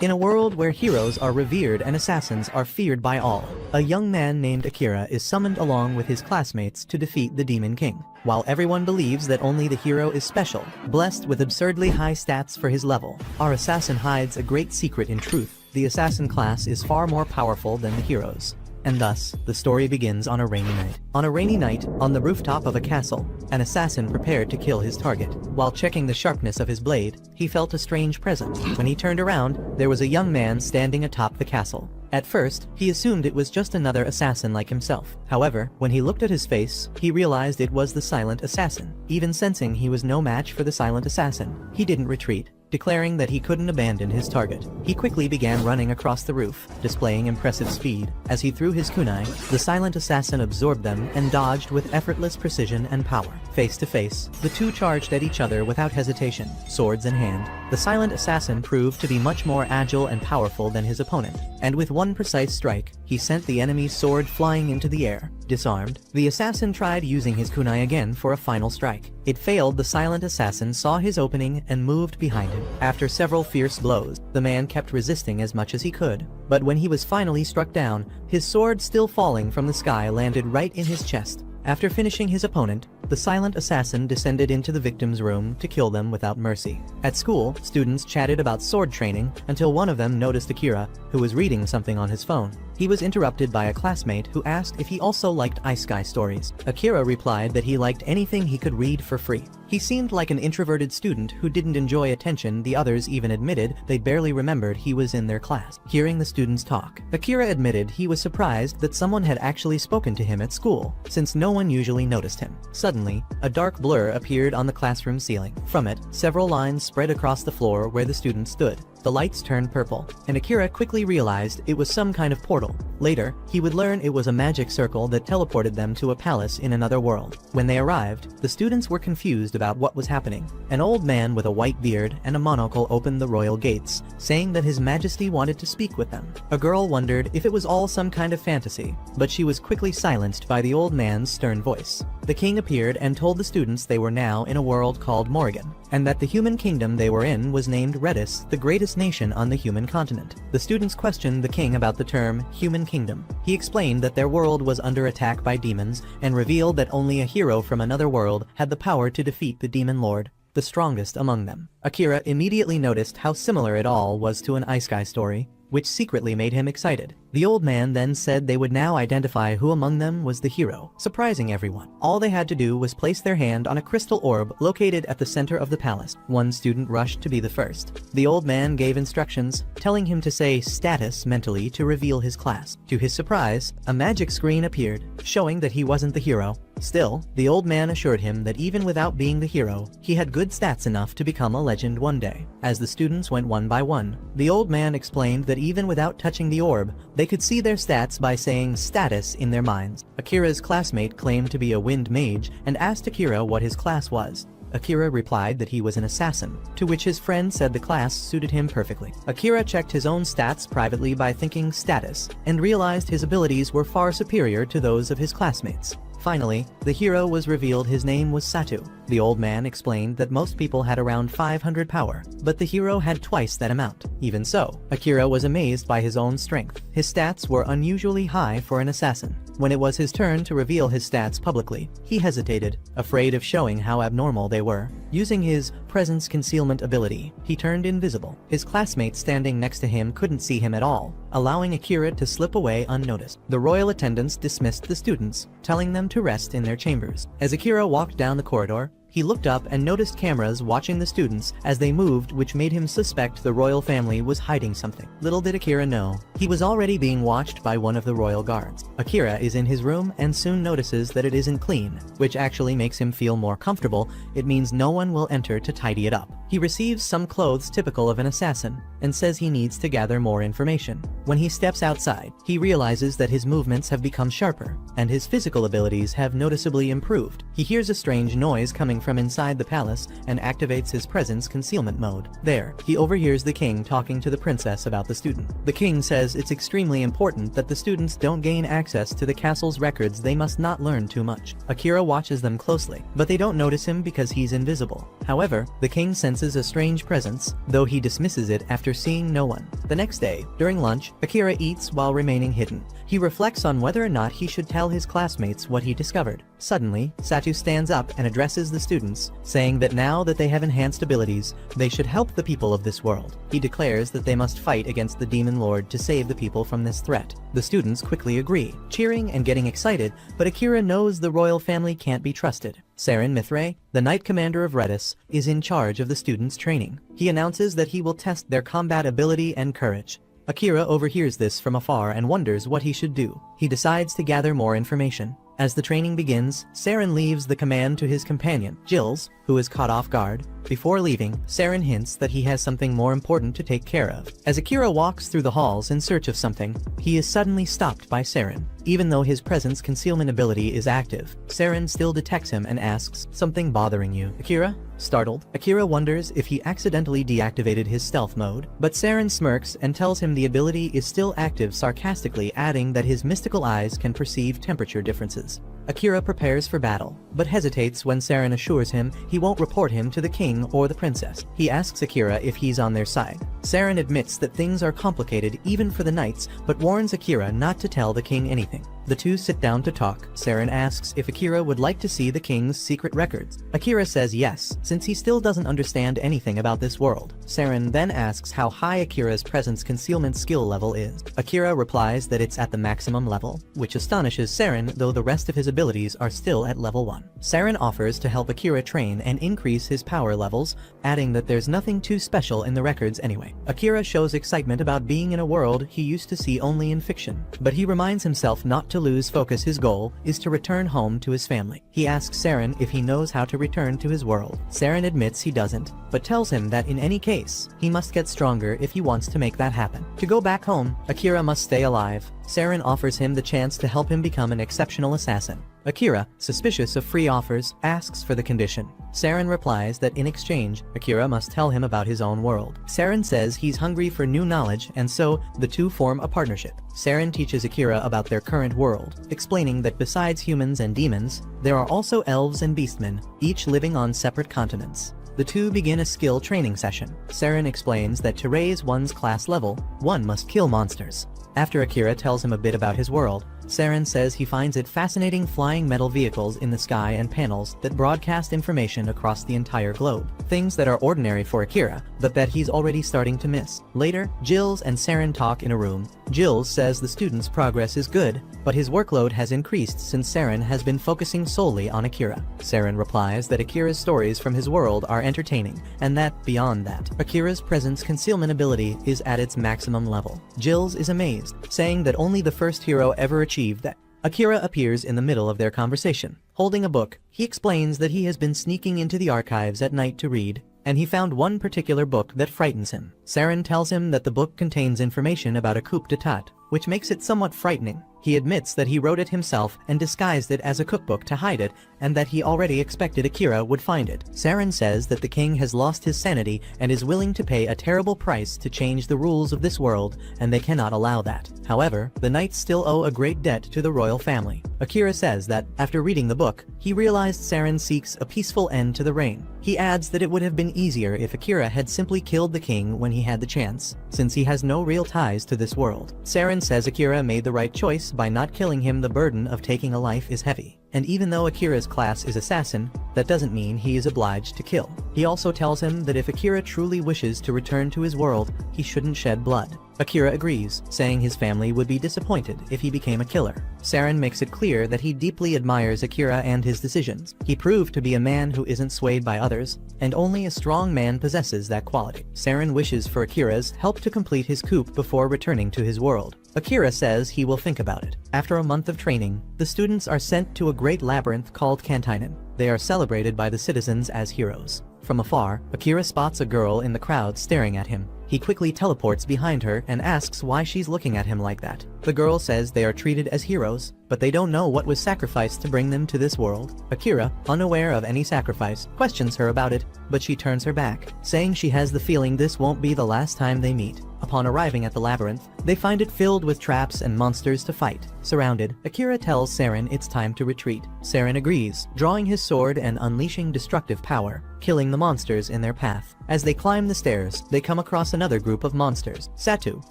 In a world where heroes are revered and assassins are feared by all, a young man named Akira is summoned along with his classmates to defeat the Demon King. While everyone believes that only the hero is special, blessed with absurdly high stats for his level, our assassin hides a great secret in truth. The assassin class is far more powerful than the heroes. And thus, the story begins on a rainy night. On a rainy night, on the rooftop of a castle, an assassin prepared to kill his target. While checking the sharpness of his blade, he felt a strange presence. When he turned around, there was a young man standing atop the castle. At first, he assumed it was just another assassin like himself. However, when he looked at his face, he realized it was the silent assassin. Even sensing he was no match for the silent assassin, he didn't retreat, declaring that he couldn't abandon his target. He quickly began running across the roof, displaying impressive speed. As he threw his kunai, the silent assassin absorbed them and dodged with effortless precision and power. Face to face, the two charged at each other without hesitation, swords in hand. The silent assassin proved to be much more agile and powerful than his opponent, and with one precise strike, he sent the enemy's sword flying into the air. Disarmed, the assassin tried using his kunai again for a final strike. It failed. The silent assassin saw his opening and moved behind him. After several fierce blows, the man kept resisting as much as he could. But when he was finally struck down, his sword still falling from the sky landed right in his chest. After finishing his opponent, the silent assassin descended into the victim's room to kill them without mercy. At school, students chatted about sword training until one of them noticed Akira, who was reading something on his phone. He was interrupted by a classmate who asked if he also liked isekai stories. Akira replied that he liked anything he could read for free. He seemed like an introverted student who didn't enjoy attention. The others even admitted they barely remembered he was in their class. Hearing the students talk, Akira admitted he was surprised that someone had actually spoken to him at school, since no one usually noticed him. Suddenly, a dark blur appeared on the classroom ceiling. From it, several lines spread across the floor where the students stood. The lights turned purple, and Akira quickly realized it was some kind of portal. Later, he would learn it was a magic circle that teleported them to a palace in another world. When they arrived, the students were confused about what was happening. An old man with a white beard and a monocle opened the royal gates, saying that His Majesty wanted to speak with them. A girl wondered if it was all some kind of fantasy, but she was quickly silenced by the old man's stern voice. The king appeared and told the students they were now in a world called Morrigan, and that the human kingdom they were in was named Redis, the greatest nation on the human continent. The students questioned the king about the term human kingdom. He explained that their world was under attack by demons and revealed that only a hero from another world had the power to defeat the demon lord, the strongest among them. Akira immediately noticed how similar it all was to an isekai story, which secretly made him excited. The old man then said they would now identify who among them was the hero, surprising everyone. All they had to do was place their hand on a crystal orb located at the center of the palace. One student rushed to be the first. The old man gave instructions, telling him to say status mentally to reveal his class. To his surprise, a magic screen appeared, showing that he wasn't the hero. Still, the old man assured him that even without being the hero, he had good stats enough to become a legend one day. As the students went one by one, the old man explained that even without touching the orb, they could see their stats by saying status in their minds. Akira's classmate claimed to be a wind mage and asked Akira what his class was. Akira replied that he was an assassin, to which his friend said the class suited him perfectly. Akira checked his own stats privately by thinking status, and realized his abilities were far superior to those of his classmates. Finally, the hero was revealed. His name was Satu. The old man explained that most people had around 500 power, but the hero had twice that amount. Even so, Akira was amazed by his own strength. His stats were unusually high for an assassin. When it was his turn to reveal his stats publicly, he hesitated, afraid of showing how abnormal they were. Using his presence concealment ability, he turned invisible. His classmates standing next to him couldn't see him at all, allowing Akira to slip away unnoticed. The royal attendants dismissed the students, telling them to rest in their chambers. As Akira walked down the corridor, he looked up and noticed cameras watching the students as they moved, which made him suspect the royal family was hiding something. Little did Akira know, he was already being watched by one of the royal guards. Akira is in his room and soon notices that it isn't clean, which actually makes him feel more comfortable. It means no one will enter to tidy it up. He receives some clothes typical of an assassin, and says he needs to gather more information. When he steps outside, he realizes that his movements have become sharper, and his physical abilities have noticeably improved. He hears a strange noise coming from inside the palace and activates his presence concealment mode. There, he overhears the king talking to the princess about the student. The king says it's extremely important that the students don't gain access to the castle's records. They must not learn too much. Akira watches them closely, but they don't notice him because he's invisible. However, the king senses a strange presence, though he dismisses it after seeing no one. The next day, during lunch, Akira eats while remaining hidden. He reflects on whether or not he should tell his classmates what he discovered. Suddenly, Satu stands up and addresses the students, saying that now that they have enhanced abilities, they should help the people of this world. He declares that they must fight against the demon lord to save the people from this threat. The students quickly agree, cheering and getting excited, but Akira knows the royal family can't be trusted. Saren Mithray, the Knight Commander of Redis, is in charge of the students' training. He announces that he will test their combat ability and courage. Akira overhears this from afar and wonders what he should do. He decides to gather more information. As the training begins, Saren leaves the command to his companion, Jills, who is caught off guard. Before leaving, Saren hints that he has something more important to take care of. As Akira walks through the halls in search of something, he is suddenly stopped by Saren. Even though his presence concealment ability is active, Saren still detects him and asks, "Something bothering you, Akira?" Startled, Akira wonders if he accidentally deactivated his stealth mode, but Saren smirks and tells him the ability is still active, sarcastically adding that his mystical eyes can perceive temperature differences. Akira prepares for battle, but hesitates when Saren assures him he won't report him to the king or the princess. He asks Akira if he's on their side. Saren admits that things are complicated even for the knights, but warns Akira not to tell the king anything. The two sit down to talk. Saren asks if Akira would like to see the king's secret records. Akira says yes, since he still doesn't understand anything about this world. Saren then asks how high Akira's presence concealment skill level is. Akira replies that it's at the maximum level, which astonishes Saren, though the rest of his abilities are still at level 1. Saren offers to help Akira train and increase his power levels, adding that there's nothing too special in the records anyway. Akira shows excitement about being in a world he used to see only in fiction, but he reminds himself not to lose focus. His goal is to return home to his family. He asks Saren if he knows how to return to his world. Saren admits he doesn't, but tells him that in any case, he must get stronger if he wants to make that happen. To go back home, Akira must stay alive. Saren offers him the chance to help him become an exceptional assassin. Akira, suspicious of free offers, asks for the condition. Saren replies that in exchange, Akira must tell him about his own world. Saren says he's hungry for new knowledge, and so the two form a partnership. Saren teaches Akira about their current world, explaining that besides humans and demons, there are also elves and beastmen, each living on separate continents. The two begin a skill training session. Saren explains that to raise one's class level, one must kill monsters. After Akira tells him a bit about his world, Saren says he finds it fascinating flying metal vehicles in the sky and panels that broadcast information across the entire globe. Things that are ordinary for Akira, but that he's already starting to miss. Later, Jills and Saren talk in a room. Jills says the student's progress is good, but his workload has increased since Saren has been focusing solely on Akira. Saren replies that Akira's stories from his world are entertaining, and that, beyond that, Akira's presence concealment ability is at its maximum level. Jills is amazed, saying that only the first hero ever achieved that. Akira appears in the middle of their conversation. Holding a book, he explains that he has been sneaking into the archives at night to read, and he found one particular book that frightens him. Saren tells him that the book contains information about a coup d'etat, which makes it somewhat frightening. He admits that he wrote it himself and disguised it as a cookbook to hide it, and that he already expected Akira would find it. Saren says that the king has lost his sanity and is willing to pay a terrible price to change the rules of this world, and they cannot allow that. However, the knights still owe a great debt to the royal family. Akira says that, after reading the book, he realized Saren seeks a peaceful end to the reign. He adds that it would have been easier if Akira had simply killed the king when he had the chance, since he has no real ties to this world. Saren says Akira made the right choice by not killing him. The burden of taking a life is heavy. And even though Akira's class is assassin, that doesn't mean he is obliged to kill. He also tells him that if Akira truly wishes to return to his world, he shouldn't shed blood. Akira agrees, saying his family would be disappointed if he became a killer. Saren makes it clear that he deeply admires Akira and his decisions. He proved to be a man who isn't swayed by others, and only a strong man possesses that quality. Saren wishes for Akira's help to complete his coup before returning to his world. Akira says he will think about it. After a month of training, the students are sent to a great labyrinth called Cantinen. They are celebrated by the citizens as heroes. From afar, Akira spots a girl in the crowd staring at him. He quickly teleports behind her and asks why she's looking at him like that. The girl says they are treated as heroes, but they don't know what was sacrificed to bring them to this world. Akira, unaware of any sacrifice, questions her about it, but she turns her back, saying she has the feeling this won't be the last time they meet. Upon arriving at the labyrinth, they find it filled with traps and monsters to fight. Surrounded, Akira tells Saren it's time to retreat. Saren agrees, drawing his sword and unleashing destructive power, killing the monsters in their path. As they climb the stairs, they come across another group of monsters. Satu,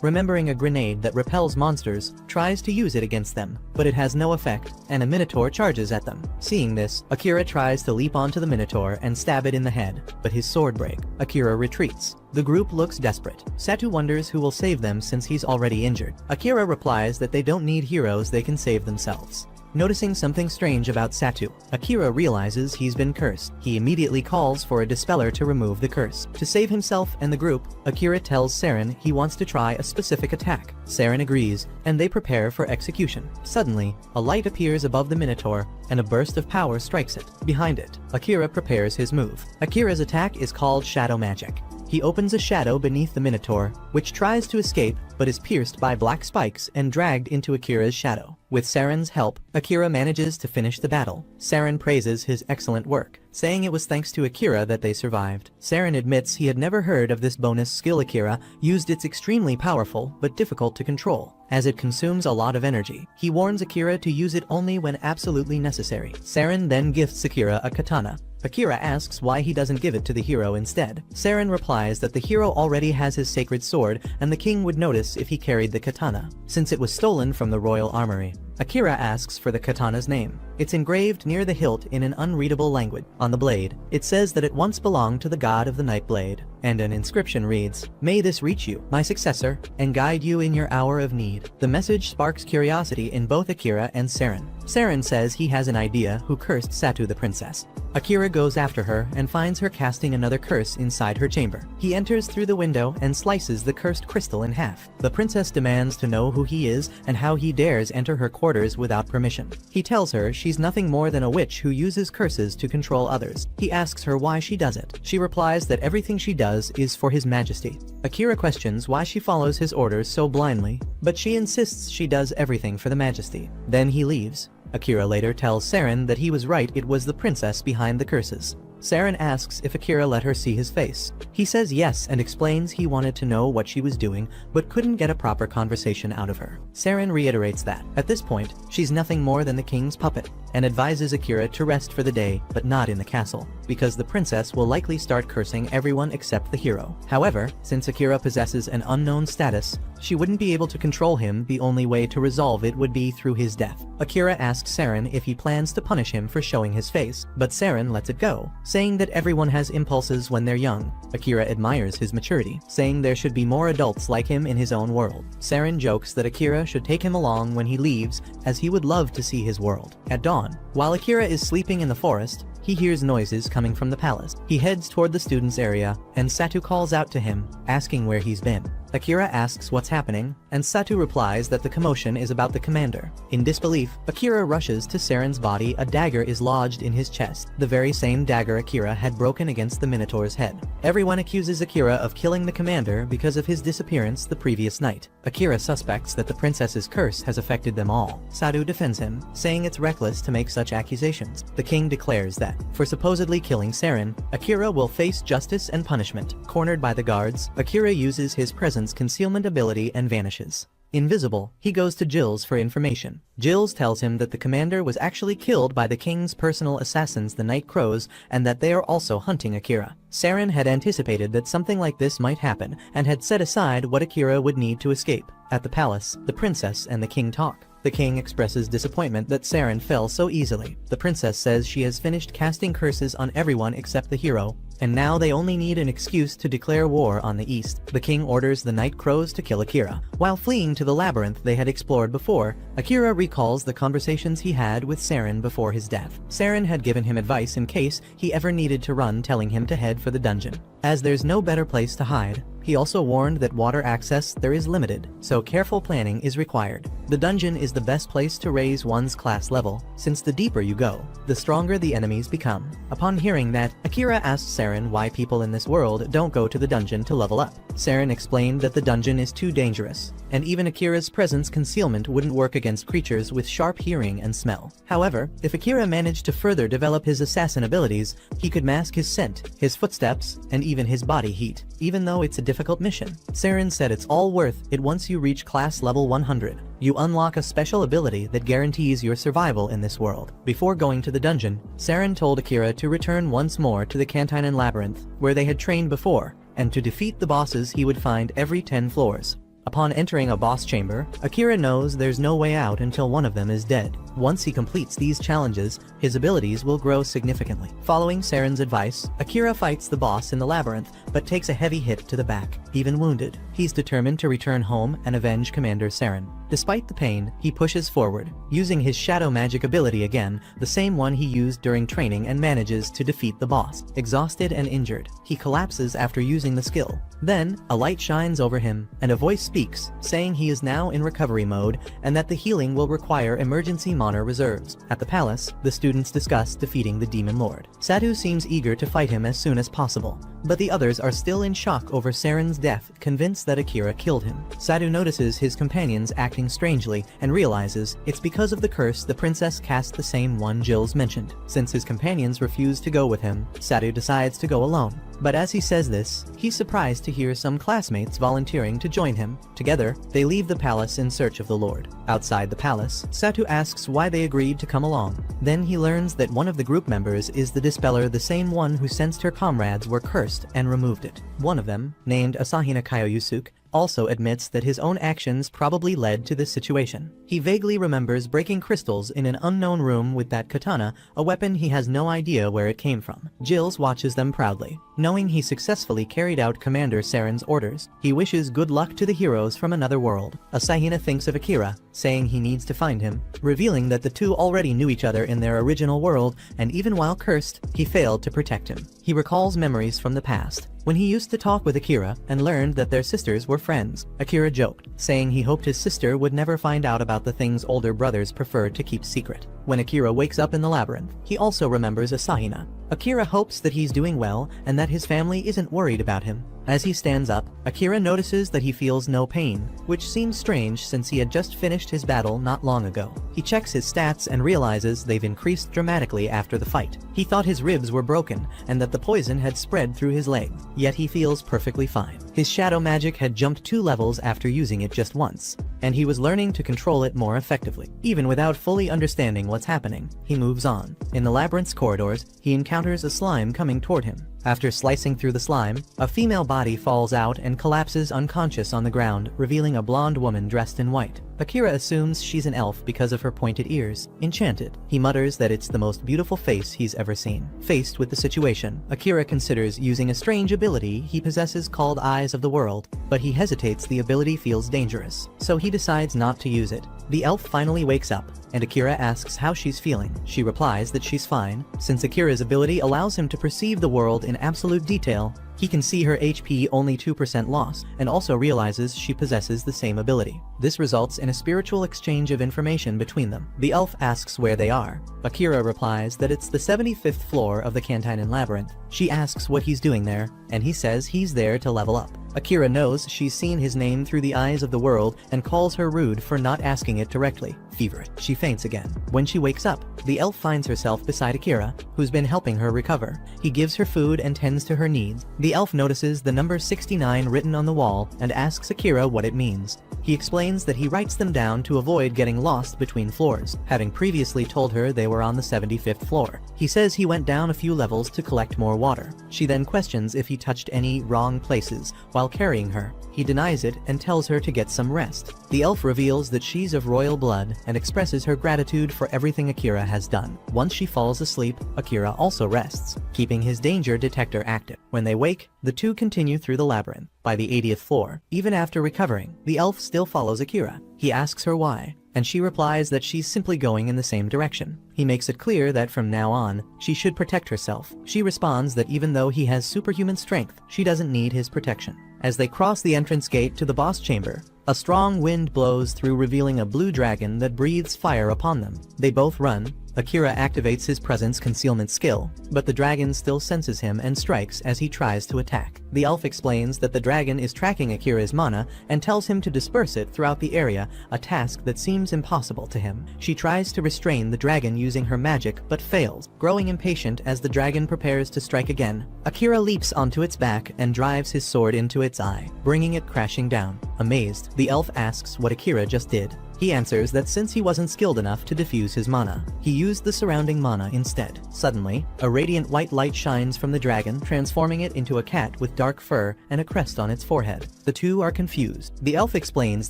remembering a grenade that repels monsters, tries to use it against them, but it has no effect, and a minotaur charges at them. Seeing this, Akira tries to leap onto the minotaur and stab it in the head, but his sword breaks. Akira retreats. The group looks desperate. Satu wonders who will save them since he's already injured. Akira replies that they don't need heroes, they can save themselves. Noticing something strange about Satu, Akira realizes he's been cursed. He immediately calls for a dispeller to remove the curse. To save himself and the group, Akira tells Saren he wants to try a specific attack. Saren agrees, and they prepare for execution. Suddenly, a light appears above the minotaur, and a burst of power strikes it. Behind it, Akira prepares his move. Akira's attack is called Shadow Magic. He opens a shadow beneath the minotaur, which tries to escape but is pierced by black spikes and dragged into Akira's shadow. With Saren's help, Akira manages to finish the battle. Saren praises his excellent work, saying it was thanks to Akira that they survived. Saren admits he had never heard of this bonus skill Akira used. It's extremely powerful but difficult to control, as it consumes a lot of energy. He warns Akira to use it only when absolutely necessary. Saren then gifts Akira a katana. Akira asks why he doesn't give it to the hero instead. Saren replies that the hero already has his sacred sword and the king would notice if he carried the katana, since it was stolen from the royal armory. Akira asks for the katana's name. It's engraved near the hilt in an unreadable language. On the blade, it says that it once belonged to the god of the night blade, and an inscription reads, "May this reach you, my successor, and guide you in your hour of need." The message sparks curiosity in both Akira and Saren. Saren says he has an idea who cursed Satu the princess. Akira goes after her and finds her casting another curse inside her chamber. He enters through the window and slices the cursed crystal in half. The princess demands to know who he is and how he dares enter her quarters without permission. He tells her she's nothing more than a witch who uses curses to control others. He asks her why she does it. She replies that everything she does is for his majesty. Akira questions why she follows his orders so blindly, but she insists she does everything for the majesty. Then he leaves. Akira later tells Saren that he was right, it was the princess behind the curses. Saren asks if Akira let her see his face. He says yes and explains he wanted to know what she was doing but couldn't get a proper conversation out of her. Saren reiterates that, at this point, she's nothing more than the king's puppet, and advises Akira to rest for the day but not in the castle, because the princess will likely start cursing everyone except the hero. However, since Akira possesses an unknown status, she wouldn't be able to control him. The only way to resolve it would be through his death. Akira asks Saren if he plans to punish him for showing his face, but Saren lets it go, saying that everyone has impulses when they're young. Akira admires his maturity, saying there should be more adults like him in his own world. Saren jokes that Akira should take him along when he leaves, as he would love to see his world. At dawn, while Akira is sleeping in the forest, he hears noises coming from the palace. He heads toward the students' area, and Satu calls out to him, asking where he's been. Akira asks what's happening, and Satu replies that the commotion is about the commander. In disbelief, Akira rushes to Saren's body. A dagger is lodged in his chest, the very same dagger Akira had broken against the Minotaur's head. Everyone accuses Akira of killing the commander because of his disappearance the previous night. Akira suspects that the princess's curse has affected them all. Satu defends him, saying it's reckless to make such accusations. The king declares that, for supposedly killing Saren, Akira will face justice and punishment. Cornered by the guards, Akira uses his presence concealment ability and vanishes. Invisible, he goes to Jill's for information. Jill's tells him that the commander was actually killed by the king's personal assassins, the Night Crows, and that they are also hunting Akira. Saren had anticipated that something like this might happen and had set aside what Akira would need to escape. At the palace, the princess and the king talk. The king expresses disappointment that Saren fell so easily. The princess says she has finished casting curses on everyone except the hero, and now they only need an excuse to declare war on the east. The king orders the Night Crows to kill Akira. While fleeing to the labyrinth they had explored before, Akira recalls the conversations he had with Saren before his death. Saren had given him advice in case he ever needed to run, telling him to head for the dungeon, as there's no better place to hide. He also warned that water access there is limited, so careful planning is required. The dungeon is the best place to raise one's class level, since the deeper you go, the stronger the enemies become. Upon hearing that, Akira asks Saren why people in this world don't go to the dungeon to level up. Saren explained that the dungeon is too dangerous, and even Akira's presence concealment wouldn't work against creatures with sharp hearing and smell. However, if Akira managed to further develop his assassin abilities, he could mask his scent, his footsteps, and even his body heat, even though it's a difficult mission. Saren said it's all worth it once you reach class level 100. You unlock a special ability that guarantees your survival in this world. Before going to the dungeon, Saren told Akira to return once more to the Cantinan Labyrinth, where they had trained before, and to defeat the bosses he would find every 10 floors. Upon entering a boss chamber, Akira knows there's no way out until one of them is dead. Once he completes these challenges, his abilities will grow significantly. Following Saren's advice, Akira fights the boss in the labyrinth, but takes a heavy hit to the back. Even wounded, he's determined to return home and avenge Commander Saren. Despite the pain, he pushes forward, using his shadow magic ability again, the same one he used during training, and manages to defeat the boss. Exhausted and injured, he collapses after using the skill. Then, a light shines over him, and a voice speaks, saying he is now in recovery mode, and that the healing will require emergency mana reserves. At the palace, the students discuss defeating the Demon Lord. Satu seems eager to fight him as soon as possible, but the others are still in shock over Saren's death, convinced that Akira killed him. Satu notices his companions acting strangely and realizes it's because of the curse the princess cast, the same one Jill's mentioned. Since his companions refuse to go with him, Satu decides to go alone. But as he says this, he's surprised to hear some classmates volunteering to join him. Together, they leave the palace in search of the Lord. Outside the palace, Satu asks why they agreed to come along. Then he learns that one of the group members is the Dispeller, the same one who sensed her comrades were cursed and removed it. One of them, named Asahina Kaioyusuke, also admits that his own actions probably led to this situation. He vaguely remembers breaking crystals in an unknown room with that katana, a weapon he has no idea where it came from. Jills watches them proudly, knowing he successfully carried out Commander Saren's orders. He wishes good luck to the heroes from another world. Asahina thinks of Akira, saying he needs to find him, revealing that the two already knew each other in their original world, and even while cursed, he failed to protect him. He recalls memories from the past, when he used to talk with Akira and learned that their sisters were friends. Akira joked, saying he hoped his sister would never find out about the things older brothers preferred to keep secret. When Akira wakes up in the labyrinth, he also remembers Asahina. Akira hopes that he's doing well and that his family isn't worried about him. As he stands up, Akira notices that he feels no pain, which seems strange since he had just finished his battle not long ago. He checks his stats and realizes they've increased dramatically after the fight. He thought his ribs were broken and that the poison had spread through his leg, yet he feels perfectly fine. His shadow magic had jumped 2 levels after using it just once, and he was learning to control it more effectively. Even without fully understanding what's happening, he moves on. In the labyrinth's corridors, he encounters a slime coming toward him. After slicing through the slime, a female body falls out and collapses unconscious on the ground, revealing a blonde woman dressed in white. Akira assumes she's an elf because of her pointed ears. Enchanted, he mutters that it's the most beautiful face he's ever seen. Faced with the situation, Akira considers using a strange ability he possesses called Eyes of the World, but he hesitates. The ability feels dangerous, so he decides not to use it. The elf finally wakes up, and Akira asks how she's feeling. She replies that she's fine. Since Akira's ability allows him to perceive the world in absolute detail, he can see her HP only 2% loss, and also realizes she possesses the same ability. This results in a spiritual exchange of information between them. The elf asks where they are. Akira replies that it's the 75th floor of the Cantinan Labyrinth. She asks what he's doing there, and he says he's there to level up. Akira knows she's seen his name through the Eyes of the World and calls her rude for not asking it directly. Feverish, she faints again. When she wakes up, the elf finds herself beside Akira, who's been helping her recover. He gives her food and tends to her needs. The elf notices the number 69 written on the wall and asks Akira what it means. He explains that he writes them down to avoid getting lost between floors, having previously told her they were on the 75th floor. He says he went down a few levels to collect more water. She then questions if he touched any wrong places while carrying her. He denies it and tells her to get some rest. The elf reveals that she's of royal blood and expresses her gratitude for everything Akira has done. Once she falls asleep, Akira also rests, keeping his danger detector active. When they wake, the two continue through the labyrinth. By the 80th floor, even after recovering, the elf still follows Akira. He asks her why, and she replies that she's simply going in the same direction. He makes it clear that from now on, she should protect herself. She responds that even though he has superhuman strength, she doesn't need his protection. As they cross the entrance gate to the boss chamber, a strong wind blows through, revealing a blue dragon that breathes fire upon them. They both run. Akira activates his presence concealment skill, but the dragon still senses him and strikes as he tries to attack. The elf explains that the dragon is tracking Akira's mana and tells him to disperse it throughout the area, a task that seems impossible to him. She tries to restrain the dragon using her magic but fails, growing impatient as the dragon prepares to strike again. Akira leaps onto its back and drives his sword into its eye, bringing it crashing down. Amazed, the elf asks what Akira just did. He answers that since he wasn't skilled enough to diffuse his mana, he used the surrounding mana instead. Suddenly, a radiant white light shines from the dragon, transforming it into a cat with dark fur and a crest on its forehead. The two are confused. The elf explains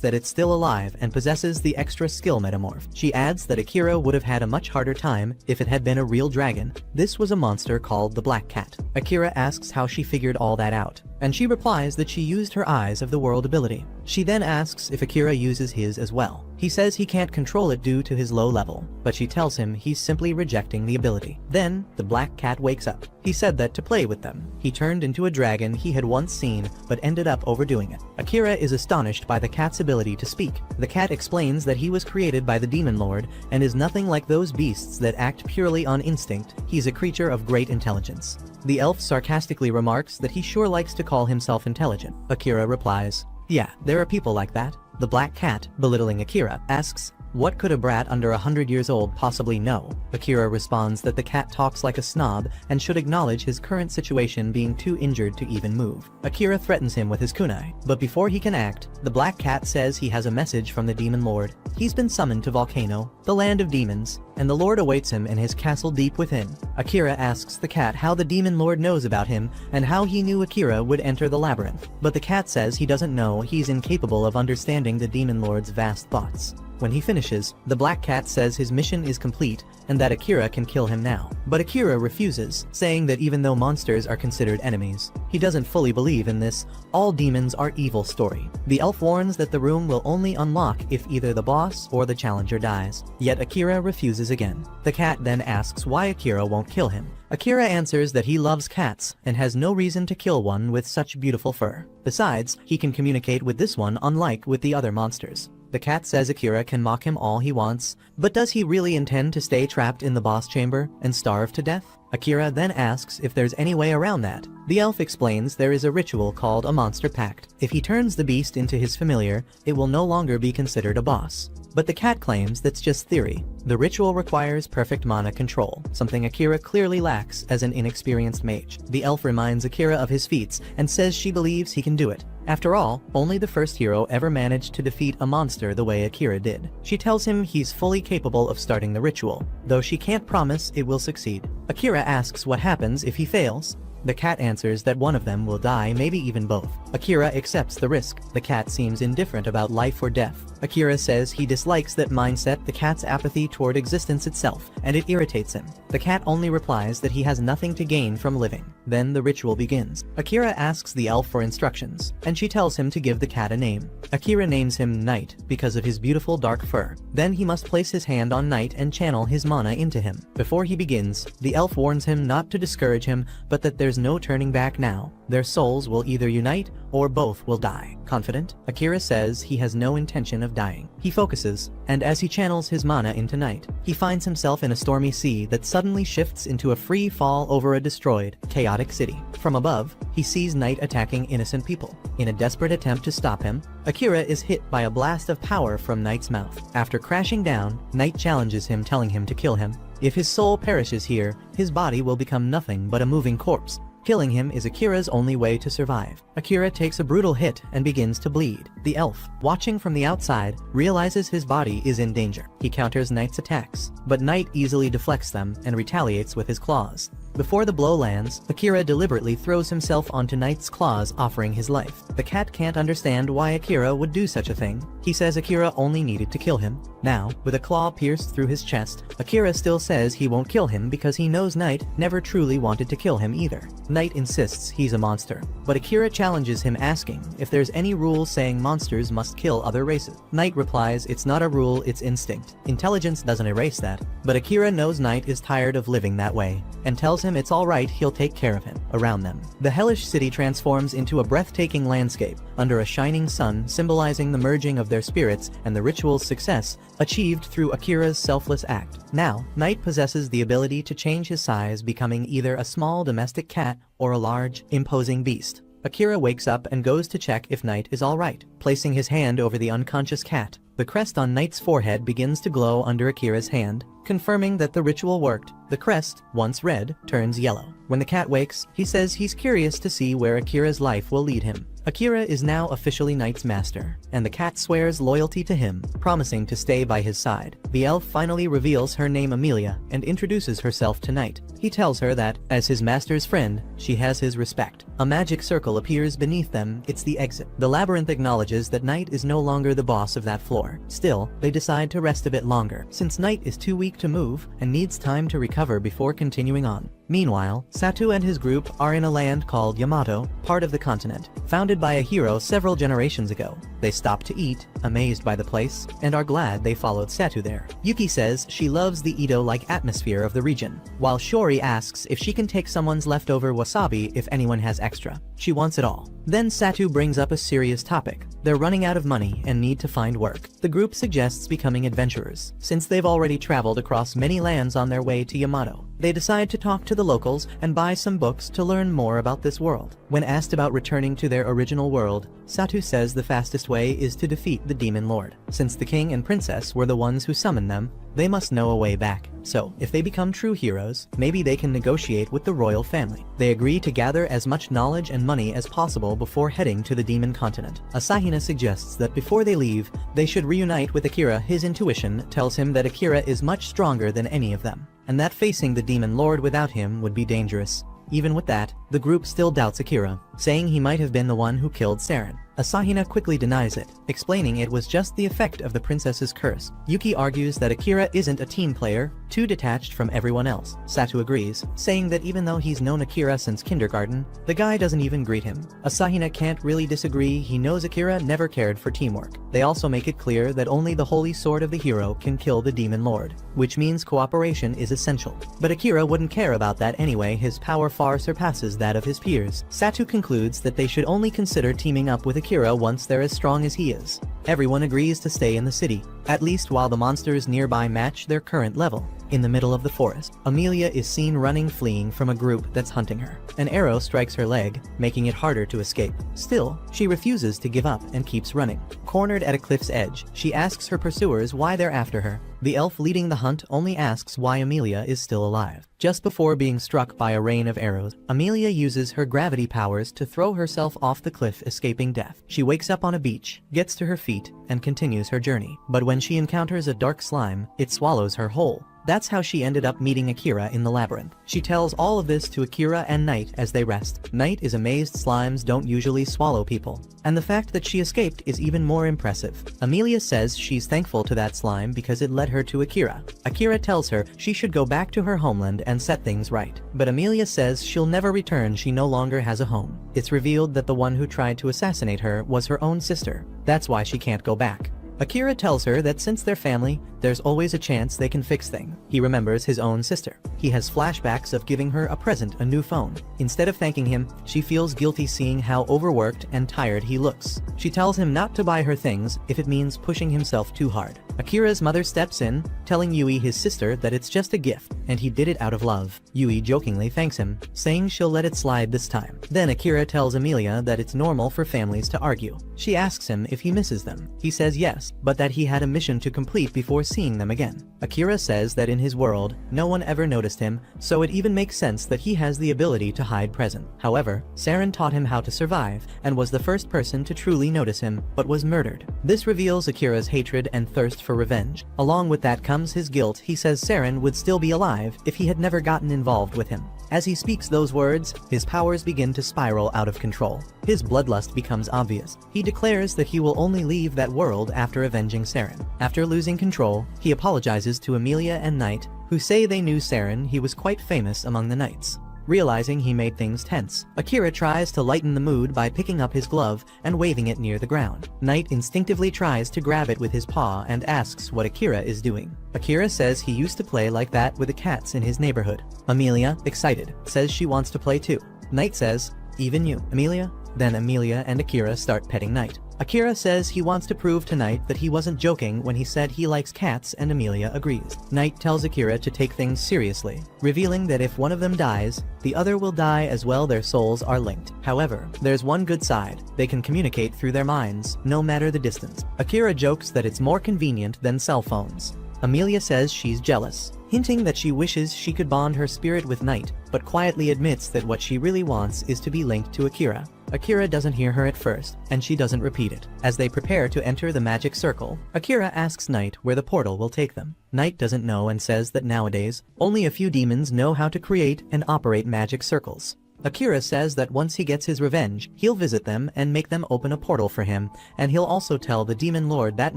that it's still alive and possesses the extra skill metamorph. She adds that Akira would have had a much harder time if it had been a real dragon. This was a monster called the Black Cat. Akira asks how she figured all that out, and she replies that she used her Eyes of the World ability. She then asks if Akira uses his as well. He says he can't control it due to his low level, but she tells him he's simply rejecting the ability. Then, the Black Cat wakes up. He said that to play with them, he turned into a dragon he had once seen but ended up overdoing it. Akira is astonished by the cat's ability to speak. The cat explains that he was created by the Demon Lord and is nothing like those beasts that act purely on instinct. He's a creature of great intelligence. The elf sarcastically remarks that he sure likes to call himself intelligent. Akira replies, "Yeah, there are people like that." The Black Cat, belittling Akira, asks, "What could a brat under 100 years old possibly know?" Akira responds that the cat talks like a snob and should acknowledge his current situation, being too injured to even move. Akira threatens him with his kunai, but before he can act, the Black Cat says he has a message from the Demon Lord. He's been summoned to Volcano, the land of demons, and the Lord awaits him in his castle deep within. Akira asks the cat how the Demon Lord knows about him and how he knew Akira would enter the labyrinth, but the cat says he doesn't know. He's incapable of understanding the Demon Lord's vast thoughts. When he finishes, the Black Cat says his mission is complete and that Akira can kill him now. But Akira refuses, saying that even though monsters are considered enemies, he doesn't fully believe in this "all demons are evil" story. The elf warns that the room will only unlock if either the boss or the challenger dies. Yet Akira refuses again. The cat then asks why Akira won't kill him. Akira answers that he loves cats and has no reason to kill one with such beautiful fur. Besides, he can communicate with this one unlike with the other monsters. The cat says Akira can mock him all he wants, but does he really intend to stay trapped in the boss chamber and starve to death? Akira then asks if there's any way around that. The elf explains there is a ritual called a monster pact. If he turns the beast into his familiar, it will no longer be considered a boss. But the cat claims that's just theory. The ritual requires perfect mana control, something Akira clearly lacks as an inexperienced mage. The elf reminds Akira of his feats and says she believes he can do it. After all, only the first hero ever managed to defeat a monster the way Akira did. She tells him he's fully capable of starting the ritual, though she can't promise it will succeed. Akira asks what happens if he fails. The cat answers that one of them will die, maybe even both. Akira accepts the risk. The cat seems indifferent about life or death. Akira says he dislikes that mindset, the cat's apathy toward existence itself, and it irritates him. The cat only replies that he has nothing to gain from living. Then the ritual begins. Akira asks the elf for instructions, and she tells him to give the cat a name. Akira names him Night because of his beautiful dark fur. Then he must place his hand on Night and channel his mana into him. Before he begins, the elf warns him not to discourage him, but that there's no turning back now. Their souls will either unite or both will die. Confident, Akira says he has no intention of dying. He focuses, and as he channels his mana into Night, he finds himself in a stormy sea that suddenly shifts into a free fall over a destroyed, chaotic city. From above, he sees Night attacking innocent people. In a desperate attempt to stop him, Akira is hit by a blast of power from Night's mouth. After crashing down, Night challenges him, telling him to kill him. If his soul perishes here, his body will become nothing but a moving corpse. Killing him is Akira's only way to survive. Akira takes a brutal hit and begins to bleed. The elf, watching from the outside, realizes his body is in danger. He counters Night's attacks, but Night easily deflects them and retaliates with his claws. Before the blow lands, Akira deliberately throws himself onto Night's claws, offering his life. The cat can't understand why Akira would do such a thing. He says Akira only needed to kill him. Now, with a claw pierced through his chest, Akira still says he won't kill him because he knows Night never truly wanted to kill him either. Knight insists he's a monster, but Akira challenges him, asking if there's any rule saying monsters must kill other races. Knight replies it's not a rule, it's instinct. Intelligence doesn't erase that, but Akira knows Knight is tired of living that way, and tells him it's alright, he'll take care of him. Around them, the hellish city transforms into a breathtaking landscape, under a shining sun symbolizing the merging of their spirits and the ritual's success, achieved through Akira's selfless act. Now, Knight possesses the ability to change his size, becoming either a small domestic cat or a large, imposing beast. Akira wakes up and goes to check if Knight is alright, placing his hand over the unconscious cat. The crest on Knight's forehead begins to glow under Akira's hand, confirming that the ritual worked. The crest, once red, turns yellow. When the cat wakes, he says he's curious to see where Akira's life will lead him. Akira is now officially Knight's master, and the cat swears loyalty to him, promising to stay by his side. The elf finally reveals her name Amelia and introduces herself to Knight. He tells her that, as his master's friend, she has his respect. A magic circle appears beneath them, it's the exit. The labyrinth acknowledges that Knight is no longer the boss of that floor. Still, they decide to rest a bit longer, since Knight is too weak to move and needs time to recover before continuing on. Meanwhile, Satu and his group are in a land called Yamato, part of the continent, founded by a hero several generations ago. They stop to eat, amazed by the place, and are glad they followed Satu there. Yuki says she loves the Edo-like atmosphere of the region, while Shori asks if she can take someone's leftover wasabi if anyone has extra. She wants it all. Then Satu brings up a serious topic. They're running out of money and need to find work. The group suggests becoming adventurers, since they've already traveled across many lands on their way to Yamato. They decide to talk to the locals and buy some books to learn more about this world. When asked about returning to their original world, Satu says the fastest way is to defeat the Demon Lord. Since the king and princess were the ones who summoned them, they must know a way back. So, if they become true heroes, maybe they can negotiate with the royal family. They agree to gather as much knowledge and money as possible before heading to the demon continent. Asahina suggests that before they leave, they should reunite with Akira. His intuition tells him that Akira is much stronger than any of them, and that facing the demon lord without him would be dangerous. Even with that, the group still doubts Akira, saying he might have been the one who killed Saren. Asahina quickly denies it, explaining it was just the effect of the princess's curse. Yuki argues that Akira isn't a team player, too detached from everyone else. Satu agrees, saying that even though he's known Akira since kindergarten, the guy doesn't even greet him. Asahina can't really disagree, he knows Akira never cared for teamwork. They also make it clear that only the holy sword of the hero can kill the demon lord, which means cooperation is essential. But Akira wouldn't care about that anyway, his power far surpasses that of his peers. Satu concludes that they should only consider teaming up with Akira once they're as strong as he is. Everyone agrees to stay in the city, at least while the monsters nearby match their current level. In the middle of the forest, Amelia is seen running, fleeing from a group that's hunting her. An arrow strikes her leg, making it harder to escape. Still, she refuses to give up and keeps running. Cornered at a cliff's edge, she asks her pursuers why they're after her. The elf leading the hunt only asks why Amelia is still alive. Just before being struck by a rain of arrows, Amelia uses her gravity powers to throw herself off the cliff, escaping death. She wakes up on a beach, gets to her feet, and continues her journey. But when she encounters a dark slime, it swallows her whole. That's how she ended up meeting Akira in the labyrinth. She tells all of this to Akira and Knight as they rest. Knight is amazed slimes don't usually swallow people, and the fact that she escaped is even more impressive. Amelia says she's thankful to that slime because it led her to Akira. Akira tells her she should go back to her homeland and set things right. But Amelia says she'll never return, she no longer has a home. It's revealed that the one who tried to assassinate her was her own sister. That's why she can't go back. Akira tells her that since they're family, there's always a chance they can fix things. He remembers his own sister. He has flashbacks of giving her a present, a new phone. Instead of thanking him, she feels guilty seeing how overworked and tired he looks. She tells him not to buy her things if it means pushing himself too hard. Akira's mother steps in, telling Yui, his sister, that it's just a gift, and he did it out of love. Yui jokingly thanks him, saying she'll let it slide this time. Then Akira tells Amelia that it's normal for families to argue. She asks him if he misses them. He says yes, but that he had a mission to complete before seeing them again. Akira says that in his world, no one ever noticed him, so it even makes sense that he has the ability to hide present. However, Saren taught him how to survive, and was the first person to truly notice him, but was murdered. This reveals Akira's hatred and thirst for revenge. Along with that comes his guilt. He says Saren would still be alive if he had never gotten involved with him. As he speaks those words, his powers begin to spiral out of control. His bloodlust becomes obvious. He declares that he will only leave that world after avenging Saren. After losing control, he apologizes to Amelia and Knight, who say they knew Saren. He was quite famous among the knights. Realizing he made things tense, Akira tries to lighten the mood by picking up his glove and waving it near the ground. Knight instinctively tries to grab it with his paw and asks what Akira is doing. Akira says he used to play like that with the cats in his neighborhood. Amelia, excited, says she wants to play too. Knight says, "Even you, Amelia?" Then Amelia and Akira start petting Knight. Akira says he wants to prove to Knight that he wasn't joking when he said he likes cats, and Amelia agrees. Knight tells Akira to take things seriously, revealing that if one of them dies, the other will die as well. Their souls are linked. However, there's one good side: they can communicate through their minds, no matter the distance. Akira jokes that it's more convenient than cell phones. Amelia says she's jealous, hinting that she wishes she could bond her spirit with Knight, but quietly admits that what she really wants is to be linked to Akira. Akira doesn't hear her at first, and she doesn't repeat it. As they prepare to enter the magic circle, Akira asks Knight where the portal will take them. Knight doesn't know and says that nowadays, only a few demons know how to create and operate magic circles. Akira says that once he gets his revenge, he'll visit them and make them open a portal for him, and he'll also tell the demon lord that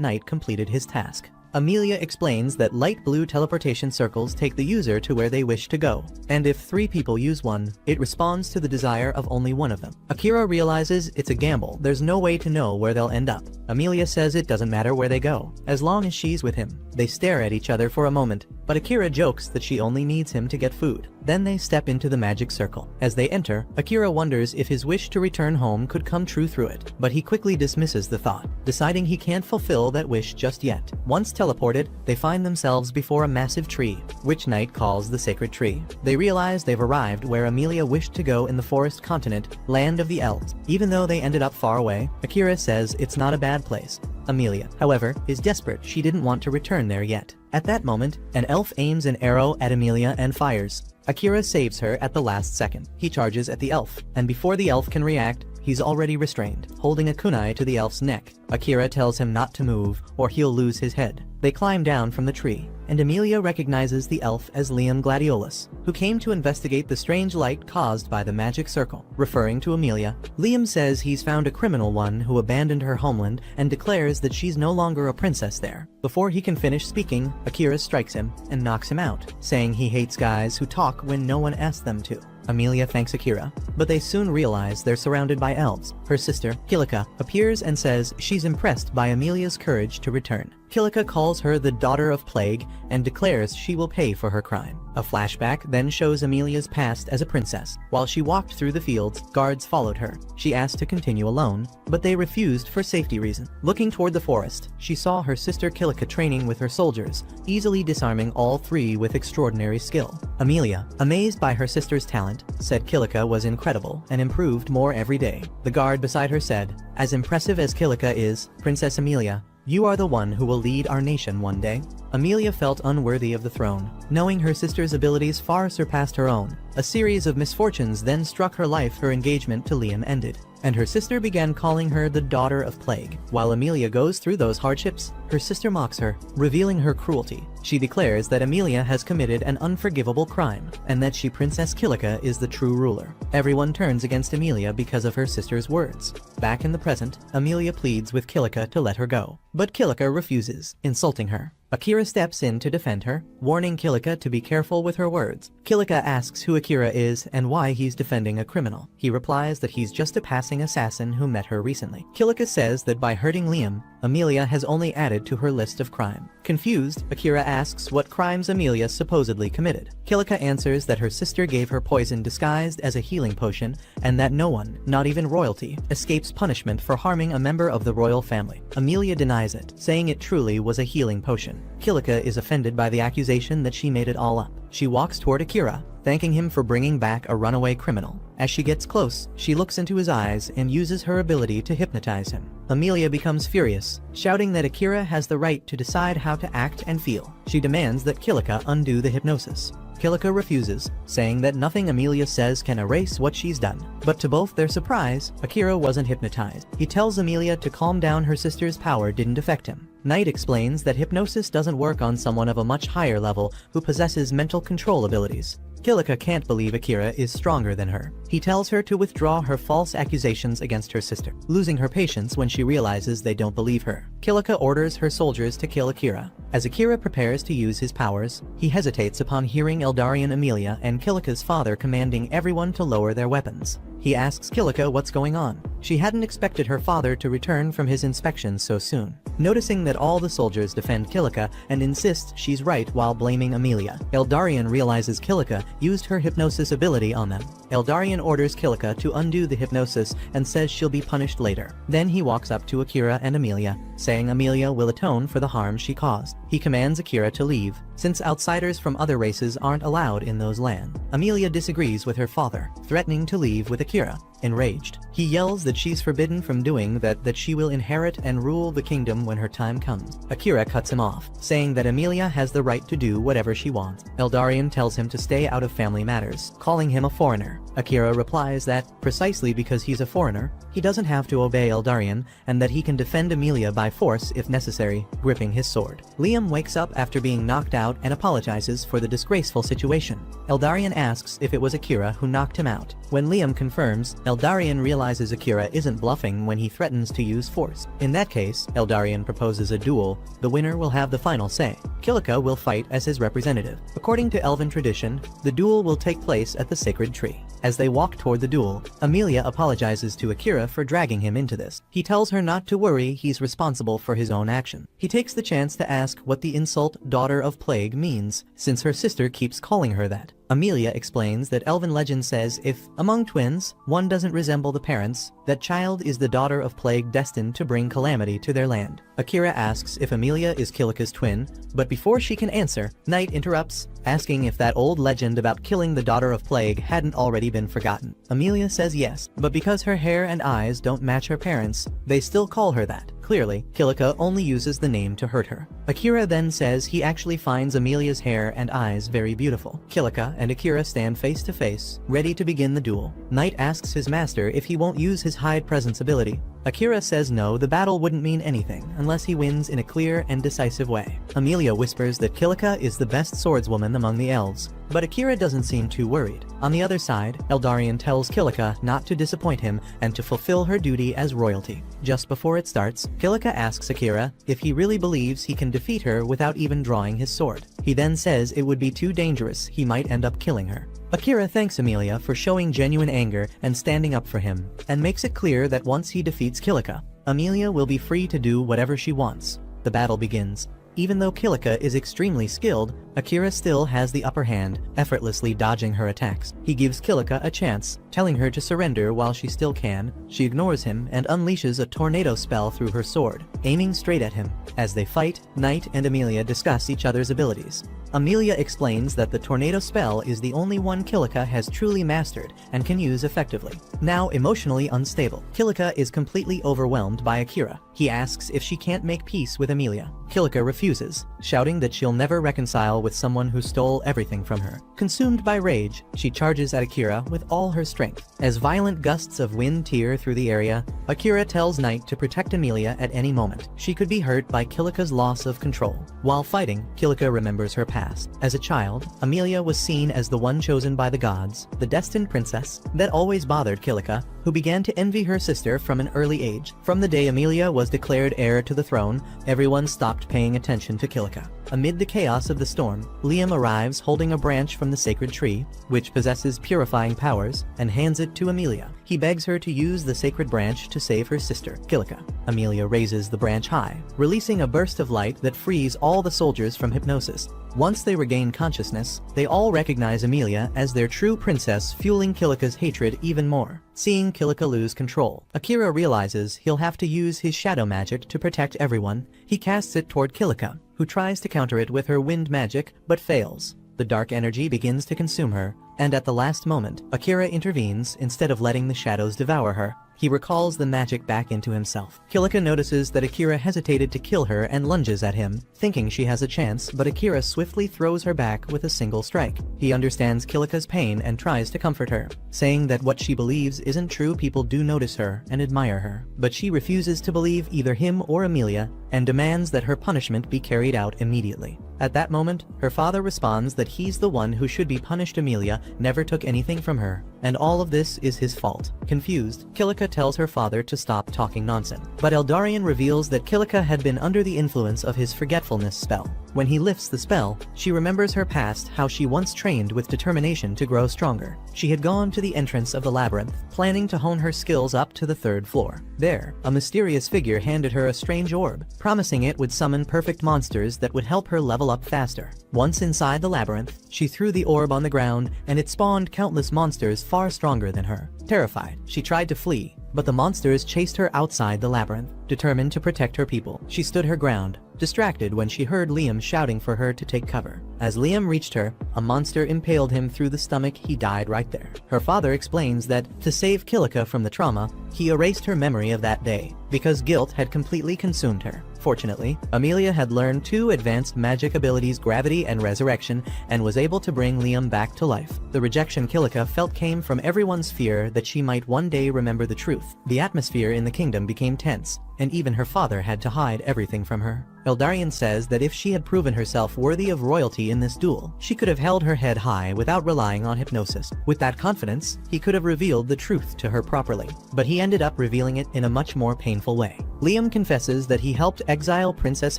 Knight completed his task. Amelia explains that light blue teleportation circles take the user to where they wish to go, and if 3 people use one, it responds to the desire of only one of them. Akira realizes it's a gamble, there's no way to know where they'll end up. Amelia says it doesn't matter where they go, as long as she's with him. They stare at each other for a moment, but Akira jokes that she only needs him to get food. Then they step into the magic circle. As they enter, Akira wonders if his wish to return home could come true through it, but he quickly dismisses the thought, deciding he can't fulfill that wish just yet. Once teleported, they find themselves before a massive tree, which Knight calls the sacred tree. They realize they've arrived where Amelia wished to go in the forest continent, land of the elves. Even though they ended up far away, Akira says it's not a bad place. Amelia, however, is desperate. She didn't want to return there yet. At that moment, an elf aims an arrow at Amelia and fires. Akira saves her at the last second. He charges at the elf, and before the elf can react, he's already restrained, holding a kunai to the elf's neck. Akira tells him not to move, or he'll lose his head. They climb down from the tree, and Amelia recognizes the elf as Liam Gladiolus, who came to investigate the strange light caused by the magic circle. Referring to Amelia, Liam says he's found a criminal one who abandoned her homeland and declares that she's no longer a princess there. Before he can finish speaking, Akira strikes him and knocks him out, saying he hates guys who talk when no one asks them to. Amelia thanks Akira, but they soon realize they're surrounded by elves. Her sister, Kilika, appears and says she's impressed by Amelia's courage to return. Kilika calls her the daughter of plague and declares she will pay for her crime. A flashback then shows Amelia's past as a princess. While she walked through the fields, guards followed her. She asked to continue alone, but they refused for safety reasons. Looking toward the forest, she saw her sister Kilika training with her soldiers, easily disarming all 3 with extraordinary skill. Amelia, amazed by her sister's talent, said Kilika was incredible and improved more every day. The guard beside her said, "As impressive as Kilika is, Princess Amelia, you are the one who will lead our nation one day." Amelia felt unworthy of the throne, knowing her sister's abilities far surpassed her own. A series of misfortunes then struck her life. Her engagement to Liam ended, and her sister began calling her the daughter of plague. While Amelia goes through those hardships, her sister mocks her, revealing her cruelty. She declares that Amelia has committed an unforgivable crime, and that Princess Kilika is the true ruler. Everyone turns against Amelia because of her sister's words. Back in the present, Amelia pleads with Kilika to let her go, but Kilika refuses, insulting her. Akira steps in to defend her, warning Kilika to be careful with her words. Kilika asks who Akira is and why he's defending a criminal. He replies that he's just a passing assassin who met her recently. Kilika says that by hurting Liam, Amelia has only added to her list of crime. Confused, Akira asks what crimes Amelia supposedly committed. Kilika answers that her sister gave her poison disguised as a healing potion, and that no one, not even royalty, escapes punishment for harming a member of the royal family. Amelia denies it, saying it truly was a healing potion. Kilika is offended by the accusation that she made it all up. She walks toward Akira, thanking him for bringing back a runaway criminal. As she gets close, she looks into his eyes and uses her ability to hypnotize him. Amelia becomes furious, shouting that Akira has the right to decide how to act and feel. She demands that Kilika undo the hypnosis. Kilika refuses, saying that nothing Amelia says can erase what she's done. But to both their surprise, Akira wasn't hypnotized. He tells Amelia to calm down. Her sister's power didn't affect him. Knight explains that hypnosis doesn't work on someone of a much higher level who possesses mental control abilities. Kilika can't believe Akira is stronger than her. He tells her to withdraw her false accusations against her sister, losing her patience when she realizes they don't believe her. Kilika orders her soldiers to kill Akira, As Akira prepares to use his powers, he hesitates upon hearing Eldarian Amelia and Kilika's father commanding everyone to lower their weapons. He asks Kilika what's going on. She hadn't expected her father to return from his inspection so soon. Noticing that all the soldiers defend Kilika and insist she's right while blaming Amelia, Eldarian realizes Kilika used her hypnosis ability on them. Eldarian orders Kilika to undo the hypnosis and says she'll be punished later. Then he walks up to Akira and Amelia, saying Amelia will atone for the harm she caused. He commands Akira to leave, since outsiders from other races aren't allowed in those lands. Amelia disagrees with her father, threatening to leave with Akira. Enraged, he yells that she's forbidden from doing that she will inherit and rule the kingdom when her time comes. Akira cuts him off, saying that Amelia has the right to do whatever she wants. Eldarian tells him to stay out of family matters, calling him a foreigner. Akira replies that, precisely because he's a foreigner, he doesn't have to obey Eldarian, and that he can defend Amelia by force if necessary, gripping his sword. Liam wakes up after being knocked out and apologizes for the disgraceful situation. Eldarian asks if it was Akira who knocked him out. When Liam confirms, Eldarian realizes Akira isn't bluffing when he threatens to use force. In that case, Eldarian proposes a duel. The winner will have the final say. Kilika will fight as his representative. According to Elven tradition, the duel will take place at the sacred tree. As they walk toward the duel, Amelia apologizes to Akira for dragging him into this. He tells her not to worry, he's responsible for his own action. He takes the chance to ask what the insult "Daughter of Plague" means, since her sister keeps calling her that. Amelia explains that Elven legend says if, among twins, one doesn't resemble the parents, that child is the daughter of plague destined to bring calamity to their land. Akira asks if Amelia is Kilika's twin, but before she can answer, Knight interrupts, asking if that old legend about killing the daughter of plague hadn't already been forgotten. Amelia says yes, but because her hair and eyes don't match her parents, they still call her that. Clearly, Kilika only uses the name to hurt her. Akira then says he actually finds Amelia's hair and eyes very beautiful. Kilika and Akira stand face to face, ready to begin the duel. Knight asks his master if he won't use his hide presence ability. Akira says no, the battle wouldn't mean anything unless he wins in a clear and decisive way. Amelia whispers that Kilika is the best swordswoman among the elves, but Akira doesn't seem too worried. On the other side, Eldarian tells Kilika not to disappoint him and to fulfill her duty as royalty. Just before it starts, Kilika asks Akira if he really believes he can defeat her without even drawing his sword. He then says it would be too dangerous, he might end up killing her. Akira thanks Amelia for showing genuine anger and standing up for him, and makes it clear that once he defeats Kilika, Amelia will be free to do whatever she wants. The battle begins. Even though Kilika is extremely skilled, Akira still has the upper hand, effortlessly dodging her attacks. He gives Kilika a chance, telling her to surrender while she still can. She ignores him and unleashes a tornado spell through her sword, aiming straight at him. As they fight, Knight and Amelia discuss each other's abilities. Amelia explains that the tornado spell is the only one Kilika has truly mastered and can use effectively. Now emotionally unstable, Kilika is completely overwhelmed by Akira. He asks if she can't make peace with Amelia. Kilika refuses, shouting that she'll never reconcile with someone who stole everything from her. Consumed by rage, she charges at Akira with all her strength. As violent gusts of wind tear through the area, Akira tells Knight to protect Amelia at any moment. She could be hurt by Kilika's loss of control. While fighting, Kilika remembers her past. As a child, Amelia was seen as the one chosen by the gods, the destined princess. That always bothered Kilika, who began to envy her sister from an early age. From the day Amelia was declared heir to the throne, everyone stopped paying attention to Kilika. Amid the chaos of the storm, Liam arrives holding a branch from the sacred tree, which possesses purifying powers, and hands it to Amelia. He begs her to use the sacred branch to save her sister, Kilika. Amelia raises the branch high, releasing a burst of light that frees all the soldiers from hypnosis. Once they regain consciousness, they all recognize Amelia as their true princess, fueling Kilika's hatred even more. Seeing Kilika lose control, Akira realizes he'll have to use his shadow magic to protect everyone. He casts it toward Kilika, who tries to counter it with her wind magic, but fails. The dark energy begins to consume her, and at the last moment, Akira intervenes instead of letting the shadows devour her. He recalls the magic back into himself. Kilika notices that Akira hesitated to kill her and lunges at him, thinking she has a chance, but Akira swiftly throws her back with a single strike. He understands Kilika's pain and tries to comfort her, saying that what she believes isn't true. People do notice her and admire her, but she refuses to believe either him or Amelia and demands that her punishment be carried out immediately. At that moment, her father responds that he's the one who should be punished. Amelia never took anything from her, and all of this is his fault. Confused, Kilika tells her father to stop talking nonsense. But Eldarian reveals that Kilika had been under the influence of his forgetfulness spell. When he lifts the spell, she remembers her past, how she once trained with determination to grow stronger. She had gone to the entrance of the labyrinth, planning to hone her skills up to the 3rd floor. There, a mysterious figure handed her a strange orb, promising it would summon perfect monsters that would help her level up faster. Once inside the labyrinth, she threw the orb on the ground, and it spawned countless monsters far stronger than her. Terrified, she tried to flee, but the monsters chased her outside the labyrinth. Determined to protect her people, she stood her ground, distracted when she heard Liam shouting for her to take cover. As Liam reached her, a monster impaled him through the stomach. He died right there. Her father explains that, to save Kilika from the trauma, he erased her memory of that day, because guilt had completely consumed her. Fortunately, Amelia had learned 2 advanced magic abilities, gravity and resurrection, and was able to bring Liam back to life. The rejection Kilika felt came from everyone's fear that she might one day remember the truth. The atmosphere in the kingdom became tense, and even her father had to hide everything from her. Eldarion says that if she had proven herself worthy of royalty in this duel, she could have held her head high without relying on hypnosis. With that confidence, he could have revealed the truth to her properly, but he ended up revealing it in a much more painful way. Liam confesses that he helped exile Princess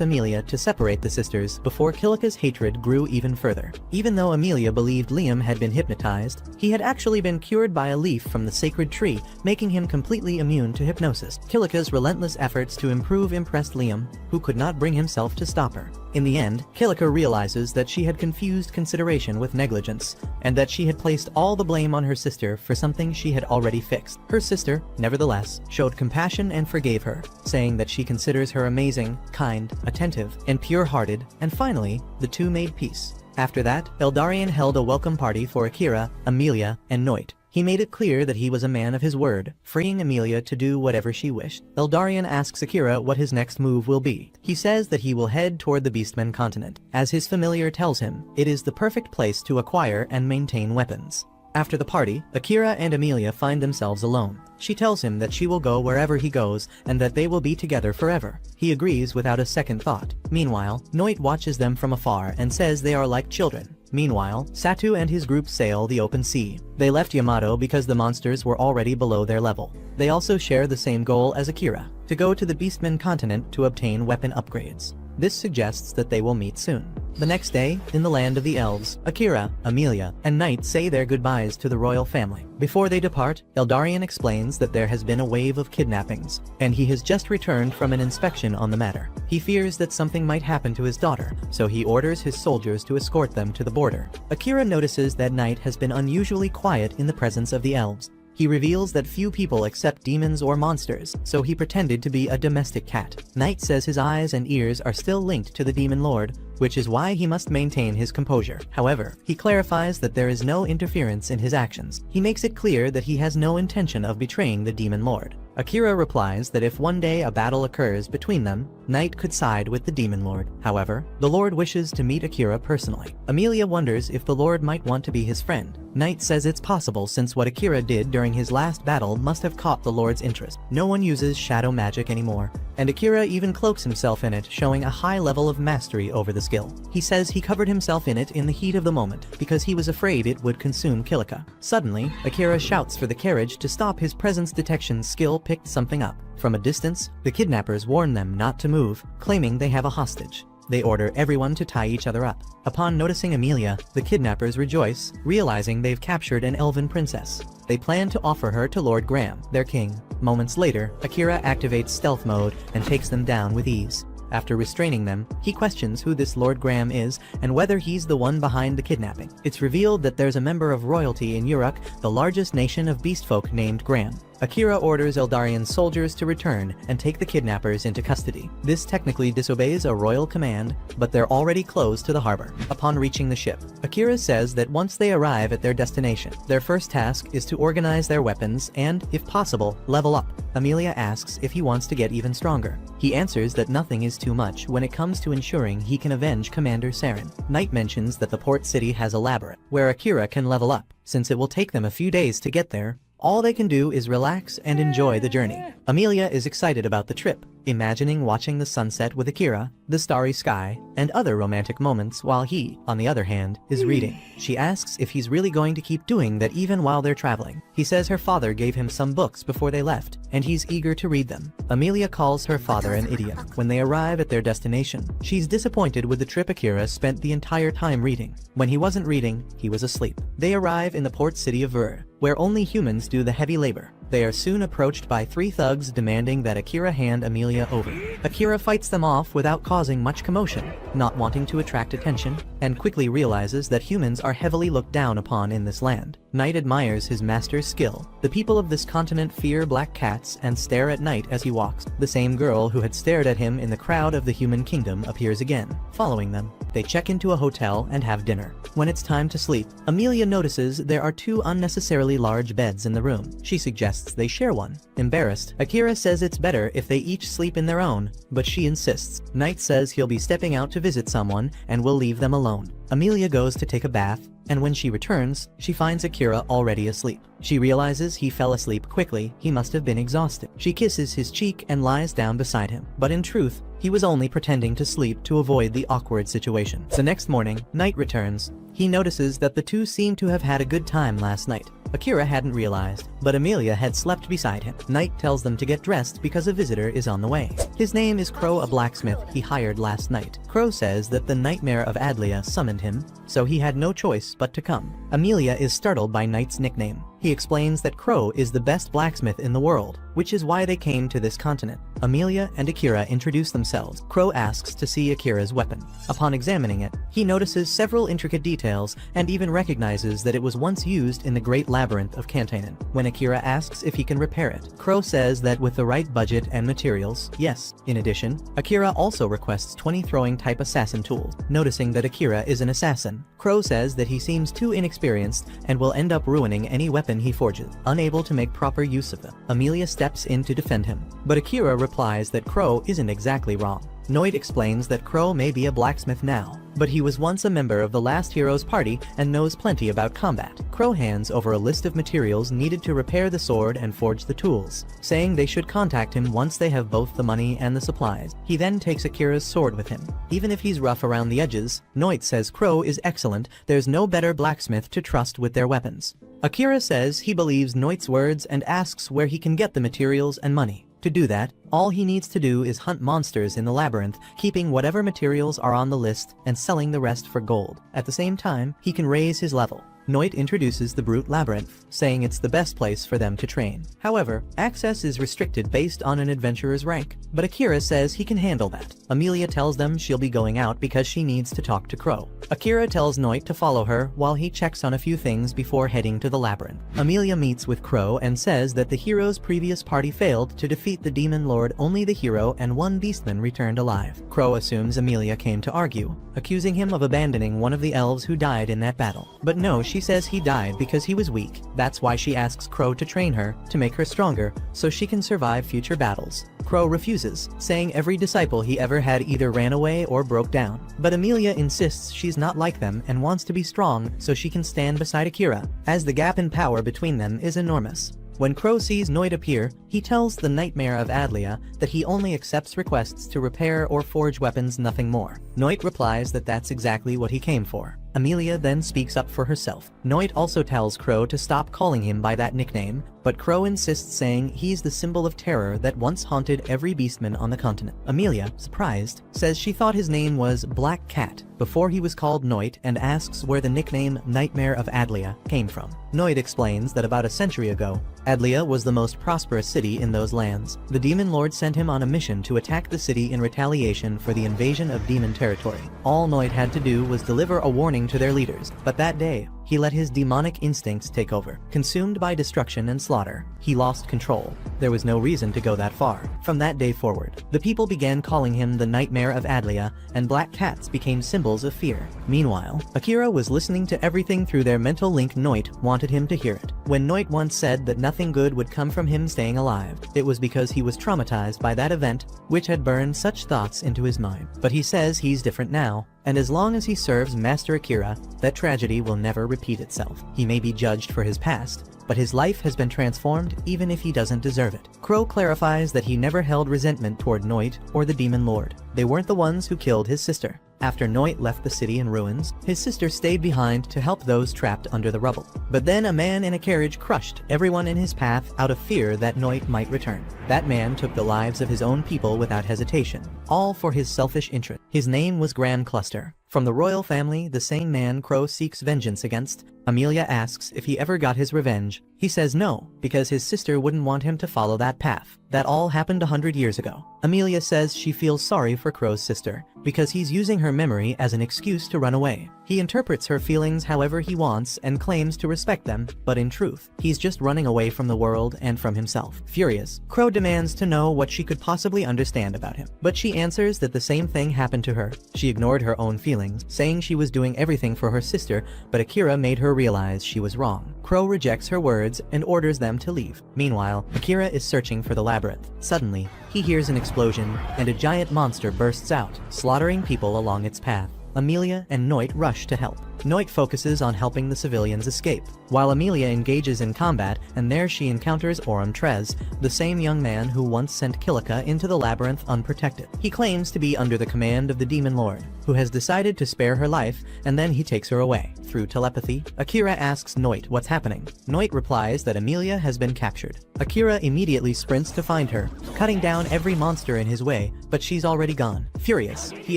Amelia to separate the sisters before Kilika's hatred grew even further. Even though Amelia believed Liam had been hypnotized, he had actually been cured by a leaf from the sacred tree, making him completely immune to hypnosis. Kilika's relentless efforts to improve impressed Liam, who could not bring himself to stop her. In the end, Kilika realizes that she had confused consideration with negligence, and that she had placed all the blame on her sister for something she had already fixed. Her sister, nevertheless, showed compassion and forgave her, saying that she considers her amazing, kind, attentive, and pure-hearted, and finally, the two made peace. After that, Eldarion held a welcome party for Akira, Amelia, and Noit. He made it clear that he was a man of his word, freeing Amelia to do whatever she wished. Eldarion asks Akira what his next move will be. He says that he will head toward the Beastmen continent. As his familiar tells him, it is the perfect place to acquire and maintain weapons. After the party, Akira and Amelia find themselves alone. She tells him that she will go wherever he goes and that they will be together forever. He agrees without a second thought. Meanwhile, Noit watches them from afar and says they are like children. Meanwhile, Satu and his group sail the open sea. They left Yamato because the monsters were already below their level. They also share the same goal as Akira, to go to the Beastmen continent to obtain weapon upgrades. This suggests that they will meet soon. The next day, in the land of the elves, Akira, Amelia, and Knight say their goodbyes to the royal family. Before they depart, Eldarion explains that there has been a wave of kidnappings, and he has just returned from an inspection on the matter. He fears that something might happen to his daughter, so he orders his soldiers to escort them to the border. Akira notices that Knight has been unusually quiet in the presence of the elves. He reveals that few people accept demons or monsters, so he pretended to be a domestic cat. Knight says his eyes and ears are still linked to the demon lord, which is why he must maintain his composure. However, he clarifies that there is no interference in his actions. He makes it clear that he has no intention of betraying the demon lord. Akira replies that if one day a battle occurs between them, Knight could side with the demon lord. However, the lord wishes to meet Akira personally. Amelia wonders if the lord might want to be his friend. Knight says it's possible since what Akira did during his last battle must have caught the lord's interest. No one uses shadow magic anymore, and Akira even cloaks himself in it, showing a high level of mastery over the skill. He says he covered himself in it in the heat of the moment because he was afraid it would consume Kilika. Suddenly, Akira shouts for the carriage to stop. His presence detection skill picked something up. From a distance, the kidnappers warn them not to move, claiming they have a hostage. They order everyone to tie each other up. Upon noticing Amelia, the kidnappers rejoice, realizing they've captured an elven princess. They plan to offer her to Lord Graham, their king. Moments later, Akira activates stealth mode and takes them down with ease. After restraining them, he questions who this Lord Graham is and whether he's the one behind the kidnapping. It's revealed that there's a member of royalty in Uruk, the largest nation of beastfolk, named Graham. Akira orders Eldarion's soldiers to return and take the kidnappers into custody. This technically disobeys a royal command, but they're already close to the harbor. Upon reaching the ship, Akira says that once they arrive at their destination, their first task is to organize their weapons and, if possible, level up. Amelia asks if he wants to get even stronger. He answers that nothing is too much when it comes to ensuring he can avenge Commander Saren. Knight mentions that the port city has a labyrinth, where Akira can level up. Since it will take them a few days to get there, all they can do is relax and enjoy the journey. Amelia is excited about the trip. imagining watching the sunset with Akira, the starry sky, and other romantic moments while he, on the other hand, is reading. She asks if he's really going to keep doing that even while they're traveling. He says her father gave him some books before they left, and he's eager to read them. Amelia calls her father an idiot. When they arrive at their destination, she's disappointed with the trip Akira spent the entire time reading. When he wasn't reading, he was asleep. They arrive in the port city of Ver, where only humans do the heavy labor. They are soon approached by 3 thugs demanding that Akira hand Amelia over. Akira fights them off without causing much commotion, not wanting to attract attention, and quickly realizes that humans are heavily looked down upon in this land. Knight admires his master's skill. The people of this continent fear black cats and stare at Knight as he walks. The same girl who had stared at him in the crowd of the human kingdom appears again, following them. They check into a hotel and have dinner. When it's time to sleep, Amelia notices there are 2 unnecessarily large beds in the room. She suggests they share one. Embarrassed, Akira says it's better if they each sleep in their own, but she insists. Knight says he'll be stepping out to visit someone and will leave them alone. Amelia goes to take a bath, and when she returns, she finds Akira already asleep. She realizes he fell asleep quickly, he must have been exhausted. She kisses his cheek and lies down beside him, but in truth, he was only pretending to sleep to avoid the awkward situation. The next morning, Knight returns. He notices that the 2 seem to have had a good time last night. Akira hadn't realized, but Amelia had slept beside him. Knight tells them to get dressed because a visitor is on the way. His name is Crow, a blacksmith he hired last night. Crow says that the nightmare of Adlia summoned him, so he had no choice but to come. Amelia is startled by Knight's nickname. He explains that Crow is the best blacksmith in the world, which is why they came to this continent. Amelia and Akira introduce themselves. Crow asks to see Akira's weapon. Upon examining it, he notices several intricate details and even recognizes that it was once used in the Great Labyrinth of Kantanen. When Akira asks if he can repair it, Crow says that with the right budget and materials, yes. In addition, Akira also requests 20 throwing type assassin tools. Noticing that Akira is an assassin, Crow says that he seems too inexperienced and will end up ruining any weapon he forges, unable to make proper use of them. Amelia steps in to defend him, but Akira replies that Crow isn't exactly wrong. Noid explains that Crow may be a blacksmith now, but he was once a member of the last hero's party and knows plenty about combat. Crow hands over a list of materials needed to repair the sword and forge the tools, saying they should contact him once they have both the money and the supplies. He then takes Akira's sword with him. Even if he's rough around the edges, Noid says Crow is excellent, there's no better blacksmith to trust with their weapons. Akira says he believes Noid's words and asks where he can get the materials and money. To do that, all he needs to do is hunt monsters in the labyrinth, keeping whatever materials are on the list and selling the rest for gold. At the same time, he can raise his level. Noit introduces the Brute Labyrinth, saying it's the best place for them to train. However, access is restricted based on an adventurer's rank, but Akira says he can handle that. Amelia tells them she'll be going out because she needs to talk to Crow. Akira tells Noit to follow her while he checks on a few things before heading to the labyrinth. Amelia meets with Crow and says that the hero's previous party failed to defeat the demon lord, only the hero and 1 beastman returned alive. Crow assumes Amelia came to argue, accusing him of abandoning one of the elves who died in that battle. But no, she says he died because he was weak. That's why she asks Crow to train her, to make her stronger, so she can survive future battles. Crow refuses, saying every disciple he ever had either ran away or broke down. But Amelia insists she's not like them and wants to be strong so she can stand beside Akira, as the gap in power between them is enormous. When Crow sees Noid appear, he tells the Nightmare of Adlia that he only accepts requests to repair or forge weapons, nothing more. Noid replies that that's exactly what he came for. Amelia then speaks up for herself. Noid also tells Crow to stop calling him by that nickname, but Crow insists, saying he's the symbol of terror that once haunted every beastman on the continent. Amelia, surprised, says she thought his name was Black Cat before he was called Noid, and asks where the nickname Nightmare of Adlia came from. Noid explains that about a century ago, Adlia was the most prosperous city in those lands. The demon lord sent him on a mission to attack the city in retaliation for the invasion of demon territory. All Noid had to do was deliver a warning to their leaders, but that day, he let his demonic instincts take over. Consumed by destruction and slaughter, he lost control. There was no reason to go that far. From that day forward, the people began calling him the Nightmare of Adlia, and black cats became symbols of fear. Meanwhile, Akira was listening to everything through their mental link. Noit wanted him to hear it. When Noit once said that nothing good would come from him staying alive, it was because he was traumatized by that event, which had burned such thoughts into his mind. But he says he's different now, and as long as he serves Master Akira, that tragedy will never repeat itself. He may be judged for his past, but his life has been transformed even if he doesn't deserve it. Crow clarifies that he never held resentment toward Noit or the Demon Lord. They weren't the ones who killed his sister. After Noit left the city in ruins, his sister stayed behind to help those trapped under the rubble. But then a man in a carriage crushed everyone in his path out of fear that Noit might return. That man took the lives of his own people without hesitation, all for his selfish interest. His name was Grand Cluster. From the royal family, the same man Crow seeks vengeance against. Amelia asks if he ever got his revenge. He says no, because his sister wouldn't want him to follow that path. That all happened 100 years ago. Amelia says she feels sorry for Crow's sister, because he's using her memory as an excuse to run away. He interprets her feelings however he wants and claims to respect them, but in truth, he's just running away from the world and from himself. Furious, Crow demands to know what she could possibly understand about him. But she answers that the same thing happened to her. She ignored her own feelings, saying she was doing everything for her sister, but Akira made her realize she was wrong. Crow rejects her words and orders them to leave. Meanwhile, Akira is searching for the labyrinth. Suddenly, he hears an explosion, and a giant monster bursts out, slaughtering people along its path. Amelia and Noit rush to help. Noit focuses on helping the civilians escape, while Amelia engages in combat, and there she encounters Aurum Trez, the same young man who once sent Kilika into the labyrinth unprotected. He claims to be under the command of the Demon Lord, who has decided to spare her life, and then he takes her away. Through telepathy, Akira asks Noit what's happening. Noit replies that Amelia has been captured. Akira immediately sprints to find her, cutting down every monster in his way, but she's already gone. Furious, he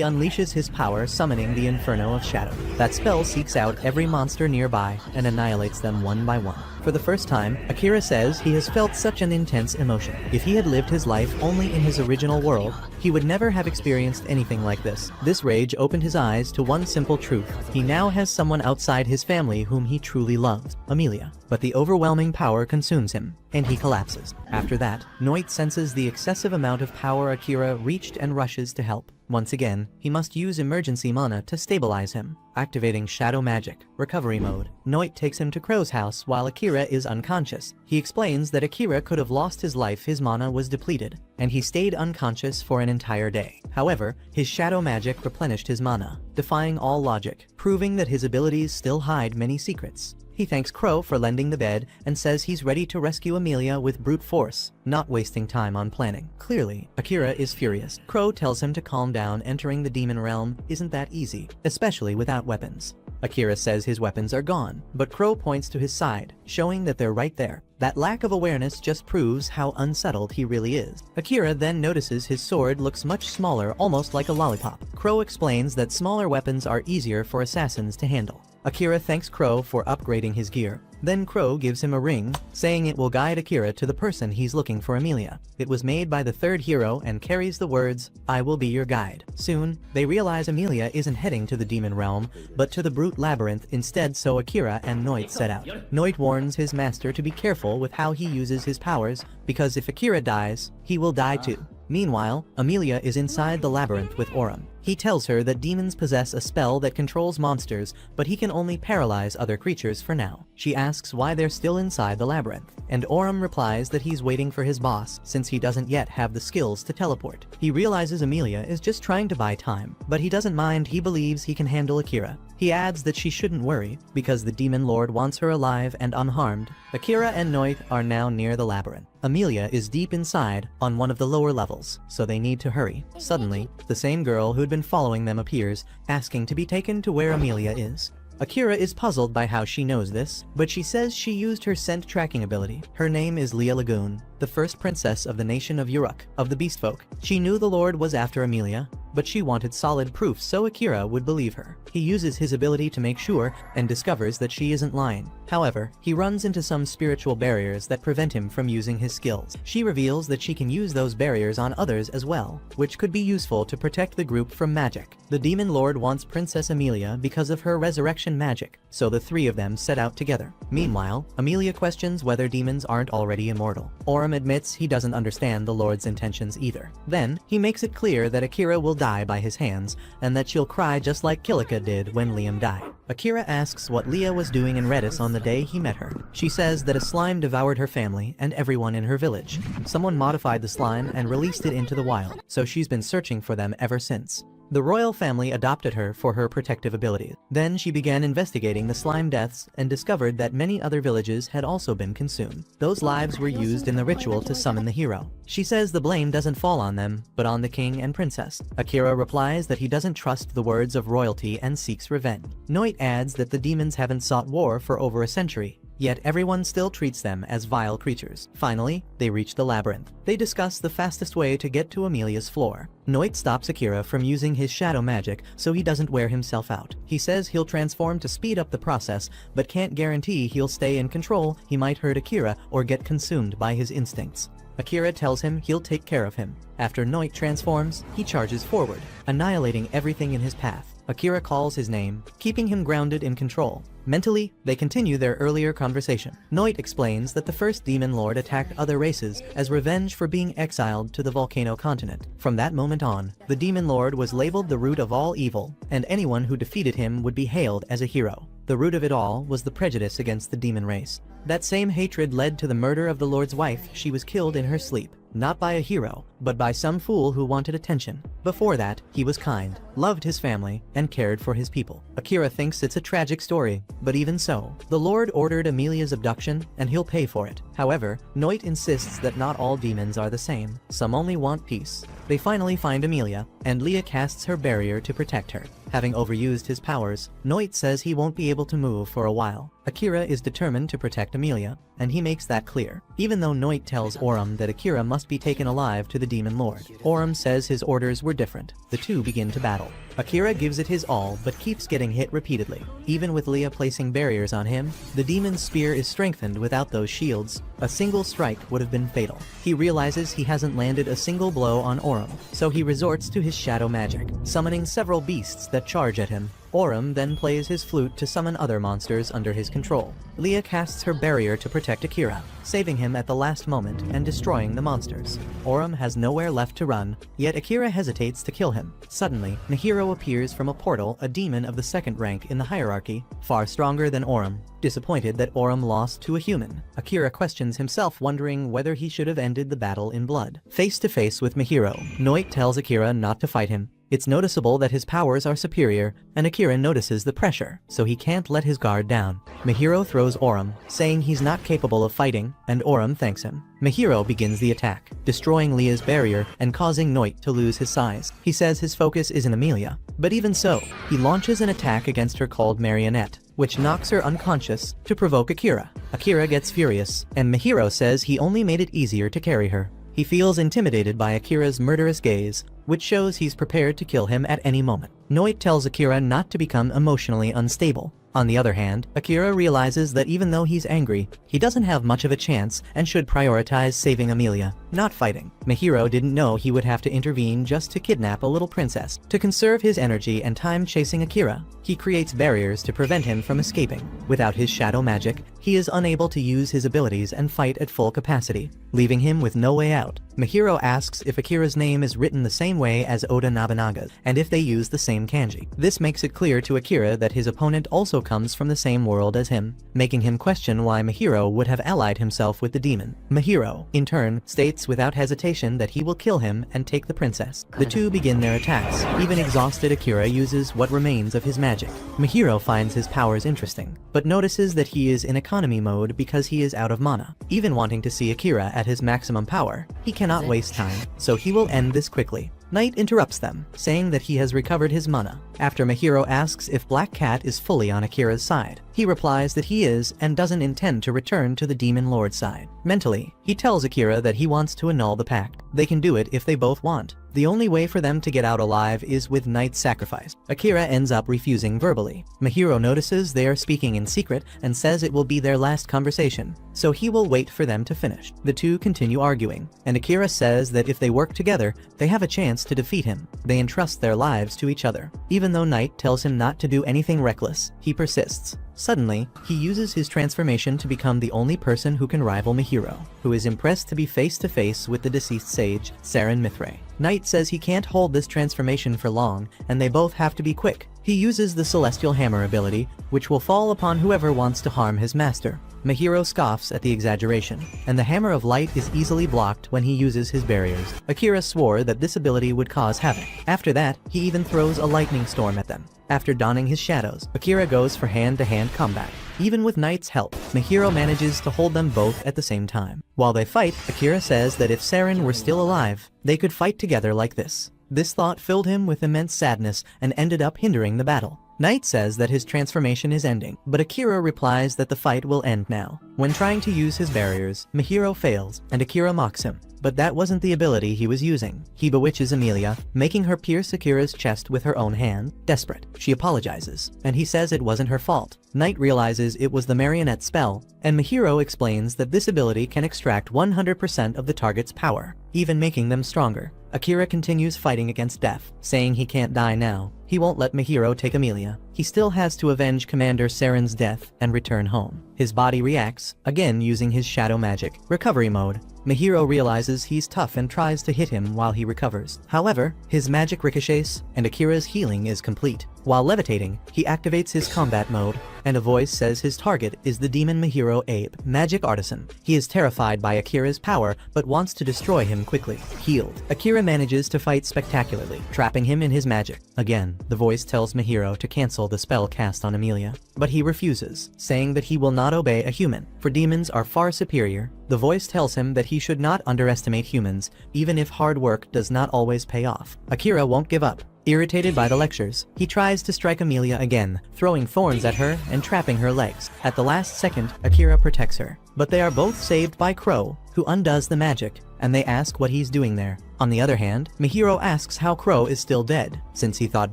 unleashes his power, summoning the Inferno of Shadow. That spell seeks out every monster nearby and annihilates them one by one. For the first time, Akira says he has felt such an intense emotion. If he had lived his life only in his original world, he would never have experienced anything like this. This rage opened his eyes to one simple truth. He now has someone outside his family whom he truly loves, Amelia. But the overwhelming power consumes him, and he collapses. After that, Noit senses the excessive amount of power Akira reached and rushes to help. Once again, he must use emergency mana to stabilize him, activating Shadow Magic, Recovery Mode. Noit takes him to Crow's house while Akira is unconscious. He explains that Akira could have lost his life, his mana was depleted, and he stayed unconscious for an entire day. However, his Shadow Magic replenished his mana, defying all logic, proving that his abilities still hide many secrets. He thanks Crow for lending the bed and says he's ready to rescue Amelia with brute force, not wasting time on planning. Clearly, Akira is furious. Crow tells him to calm down. Entering the demon realm isn't that easy, especially without weapons. Akira says his weapons are gone, but Crow points to his side, showing that they're right there. That lack of awareness just proves how unsettled he really is. Akira then notices his sword looks much smaller, almost like a lollipop. Crow explains that smaller weapons are easier for assassins to handle. Akira thanks Crow for upgrading his gear. Then Crow gives him a ring, saying it will guide Akira to the person he's looking for, Amelia. It was made by the third hero and carries the words, "I will be your guide." Soon, they realize Amelia isn't heading to the demon realm, but to the brute labyrinth instead, so Akira and Noit set out. Noit warns his master to be careful with how he uses his powers, because if Akira dies, he will die too. Meanwhile, Amelia is inside the labyrinth with Aurum. He tells her that demons possess a spell that controls monsters, but he can only paralyze other creatures for now. She asks why they're still inside the labyrinth, and Aurum replies that he's waiting for his boss, since he doesn't yet have the skills to teleport. He realizes Amelia is just trying to buy time, but he doesn't mind. He believes he can handle Akira. He adds that she shouldn't worry, because the Demon Lord wants her alive and unharmed. Akira and Noit are now near the labyrinth. Amelia is deep inside, on one of the lower levels, so they need to hurry. Suddenly, the same girl who'd been following them appears, asking to be taken to where Amelia is. Akira is puzzled by how she knows this, but she says she used her scent tracking ability. Her name is Leah Lagoon, the first princess of the nation of Uruk, of the Beast Folk. She knew the Lord was after Amelia, but she wanted solid proof so Akira would believe her. He uses his ability to make sure and discovers that she isn't lying. However, he runs into some spiritual barriers that prevent him from using his skills. She reveals that she can use those barriers on others as well, which could be useful to protect the group from magic. The Demon Lord wants Princess Amelia because of her resurrection magic, so the three of them set out together. Meanwhile, Amelia questions whether demons aren't already immortal. Aurum admits he doesn't understand the Lord's intentions either. Then, he makes it clear that Akira will die by his hands, and that she'll cry just like Kilika did when Liam died. Akira asks what Leah was doing in Redis on the day he met her. She says that a slime devoured her family and everyone in her village. Someone modified the slime and released it into the wild, so she's been searching for them ever since. The royal family adopted her for her protective abilities. Then she began investigating the slime deaths and discovered that many other villages had also been consumed. Those lives were used in the ritual to summon the hero. She says the blame doesn't fall on them, but on the king and princess. Akira replies that he doesn't trust the words of royalty and seeks revenge. Noit adds that the demons haven't sought war for over a century, yet everyone still treats them as vile creatures. Finally, they reach the labyrinth. They discuss the fastest way to get to Amelia's floor. Noit stops Akira from using his shadow magic so he doesn't wear himself out. He says he'll transform to speed up the process, but can't guarantee he'll stay in control. He might hurt Akira or get consumed by his instincts. Akira tells him he'll take care of him. After Noit transforms, he charges forward, annihilating everything in his path. Akira calls his name, keeping him grounded in control. Mentally, they continue their earlier conversation. Noit explains that the first demon lord attacked other races as revenge for being exiled to the volcano continent. From that moment on, the demon lord was labeled the root of all evil, and anyone who defeated him would be hailed as a hero. The root of it all was the prejudice against the demon race. That same hatred led to the murder of the lord's wife. She was killed in her sleep. Not by a hero, but by some fool who wanted attention. Before that, he was kind, loved his family, and cared for his people. Akira thinks it's a tragic story, but even so, the Lord ordered Amelia's abduction, and he'll pay for it. However, Noit insists that not all demons are the same. Some only want peace. They finally find Amelia, and Leah casts her barrier to protect her. Having overused his powers, Noit says he won't be able to move for a while. Akira is determined to protect Amelia, and he makes that clear. Even though Noit tells Aurum that Akira must be taken alive to the demon lord, Aurum says his orders were different. The two begin to battle. Akira gives it his all but keeps getting hit repeatedly. Even with Leah placing barriers on him, the demon's spear is strengthened without those shields. A single strike would have been fatal. He realizes he hasn't landed a single blow on Aurum, so he resorts to his shadow magic, summoning several beasts that charge at him. Aurum then plays his flute to summon other monsters under his control. Leah casts her barrier to protect Akira, saving him at the last moment and destroying the monsters. Aurum has nowhere left to run, yet Akira hesitates to kill him. Suddenly, Nihiro appears from a portal, a demon of the second rank in the hierarchy, far stronger than Aurum. Disappointed that Aurum lost to a human, Akira questions himself, wondering whether he should have ended the battle in blood. Face to face with Nihiro, Noit tells Akira not to fight him. It's noticeable that his powers are superior, and Akira notices the pressure, so he can't let his guard down. Nihiro throws Aurum, saying he's not capable of fighting, and Aurum thanks him. Nihiro begins the attack, destroying Leah's barrier and causing Noit to lose his size. He says his focus is in Amelia, but even so, he launches an attack against her called Marionette, which knocks her unconscious to provoke Akira. Akira gets furious, and Nihiro says he only made it easier to carry her. He feels intimidated by Akira's murderous gaze, which shows he's prepared to kill him at any moment. Noit tells Akira not to become emotionally unstable. On the other hand, Akira realizes that even though he's angry, he doesn't have much of a chance and should prioritize saving Amelia, not fighting. Nihiro didn't know he would have to intervene just to kidnap a little princess. To conserve his energy and time chasing Akira, he creates barriers to prevent him from escaping. Without his shadow magic, he is unable to use his abilities and fight at full capacity, leaving him with no way out. Nihiro asks if Akira's name is written the same way as Oda Nobunaga's, and if they use the same kanji. This makes it clear to Akira that his opponent also comes from the same world as him, making him question why Nihiro would have allied himself with the demon. Nihiro, in turn, states without hesitation that he will kill him and take the princess. The two begin their attacks. Even exhausted, Akira uses what remains of his magic. Nihiro finds his powers interesting, but notices that he is in economy mode because he is out of mana. Even wanting to see Akira at his maximum power, he cannot waste time, so he will end this quickly. Knight interrupts them, saying that he has recovered his mana. After Nihiro asks if Black Cat is fully on Akira's side, he replies that he is and doesn't intend to return to the Demon Lord's side. Mentally, he tells Akira that he wants to annul the pact. They can do it if they both want. The only way for them to get out alive is with Knight's sacrifice. Akira ends up refusing verbally. Nihiro notices they are speaking in secret and says it will be their last conversation, so he will wait for them to finish. The two continue arguing, and Akira says that if they work together, they have a chance to defeat him. They entrust their lives to each other. Even though Knight tells him not to do anything reckless, he persists. Suddenly, he uses his transformation to become the only person who can rival Nihiro, who is impressed to be face to face with the deceased sage, Saren Mithray. Knight says he can't hold this transformation for long, and they both have to be quick. He uses the Celestial Hammer ability, which will fall upon whoever wants to harm his master. Mahiro scoffs at the exaggeration, and the Hammer of Light is easily blocked when he uses his barriers. Akira swore that this ability would cause havoc. After that, he even throws a lightning storm at them. After donning his shadows, Akira goes for hand-to-hand combat. Even with Knight's help, Mahiro manages to hold them both at the same time. While they fight, Akira says that if Saren were still alive, they could fight together like this. This thought filled him with immense sadness and ended up hindering the battle. Knight says that his transformation is ending, but Akira replies that the fight will end now. When trying to use his barriers, Mahiro fails, and Akira mocks him. But that wasn't the ability he was using. He bewitches Emilia, making her pierce Akira's chest with her own hand. Desperate, she apologizes, and he says it wasn't her fault. Knight realizes it was the marionette spell, and Mahiro explains that this ability can extract 100% of the target's power, even making them stronger. Akira continues fighting against death, saying he can't die now. He won't let Mahiro take Emilia. He still has to avenge Commander Saren's death and return home. His body reacts, again using his shadow magic. Recovery mode. Mahiro realizes he's tough and tries to hit him while he recovers. However, his magic ricochets, and Akira's healing is complete. While levitating, he activates his combat mode, and a voice says his target is the demon Mahiro Abe, magic artisan. He is terrified by Akira's power, but wants to destroy him quickly. Healed, Akira manages to fight spectacularly, trapping him in his magic. Again, the voice tells Mahiro to cancel the spell cast on Emilia, but he refuses, saying that he will not obey a human, for demons are far superior. The voice tells him that he should not underestimate humans, even if hard work does not always pay off. Akira won't give up. Irritated by the lectures, he tries to strike Emilia again, throwing thorns at her and trapping her legs. At the last second, Akira protects her, but they are both saved by Crow, who undoes the magic, and they ask what he's doing there. On the other hand, Mahiro asks how Crow is still dead, since he thought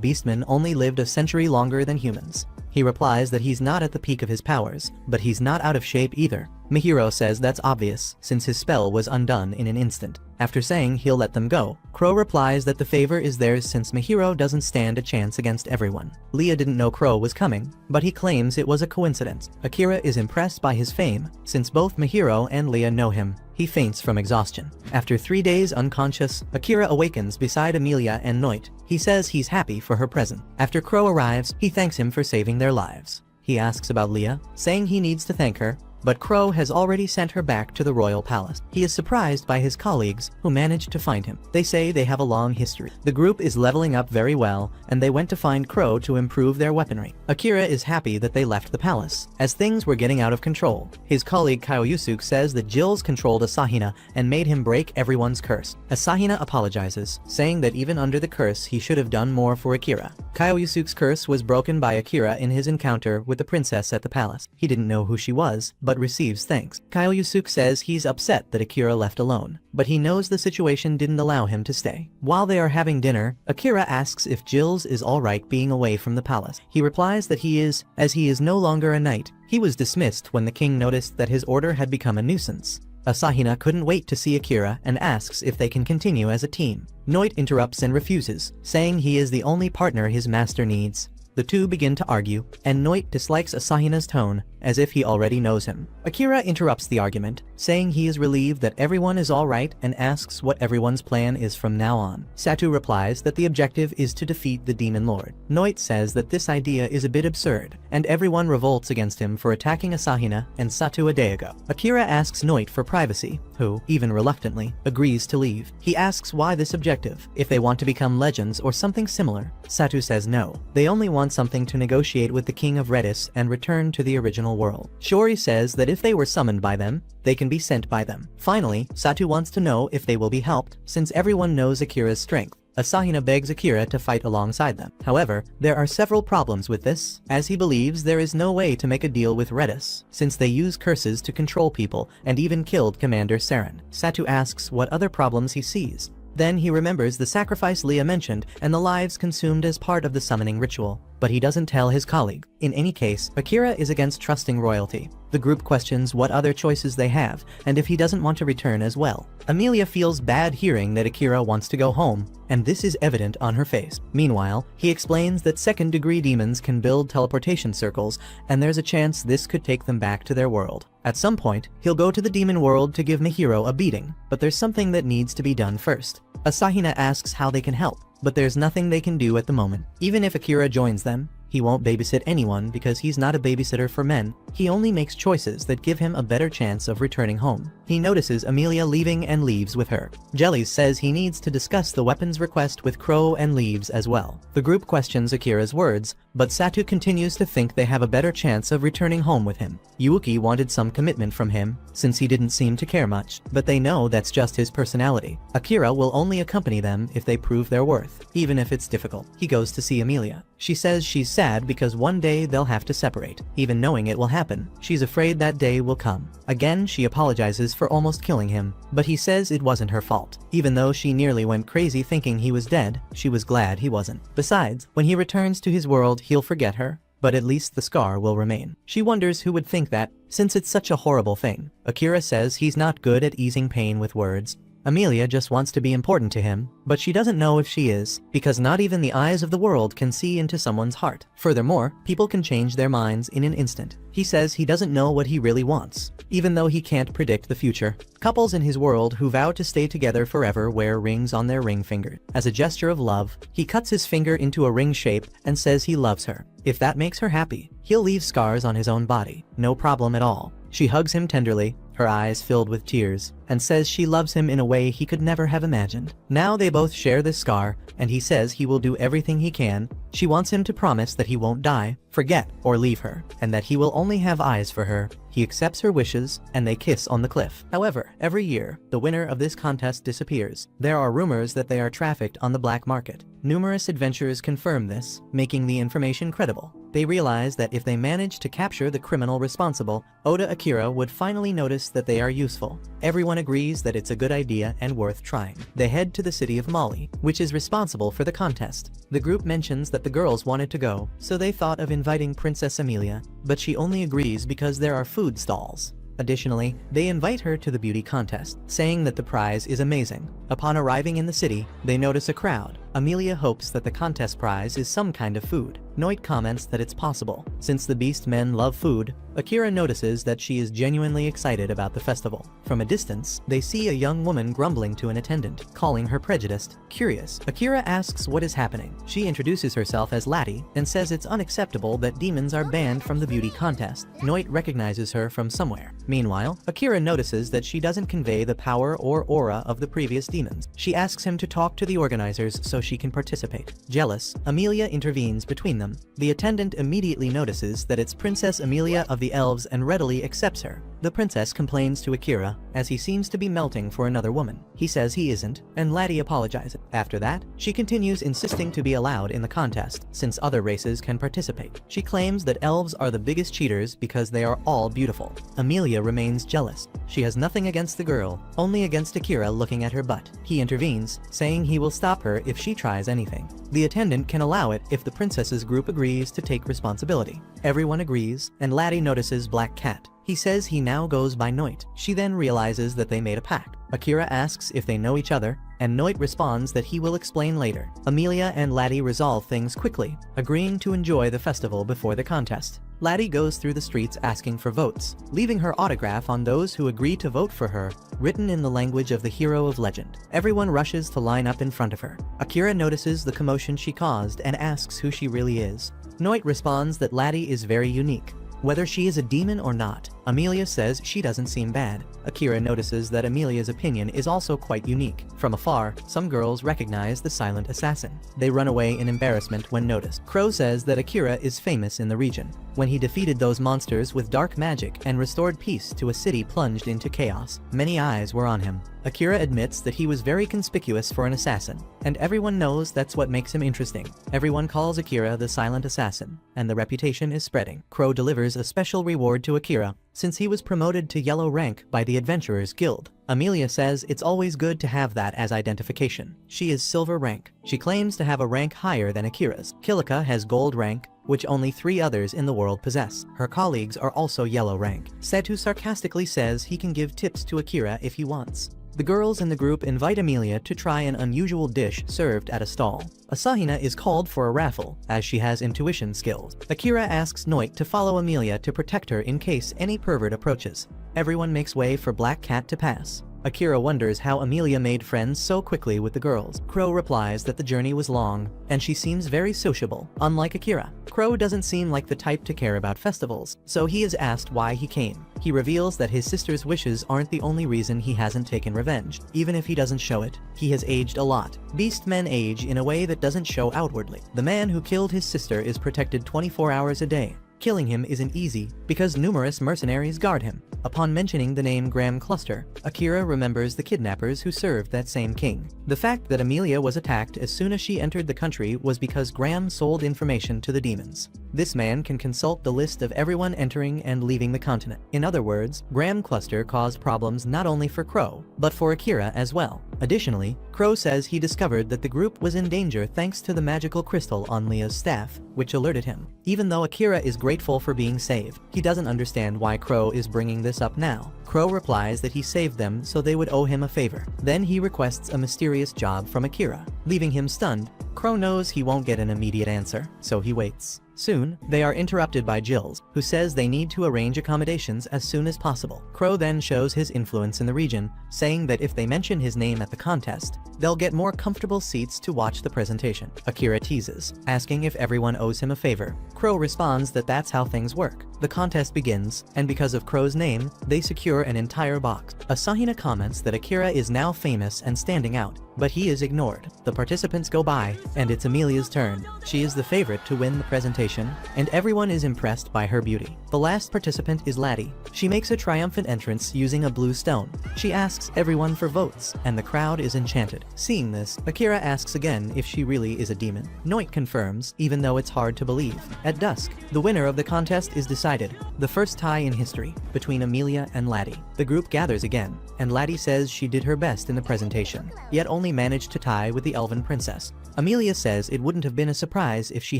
beastmen only lived a century longer than humans. He replies that he's not at the peak of his powers, but he's not out of shape either. Mahiro says that's obvious, since his spell was undone in an instant. After saying he'll let them go, Crow replies that the favor is theirs since Mahiro doesn't stand a chance against everyone. Leah didn't know Crow was coming, but he claims it was a coincidence. Akira is impressed by his fame, since both Mahiro and Leah know him. He faints from exhaustion. After 3 days unconscious, Akira awakens beside Emilia and Noit. He says he's happy for her present. After Crow arrives, he thanks him for saving their lives. He asks about Leah, saying he needs to thank her, but Crow has already sent her back to the royal palace. He is surprised by his colleagues, who managed to find him. They say they have a long history. The group is leveling up very well, and they went to find Crow to improve their weaponry. Akira is happy that they left the palace, as things were getting out of control. His colleague Kyoyusuke says that Jills controlled Asahina and made him break everyone's curse. Asahina apologizes, saying that even under the curse he should have done more for Akira. Kyoyusuke's curse was broken by Akira in his encounter with the princess at the palace. He didn't know who she was, but receives thanks. Kyoyusuke says he's upset that Akira left alone, but he knows the situation didn't allow him to stay. While they are having dinner, Akira asks if Jills is alright being away from the palace. He replies that he is, as he is no longer a knight. He was dismissed when the king noticed that his order had become a nuisance. Asahina couldn't wait to see Akira and asks if they can continue as a team. Noit interrupts and refuses, saying he is the only partner his master needs. The two begin to argue, and Noit dislikes Asahina's tone, as if he already knows him. Akira interrupts the argument, saying he is relieved that everyone is alright and asks what everyone's plan is from now on. Satu replies that the objective is to defeat the Demon Lord. Noit says that this idea is a bit absurd, and everyone revolts against him for attacking Asahina and Satu a day ago. Akira asks Noit for privacy, who, even reluctantly, agrees to leave. He asks why this objective, if they want to become legends or something similar. Satu says no. They only want something to negotiate with the King of Redis and return to the original world. Shori says that if they were summoned by them, they can be sent by them. Finally, Satu wants to know if they will be helped, since everyone knows Akira's strength. Asahina begs Akira to fight alongside them. However, there are several problems with this, as he believes there is no way to make a deal with Redis, since they use curses to control people and even killed Commander Saren. Satu asks what other problems he sees. Then he remembers the sacrifice Leah mentioned and the lives consumed as part of the summoning ritual, but he doesn't tell his colleague. In any case, Akira is against trusting royalty. The group questions what other choices they have, and if he doesn't want to return as well. Amelia feels bad hearing that Akira wants to go home, and this is evident on her face. Meanwhile, he explains that second-degree demons can build teleportation circles, and there's a chance this could take them back to their world. At some point, he'll go to the demon world to give Mihiro a beating, but there's something that needs to be done first. Asahina asks how they can help, but there's nothing they can do at the moment. Even if Akira joins them, he won't babysit anyone because he's not a babysitter for men. He only makes choices that give him a better chance of returning home. He notices Amelia leaving and leaves with her. Jellies says he needs to discuss the weapons request with Crow and leaves as well. The group questions Akira's words, but Satu continues to think they have a better chance of returning home with him. Yuuki wanted some commitment from him, since he didn't seem to care much, but they know that's just his personality. Akira will only accompany them if they prove their worth, even if it's difficult. He goes to see Amelia. She says she's sad because one day they'll have to separate. Even knowing it will happen, she's afraid that day will come. Again, she apologizes for almost killing him, but he says it wasn't her fault. Even though she nearly went crazy thinking he was dead, she was glad he wasn't. Besides, when he returns to his world, he'll forget her, but at least the scar will remain. She wonders who would think that, since it's such a horrible thing. Akira says he's not good at easing pain with words. Amelia just wants to be important to him, but she doesn't know if she is, because not even the eyes of the world can see into someone's heart. Furthermore, people can change their minds in an instant. He says he doesn't know what he really wants, even though he can't predict the future. Couples in his world who vow to stay together forever wear rings on their ring finger. As a gesture of love, he cuts his finger into a ring shape and says he loves her. If that makes her happy, he'll leave scars on his own body. No problem at all. She hugs him tenderly, her eyes filled with tears, and says she loves him in a way he could never have imagined. Now they both share this scar, and he says he will do everything he can. She wants him to promise that he won't die, forget, or leave her, and that he will only have eyes for her. He accepts her wishes, and they kiss on the cliff. However, every year, the winner of this contest disappears. There are rumors that they are trafficked on the black market. Numerous adventurers confirm this, making the information credible. They realize that if they manage to capture the criminal responsible, Oda Akira would finally notice that they are useful. Everyone agrees that it's a good idea and worth trying. They head to the city of Mali, which is responsible for the contest. The group mentions that the girls wanted to go, so they thought of inviting Princess Amelia, but she only agrees because there are food stalls. Additionally, they invite her to the beauty contest, saying that the prize is amazing. Upon arriving in the city, they notice a crowd. Amelia hopes that the contest prize is some kind of food. Noit comments that it's possible. Since the beast men love food, Akira notices that she is genuinely excited about the festival. From a distance, they see a young woman grumbling to an attendant, calling her prejudiced. Curious, Akira asks what is happening. She introduces herself as Lati and says it's unacceptable that demons are banned from the beauty contest. Noit recognizes her from somewhere. Meanwhile, Akira notices that she doesn't convey the power or aura of the previous demons. She asks him to talk to the organizers so she can participate. Jealous, Amelia intervenes between them. The attendant immediately notices that it's Princess Amelia of the Elves and readily accepts her. The princess complains to Akira, as he seems to be melting for another woman. He says he isn't, and Lati apologizes. After that, she continues insisting to be allowed in the contest, since other races can participate. She claims that elves are the biggest cheaters because they are all beautiful. Amelia remains jealous. She has nothing against the girl, only against Akira looking at her butt. He intervenes, saying he will stop her if she tries anything. The attendant can allow it if the princess's group agrees to take responsibility. Everyone agrees, and Lati notices Black Cat. He says he now goes by Noit. She then realizes that they made a pact. Akira asks if they know each other, and Noit responds that he will explain later. Amelia and Lati resolve things quickly, agreeing to enjoy the festival before the contest. Lati goes through the streets asking for votes, leaving her autograph on those who agree to vote for her, written in the language of the hero of legend. Everyone rushes to line up in front of her. Akira notices the commotion she caused and asks who she really is. Noit responds that Lati is very unique, whether she is a demon or not. Amelia says she doesn't seem bad. Akira notices that Amelia's opinion is also quite unique. From afar, some girls recognize the silent assassin. They run away in embarrassment when noticed. Crow says that Akira is famous in the region, when he defeated those monsters with dark magic and restored peace to a city plunged into chaos. Many eyes were on him. Akira admits that he was very conspicuous for an assassin, and everyone knows that's what makes him interesting. Everyone calls Akira the silent assassin, and the reputation is spreading. Crow delivers a special reward to Akira, since he was promoted to yellow rank by the Adventurers Guild. Amelia says it's always good to have that as identification. She is silver rank. She claims to have a rank higher than Akira's. Kilika has gold rank, which only 3 others in the world possess. Her colleagues are also yellow rank. Setu sarcastically says he can give tips to Akira if he wants. The girls in the group invite Amelia to try an unusual dish served at a stall. Asahina is called for a raffle, as she has intuition skills. Akira asks Noit to follow Amelia to protect her in case any pervert approaches. Everyone makes way for Black Cat to pass. Akira wonders how Amelia made friends so quickly with the girls. Crow replies that the journey was long, and she seems very sociable, unlike Akira. Crow doesn't seem like the type to care about festivals, so he is asked why he came. He reveals that his sister's wishes aren't the only reason he hasn't taken revenge. Even if he doesn't show it, he has aged a lot. Beast men age in a way that doesn't show outwardly. The man who killed his sister is protected 24 hours a day. Killing him isn't easy, because numerous mercenaries guard him. Upon mentioning the name Graham Cluster, Akira remembers the kidnappers who served that same king. The fact that Amelia was attacked as soon as she entered the country was because Graham sold information to the demons. This man can consult the list of everyone entering and leaving the continent. In other words, Graham Cluster caused problems not only for Crow, but for Akira as well. Additionally, Crow says he discovered that the group was in danger thanks to the magical crystal on Leah's staff, which alerted him. Even though Akira is grateful for being saved, he doesn't understand why Crow is bringing this up now. Crow replies that he saved them so they would owe him a favor. Then he requests a mysterious job from Akira. Leaving him stunned, Crow knows he won't get an immediate answer, so he waits. Soon, they are interrupted by Jills, who says they need to arrange accommodations as soon as possible. Crow then shows his influence in the region, saying that if they mention his name at the contest, they'll get more comfortable seats to watch the presentation. Akira teases, asking if everyone owes him a favor. Crow responds that that's how things work. The contest begins, and because of Crow's name, they secure an entire box. Asahina comments that Akira is now famous and standing out, but he is ignored. The participants go by, and it's Amelia's turn. She is the favorite to win the presentation, and everyone is impressed by her beauty. The last participant is Laddie. She makes a triumphant entrance using a blue stone. She asks everyone for votes, and the crowd is enchanted. Seeing this, Akira asks again if she really is a demon. Noit confirms, even though it's hard to believe. At dusk, the winner of the contest is decided, the first tie in history, between Amelia and Laddie. The group gathers again, and Laddie says she did her best in the presentation, yet only managed to tie with the elven princess. Amelia says it wouldn't have been a surprise if she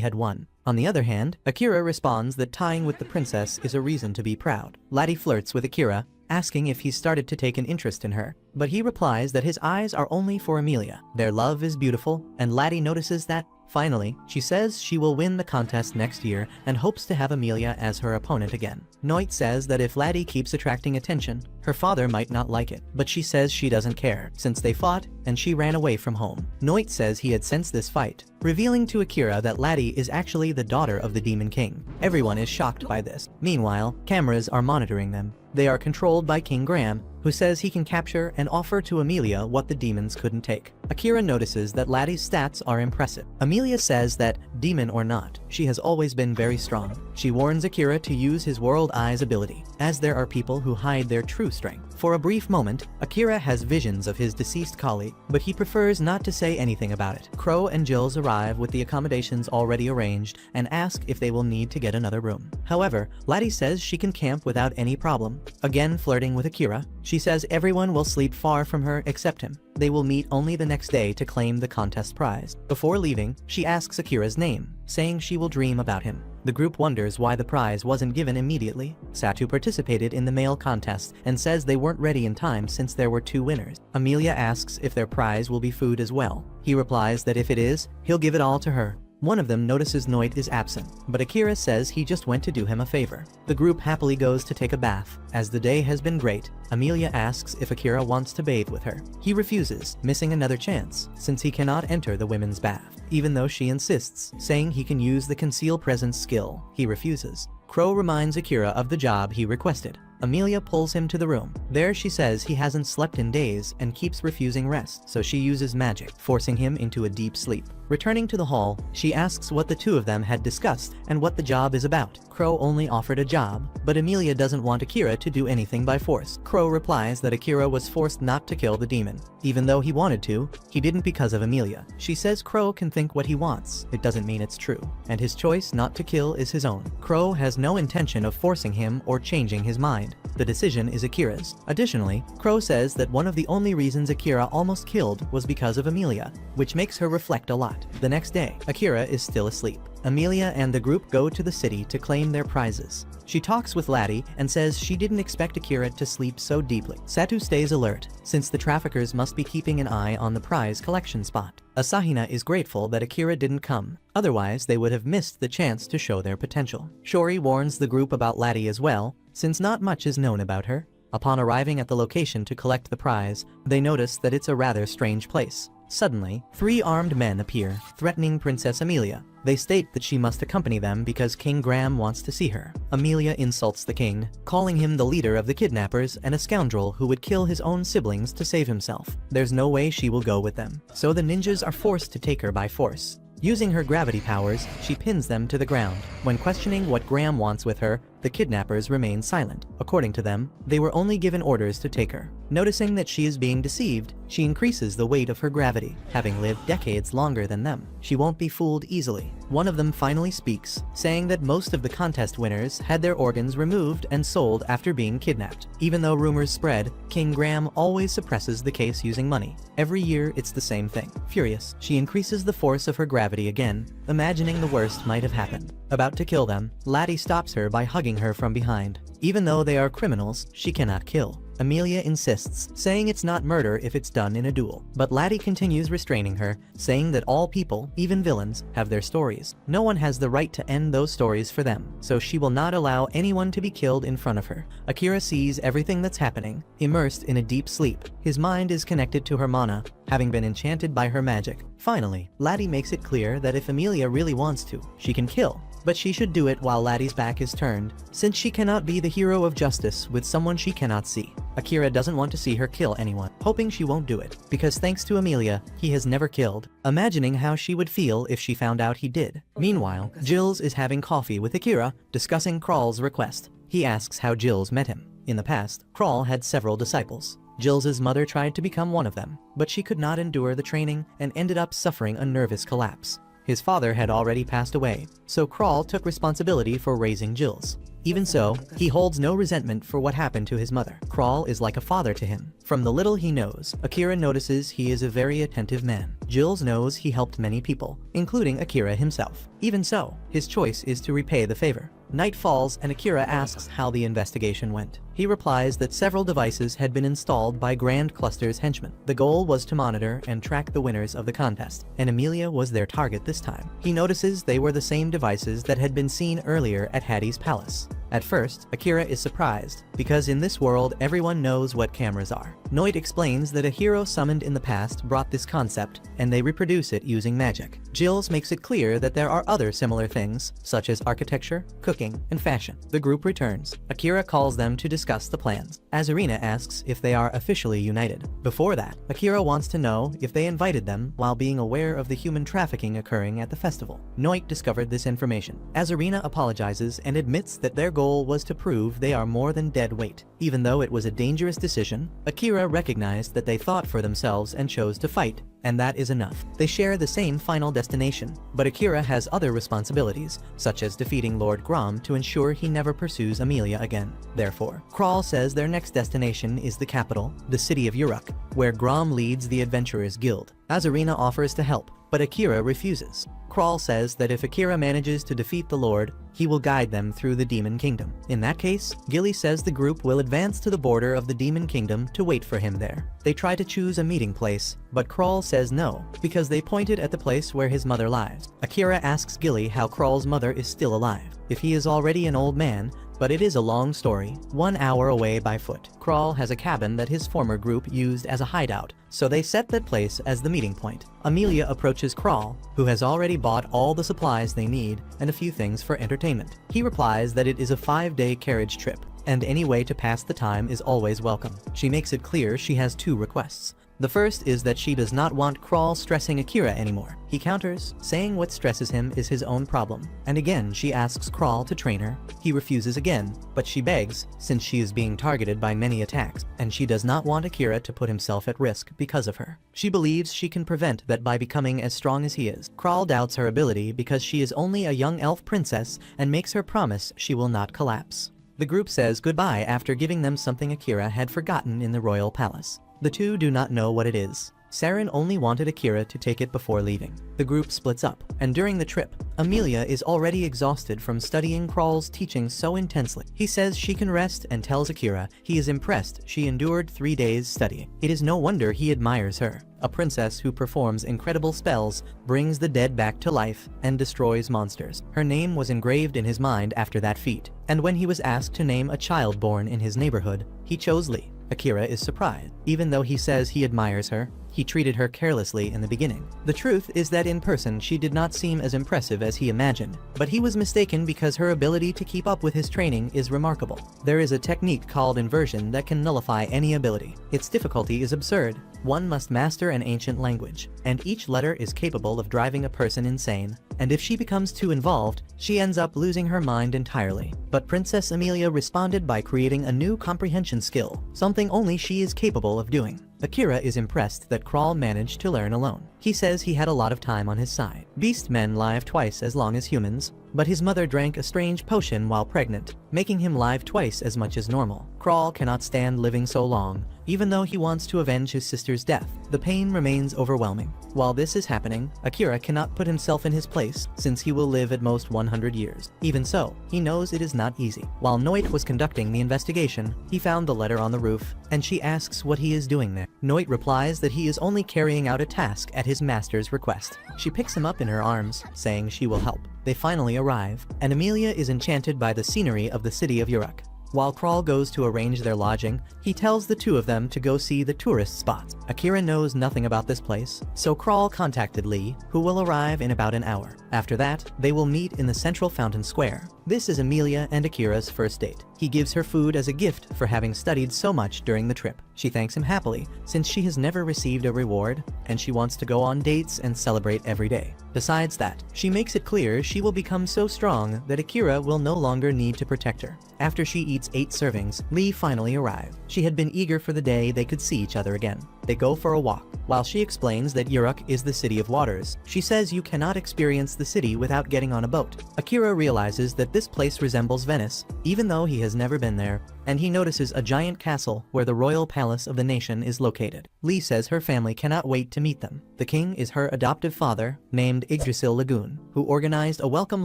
had won. On the other hand, Akira responds that tying with the princess is a reason to be proud. Laddie flirts with Akira, asking if he's started to take an interest in her, but he replies that his eyes are only for Amelia. Their love is beautiful, and Laddie notices that. Finally, she says she will win the contest next year and hopes to have Amelia as her opponent again. Noit says that if Laddie keeps attracting attention, her father might not like it, but she says she doesn't care, since they fought and she ran away from home. Noit says he had sensed this fight, revealing to Akira that Laddie is actually the daughter of the Demon King. Everyone is shocked by this. Meanwhile, cameras are monitoring them. They are controlled by King Graham, who says he can capture and offer to Amelia what the demons couldn't take. Akira notices that Laddie's stats are impressive. Amelia says that, demon or not, she has always been very strong. She warns Akira to use his World Eyes ability, as there are people who hide their true strength. For a brief moment, Akira has visions of his deceased colleague, but he prefers not to say anything about it. Crow and Jills arrive with the accommodations already arranged and ask if they will need to get another room. However, Laddie says she can camp without any problem. Again flirting with Akira, she says everyone will sleep far from her except him. They will meet only the next day to claim the contest prize. Before leaving, she asks Akira's name, saying she will dream about him. The group wonders why the prize wasn't given immediately. Satu participated in the male contest and says they weren't ready in time since there were 2 winners. Amelia asks if their prize will be food as well. He replies that if it is, he'll give it all to her. One of them notices Noit is absent, but Akira says he just went to do him a favor. The group happily goes to take a bath. As the day has been great, Amelia asks if Akira wants to bathe with her. He refuses, missing another chance, since he cannot enter the women's bath. Even though she insists, saying he can use the conceal presence skill, he refuses. Crow reminds Akira of the job he requested. Amelia pulls him to the room. There she says he hasn't slept in days and keeps refusing rest, so she uses magic, forcing him into a deep sleep. Returning to the hall, she asks what the 2 of them had discussed and what the job is about. Crow only offered a job, but Amelia doesn't want Akira to do anything by force. Crow replies that Akira was forced not to kill the demon. Even though he wanted to, he didn't because of Amelia. She says Crow can think what he wants. It doesn't mean it's true, and his choice not to kill is his own. Crow has no intention of forcing him or changing his mind. The decision is Akira's. Additionally, Crow says that one of the only reasons Akira almost killed was because of Amelia, which makes her reflect a lot. The next day, Akira is still asleep. Amelia and the group go to the city to claim their prizes. She talks with Laddie and says she didn't expect Akira to sleep so deeply. Satu stays alert, since the traffickers must be keeping an eye on the prize collection spot. Asahina is grateful that Akira didn't come, otherwise they would have missed the chance to show their potential. Shori warns the group about Laddie as well, since not much is known about her. Upon arriving at the location to collect the prize, they notice that it's a rather strange place. Suddenly, 3 armed men appear, threatening Princess Amelia. They state that she must accompany them because King Graham wants to see her. Amelia insults the king, calling him the leader of the kidnappers and a scoundrel who would kill his own siblings to save himself. There's no way she will go with them, so the ninjas are forced to take her by force. Using her gravity powers, she pins them to the ground. When questioning what Graham wants with her, the kidnappers remain silent. According to them, they were only given orders to take her. Noticing that she is being deceived, she increases the weight of her gravity. Having lived decades longer than them, she won't be fooled easily. One of them finally speaks, saying that most of the contest winners had their organs removed and sold after being kidnapped. Even though rumors spread, King Graham always suppresses the case using money. Every year, it's the same thing. Furious, she increases the force of her gravity again, imagining the worst might have happened. About to kill them, Laddie stops her by hugging her from behind. Even though they are criminals, she cannot kill. Amelia insists, saying it's not murder if it's done in a duel. But Laddie continues restraining her, saying that all people, even villains, have their stories. No one has the right to end those stories for them, so she will not allow anyone to be killed in front of her. Akira sees everything that's happening, immersed in a deep sleep. His mind is connected to her mana, having been enchanted by her magic. Finally, Laddie makes it clear that if Amelia really wants to, she can kill. But she should do it while Laddie's back is turned, since she cannot be the hero of justice with someone she cannot see. Akira doesn't want to see her kill anyone, hoping she won't do it, because thanks to Amelia, he has never killed, imagining how she would feel if she found out he did. Meanwhile, Jills is having coffee with Akira, discussing Crawl's request. He asks how Jills met him. In the past, Crawl had several disciples. Jill's mother tried to become one of them, but she could not endure the training and ended up suffering a nervous collapse. His father had already passed away, so Crawl took responsibility for raising Jills. Even so, he holds no resentment for what happened to his mother. Crawl is like a father to him. From the little he knows, Akira notices he is a very attentive man. Jills knows he helped many people, including Akira himself. Even so, his choice is to repay the favor. Night falls and Akira asks how the investigation went. He replies that several devices had been installed by Grand Cluster's henchmen. The goal was to monitor and track the winners of the contest, and Amelia was their target this time. He notices they were the same devices that had been seen earlier at Hattie's palace. At first, Akira is surprised, because in this world everyone knows what cameras are. Noit explains that a hero summoned in the past brought this concept, and they reproduce it using magic. Jills makes it clear that there are other similar things, such as architecture, cooking, and fashion. The group returns. Akira calls them to discuss the plans. Azarina asks if they are officially united. Before that, Akira wants to know if they invited them while being aware of the human trafficking occurring at the festival. Noit discovered this information. Azarina apologizes and admits that their goal was to prove they are more than dead weight. Even though it was a dangerous decision, Akira recognized that they thought for themselves and chose to fight, and that is enough. They share the same final destination, but Akira has other responsibilities, such as defeating Lord Grom to ensure he never pursues Amelia again. Therefore, Crawl says their next destination is the capital, the city of Uruk, where Grom leads the Adventurers Guild. Azarina offers to help, but Akira refuses. Crawl says that if Akira manages to defeat the Lord, he will guide them through the Demon Kingdom. In that case, Gilly says the group will advance to the border of the Demon Kingdom to wait for him there. They try to choose a meeting place, but Crawl says no, because they pointed at the place where his mother lies. Akira asks Gilly how Crawl's mother is still alive, if he is already an old man, but it is a long story, 1 hour away by foot. Crawl has a cabin that his former group used as a hideout, so they set that place as the meeting point. Amelia approaches Crawl, who has already bought all the supplies they need and a few things for entertainment. He replies that it is a 5-day carriage trip, and any way to pass the time is always welcome. She makes it clear she has 2 requests. The first is that she does not want Crawl stressing Akira anymore. He counters, saying what stresses him is his own problem. And again, she asks Crawl to train her. He refuses again, but she begs, since she is being targeted by many attacks, and she does not want Akira to put himself at risk because of her. She believes she can prevent that by becoming as strong as he is. Crawl doubts her ability because she is only a young elf princess and makes her promise she will not collapse. The group says goodbye after giving them something Akira had forgotten in the royal palace. The two do not know what it is. Saren only wanted Akira to take it before leaving. The group splits up, and during the trip, Amelia is already exhausted from studying Crawl's teaching so intensely. He says she can rest and tells Akira he is impressed she endured 3 days studying. It is no wonder he admires her. A princess who performs incredible spells, brings the dead back to life, and destroys monsters. Her name was engraved in his mind after that feat, and when he was asked to name a child born in his neighborhood, he chose Lee. Akira is surprised. Even though he says he admires her, he treated her carelessly in the beginning. The truth is that in person she did not seem as impressive as he imagined, but he was mistaken because her ability to keep up with his training is remarkable. There is a technique called inversion that can nullify any ability. Its difficulty is absurd. One must master an ancient language, and each letter is capable of driving a person insane. And if she becomes too involved, she ends up losing her mind entirely. But Princess Amelia responded by creating a new comprehension skill, something only she is capable of doing. Akira is impressed that Crawl managed to learn alone. He says he had a lot of time on his side. Beast men live twice as long as humans, but his mother drank a strange potion while pregnant, making him live twice as much as normal. Crawl cannot stand living so long, even though he wants to avenge his sister's death. The pain remains overwhelming. While this is happening, Akira cannot put himself in his place, since he will live at most 100 years. Even so, he knows it is not easy. While Noit was conducting the investigation, he found the letter on the roof, and she asks what he is doing there. Noit replies that he is only carrying out a task at his master's request. She picks him up in her arms, saying she will help. They finally arrive, and Amelia is enchanted by the scenery of the city of Uruk. While Crawl goes to arrange their lodging, he tells the two of them to go see the tourist spots. Akira knows nothing about this place, so Crawl contacted Lee, who will arrive in about an hour. After that, they will meet in the central fountain square. This is Amelia and Akira's first date. He gives her food as a gift for having studied so much during the trip. She thanks him happily, since she has never received a reward, and she wants to go on dates and celebrate every day. Besides that, she makes it clear she will become so strong that Akira will no longer need to protect her. After she eats 8 servings, Lee finally arrived. She had been eager for the day they could see each other again. They go for a walk. While she explains that Uruk is the city of waters, she says you cannot experience the city without getting on a boat. Akira realizes that this place resembles Venice, even though he has never been there, and he notices a giant castle where the royal palace of the nation is located. Lee says her family cannot wait to meet them. The king is her adoptive father, named Yggdrasil Lagoon, who organized a welcome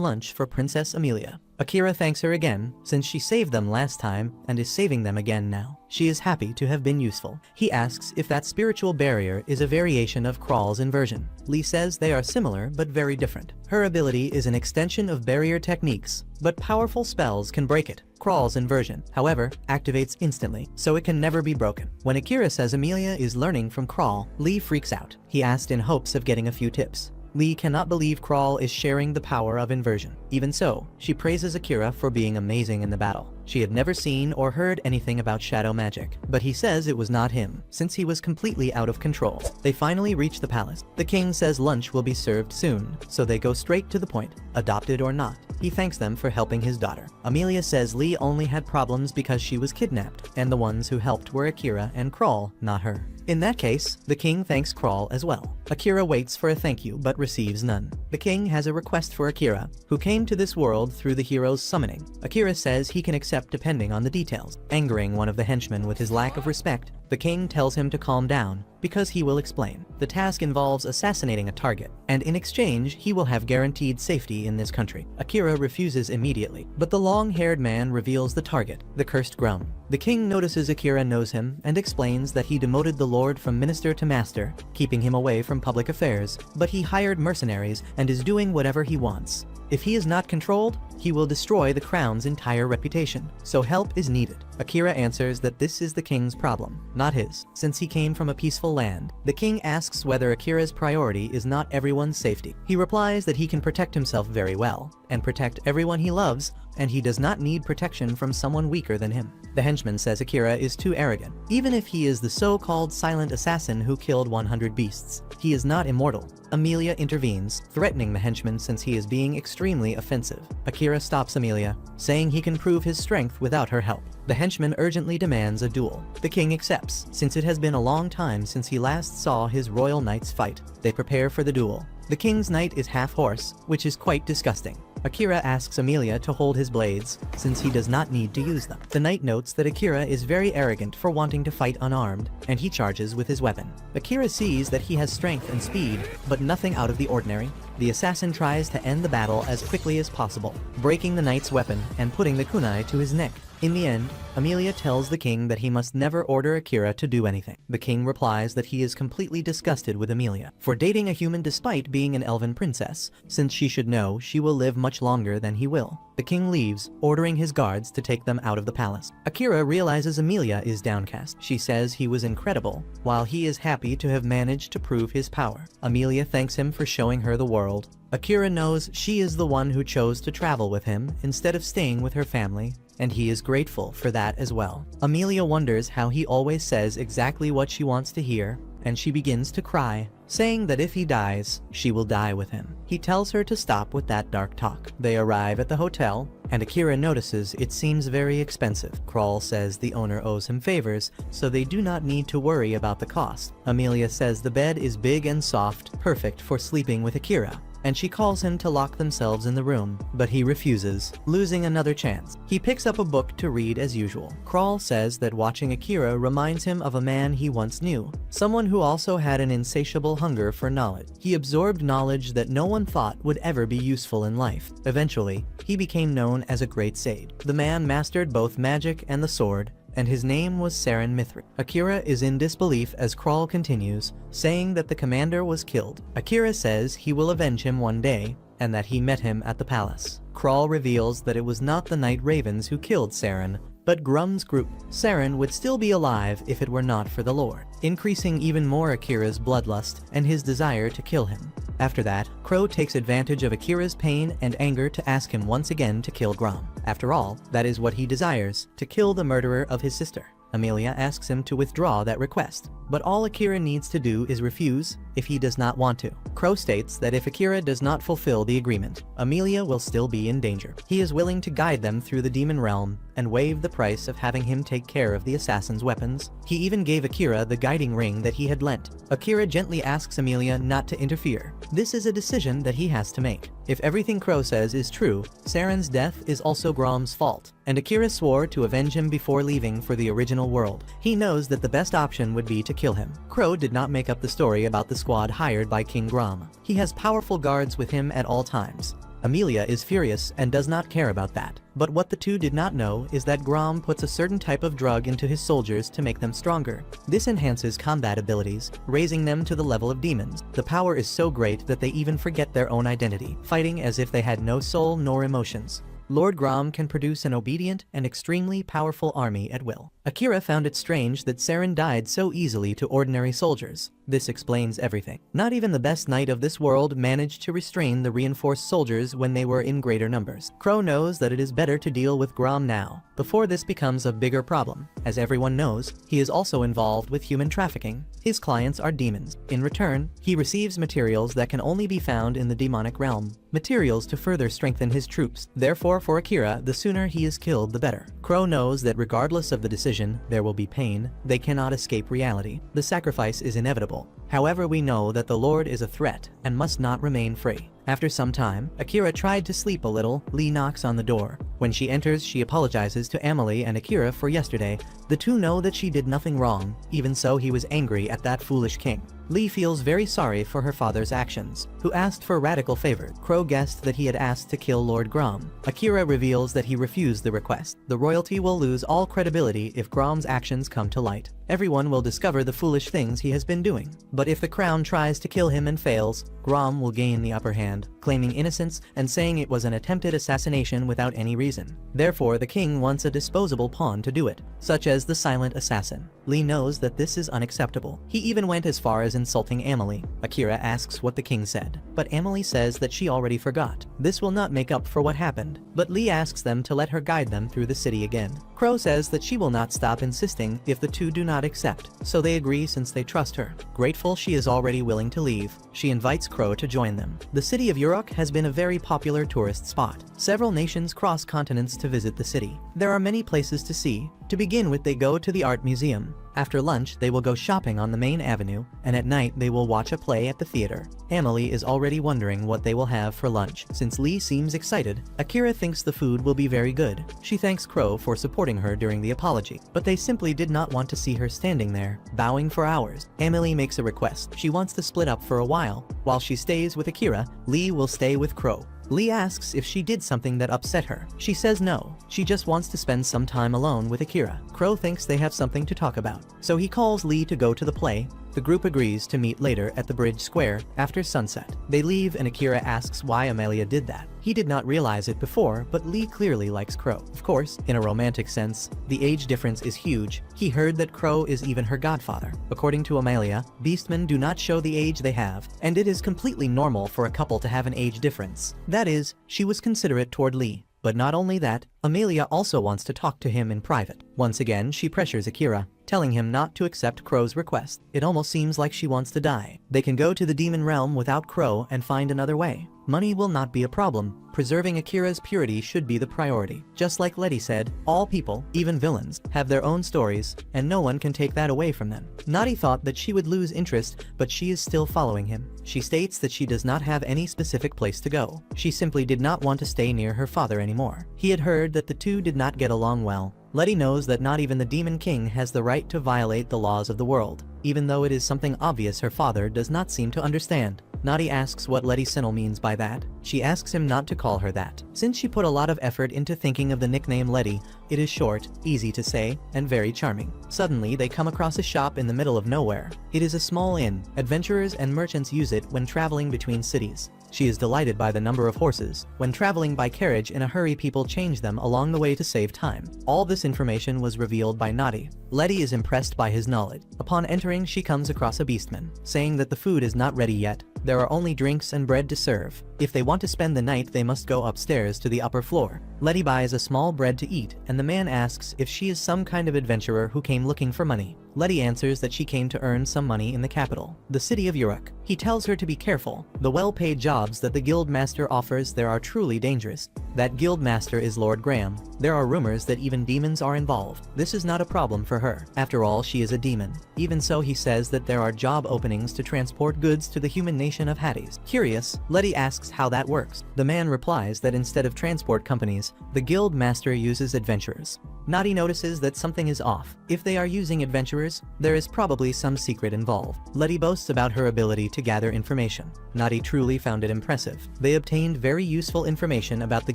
lunch for Princess Amelia. Akira thanks her again, since she saved them last time and is saving them again now. She is happy to have been useful. He asks if that spiritual barrier is a variation of Crawl's inversion. Lee says they are similar but very different. Her ability is an extension of barrier techniques, but powerful spells can break it. Crawl's inversion, however, activates instantly, so it can never be broken. When Akira says Amelia is learning from Crawl, Lee freaks out. He asked in hopes of getting a few tips. Lee cannot believe Crawl is sharing the power of inversion. Even so, she praises Akira for being amazing in the battle. She had never seen or heard anything about shadow magic, but he says it was not him, since he was completely out of control. They finally reach the palace. The king says lunch will be served soon, so they go straight to the point, adopted or not. He thanks them for helping his daughter. Amelia says Lee only had problems because she was kidnapped, and the ones who helped were Akira and Crawl, not her. In that case, the king thanks Crawl as well. Akira waits for a thank you but receives none. The king has a request for Akira, who came to this world through the hero's summoning. Akira says he can accept depending on the details. Angering one of the henchmen with his lack of respect, the king tells him to calm down, because he will explain. The task involves assassinating a target, and in exchange, he will have guaranteed safety in this country. Akira refuses immediately, but the long-haired man reveals the target, the cursed Grum. The king notices Akira knows him and explains that he demoted the lord from minister to master, keeping him away from public affairs, but he hired mercenaries and is doing whatever he wants. If he is not controlled, he will destroy the crown's entire reputation, so help is needed. Akira answers that this is the king's problem, not his, since he came from a peaceful land. The king asks whether Akira's priority is not everyone's safety. He replies that he can protect himself very well, and protect everyone he loves, and he does not need protection from someone weaker than him. The henchman says Akira is too arrogant. Even if he is the so-called silent assassin who killed 100 beasts, he is not immortal. Amelia intervenes, threatening the henchman since he is being extremely offensive. Akira stops Amelia, saying he can prove his strength without her help. The henchman urgently demands a duel. The king accepts, since it has been a long time since he last saw his royal knights fight. They prepare for the duel. The king's knight is half horse, which is quite disgusting. Akira asks Amelia to hold his blades, since he does not need to use them. The knight notes that Akira is very arrogant for wanting to fight unarmed, and he charges with his weapon. Akira sees that he has strength and speed, but nothing out of the ordinary. The assassin tries to end the battle as quickly as possible, breaking the knight's weapon and putting the kunai to his neck. In the end, Amelia tells the king that he must never order Akira to do anything. The king replies that he is completely disgusted with Amelia for dating a human despite being an elven princess, since she should know she will live much longer than he will. The king leaves, ordering his guards to take them out of the palace. Akira realizes Amelia is downcast. She says he was incredible, while he is happy to have managed to prove his power. Amelia thanks him for showing her the world. Akira knows she is the one who chose to travel with him instead of staying with her family, and he is grateful for that as well. Amelia wonders how he always says exactly what she wants to hear, and she begins to cry, saying that if he dies, she will die with him. He tells her to stop with that dark talk. They arrive at the hotel, and Akira notices it seems very expensive. Kroll says the owner owes him favors, so they do not need to worry about the cost. Amelia says the bed is big and soft, perfect for sleeping with Akira, and she calls him to lock themselves in the room, but he refuses, losing another chance. He picks up a book to read as usual. Kroll says that watching Akira reminds him of a man he once knew, someone who also had an insatiable hunger for knowledge. He absorbed knowledge that no one thought would ever be useful in life. Eventually, he became known as a great sage. The man mastered both magic and the sword, and his name was Saren Mithri. Akira is in disbelief as Kroll continues, saying that the commander was killed. Akira says he will avenge him one day, and that he met him at the palace. Kroll reveals that it was not the Night Ravens who killed Saren, but Grum's group. Saren would still be alive if it were not for the Lord, increasing even more Akira's bloodlust and his desire to kill him. After that, Crow takes advantage of Akira's pain and anger to ask him once again to kill Grum. After all, that is what he desires, to kill the murderer of his sister. Amelia asks him to withdraw that request, but all Akira needs to do is refuse if he does not want to. Crow states that if Akira does not fulfill the agreement, Amelia will still be in danger. He is willing to guide them through the demon realm and waive the price of having him take care of the assassin's weapons. He even gave Akira the guiding ring that he had lent. Akira gently asks Amelia not to interfere. This is a decision that he has to make. If everything Crow says is true, Saren's death is also Grom's fault, and Akira swore to avenge him before leaving for the original world. He knows that the best option would be to kill him. Crow did not make up the story about the squad hired by King Grom. He has powerful guards with him at all times. Amelia is furious and does not care about that. But what the two did not know is that Grom puts a certain type of drug into his soldiers to make them stronger. This enhances combat abilities, raising them to the level of demons. The power is so great that they even forget their own identity, fighting as if they had no soul nor emotions. Lord Grom can produce an obedient and extremely powerful army at will. Akira found it strange that Saren died so easily to ordinary soldiers. This explains everything. Not even the best knight of this world managed to restrain the reinforced soldiers when they were in greater numbers. Crow knows that it is better to deal with Grom now, before this becomes a bigger problem. As everyone knows, he is also involved with human trafficking. His clients are demons. In return, he receives materials that can only be found in the demonic realm. Materials to further strengthen his troops. Therefore, for Akira, the sooner he is killed, the better. Crow knows that regardless of the decision, there will be pain. They cannot escape reality. The sacrifice is inevitable. However, we know that the Lord is a threat and must not remain free. After some time, Akira tried to sleep a little. Lee knocks on the door. When she enters, she apologizes to Emily and Akira for yesterday. The two know that she did nothing wrong. Even so, he was angry at that foolish king. Lee feels very sorry for her father's actions, who asked for radical favors. Crow guessed that he had asked to kill Lord Grom. Akira reveals that he refused the request. The royalty will lose all credibility if Grom's actions come to light. Everyone will discover the foolish things he has been doing. But if the crown tries to kill him and fails, Grom will gain the upper hand, claiming innocence and saying it was an attempted assassination without any reason. Therefore, the king wants a disposable pawn to do it, such as the silent assassin. Lee knows that this is unacceptable. He even went as far as insulting Emily. Akira asks what the king said, but Emily says that she already forgot. This will not make up for what happened, but Lee asks them to let her guide them through the city again. Crow says that she will not stop insisting if the two do not accept, so they agree since they trust her. Grateful she is already willing to leave, she invites Crow to join them. The city of Uruk has been a very popular tourist spot. Several nations cross continents to visit the city. There are many places to see. To begin with, they go to the art museum. After lunch, they will go shopping on the main avenue, and at night they will watch a play at the theater. Emily is already wondering what they will have for lunch. Since Lee seems excited, Akira thinks the food will be very good. She thanks Crow for supporting her during the apology, but they simply did not want to see her standing there, bowing for hours. Emily makes a request. She wants to split up for a while. While she stays with Akira, Lee will stay with Crow. Lee asks if she did something that upset her. She says no, she just wants to spend some time alone with Akira. Crow thinks they have something to talk about, so he calls Lee to go to the play. The group agrees to meet later at the bridge square after sunset. They leave and Akira asks why Amelia did that. He did not realize it before, but Lee clearly likes Crow. Of course, in a romantic sense, the age difference is huge. He heard that Crow is even her godfather. According to Amelia, beastmen do not show the age they have, and it is completely normal for a couple to have an age difference. That is, she was considerate toward Lee. But not only that, Amelia also wants to talk to him in private. Once again, she pressures Akira, telling him not to accept Crow's request. It almost seems like she wants to die. They can go to the demon realm without Crow and find another way. Money will not be a problem. Preserving Akira's purity should be the priority. Just like Letty said, all people, even villains, have their own stories, and no one can take that away from them. Nadi thought that she would lose interest, but she is still following him. She states that she does not have any specific place to go. She simply did not want to stay near her father anymore. He had heard that the two did not get along well. Letty knows that not even the Demon King has the right to violate the laws of the world, even though it is something obvious her father does not seem to understand. Nadi asks what Letty Sinnel means by that. She asks him not to call her that. Since she put a lot of effort into thinking of the nickname Letty, it is short, easy to say, and very charming. Suddenly, they come across a shop in the middle of nowhere. It is a small inn. Adventurers and merchants use it when traveling between cities. She is delighted by the number of horses. When traveling by carriage in a hurry, people change them along the way to save time. All this information was revealed by Nadi. Letty is impressed by his knowledge. Upon entering, she comes across a beastman, saying that the food is not ready yet. There are only drinks and bread to serve. If they want to spend the night, they must go upstairs to the upper floor. Letty buys a small bread to eat, and the man asks if she is some kind of adventurer who came looking for money. Letty answers that she came to earn some money in the capital, the city of Uruk. He tells her to be careful. The well-paid jobs that the guild master offers there are truly dangerous. That guild master is Lord Graham. There are rumors that even demons are involved. This is not a problem for her. After all, she is a demon. Even so, he says that there are job openings to transport goods to the human nation of Hades. Curious, Letty asks how that works. The man replies that instead of transport companies, the guild master uses adventurers. Nadi notices that something is off. If they are using adventurers, there is probably some secret involved. Letty boasts about her ability to gather information. Nadi truly found it impressive. They obtained very useful information about the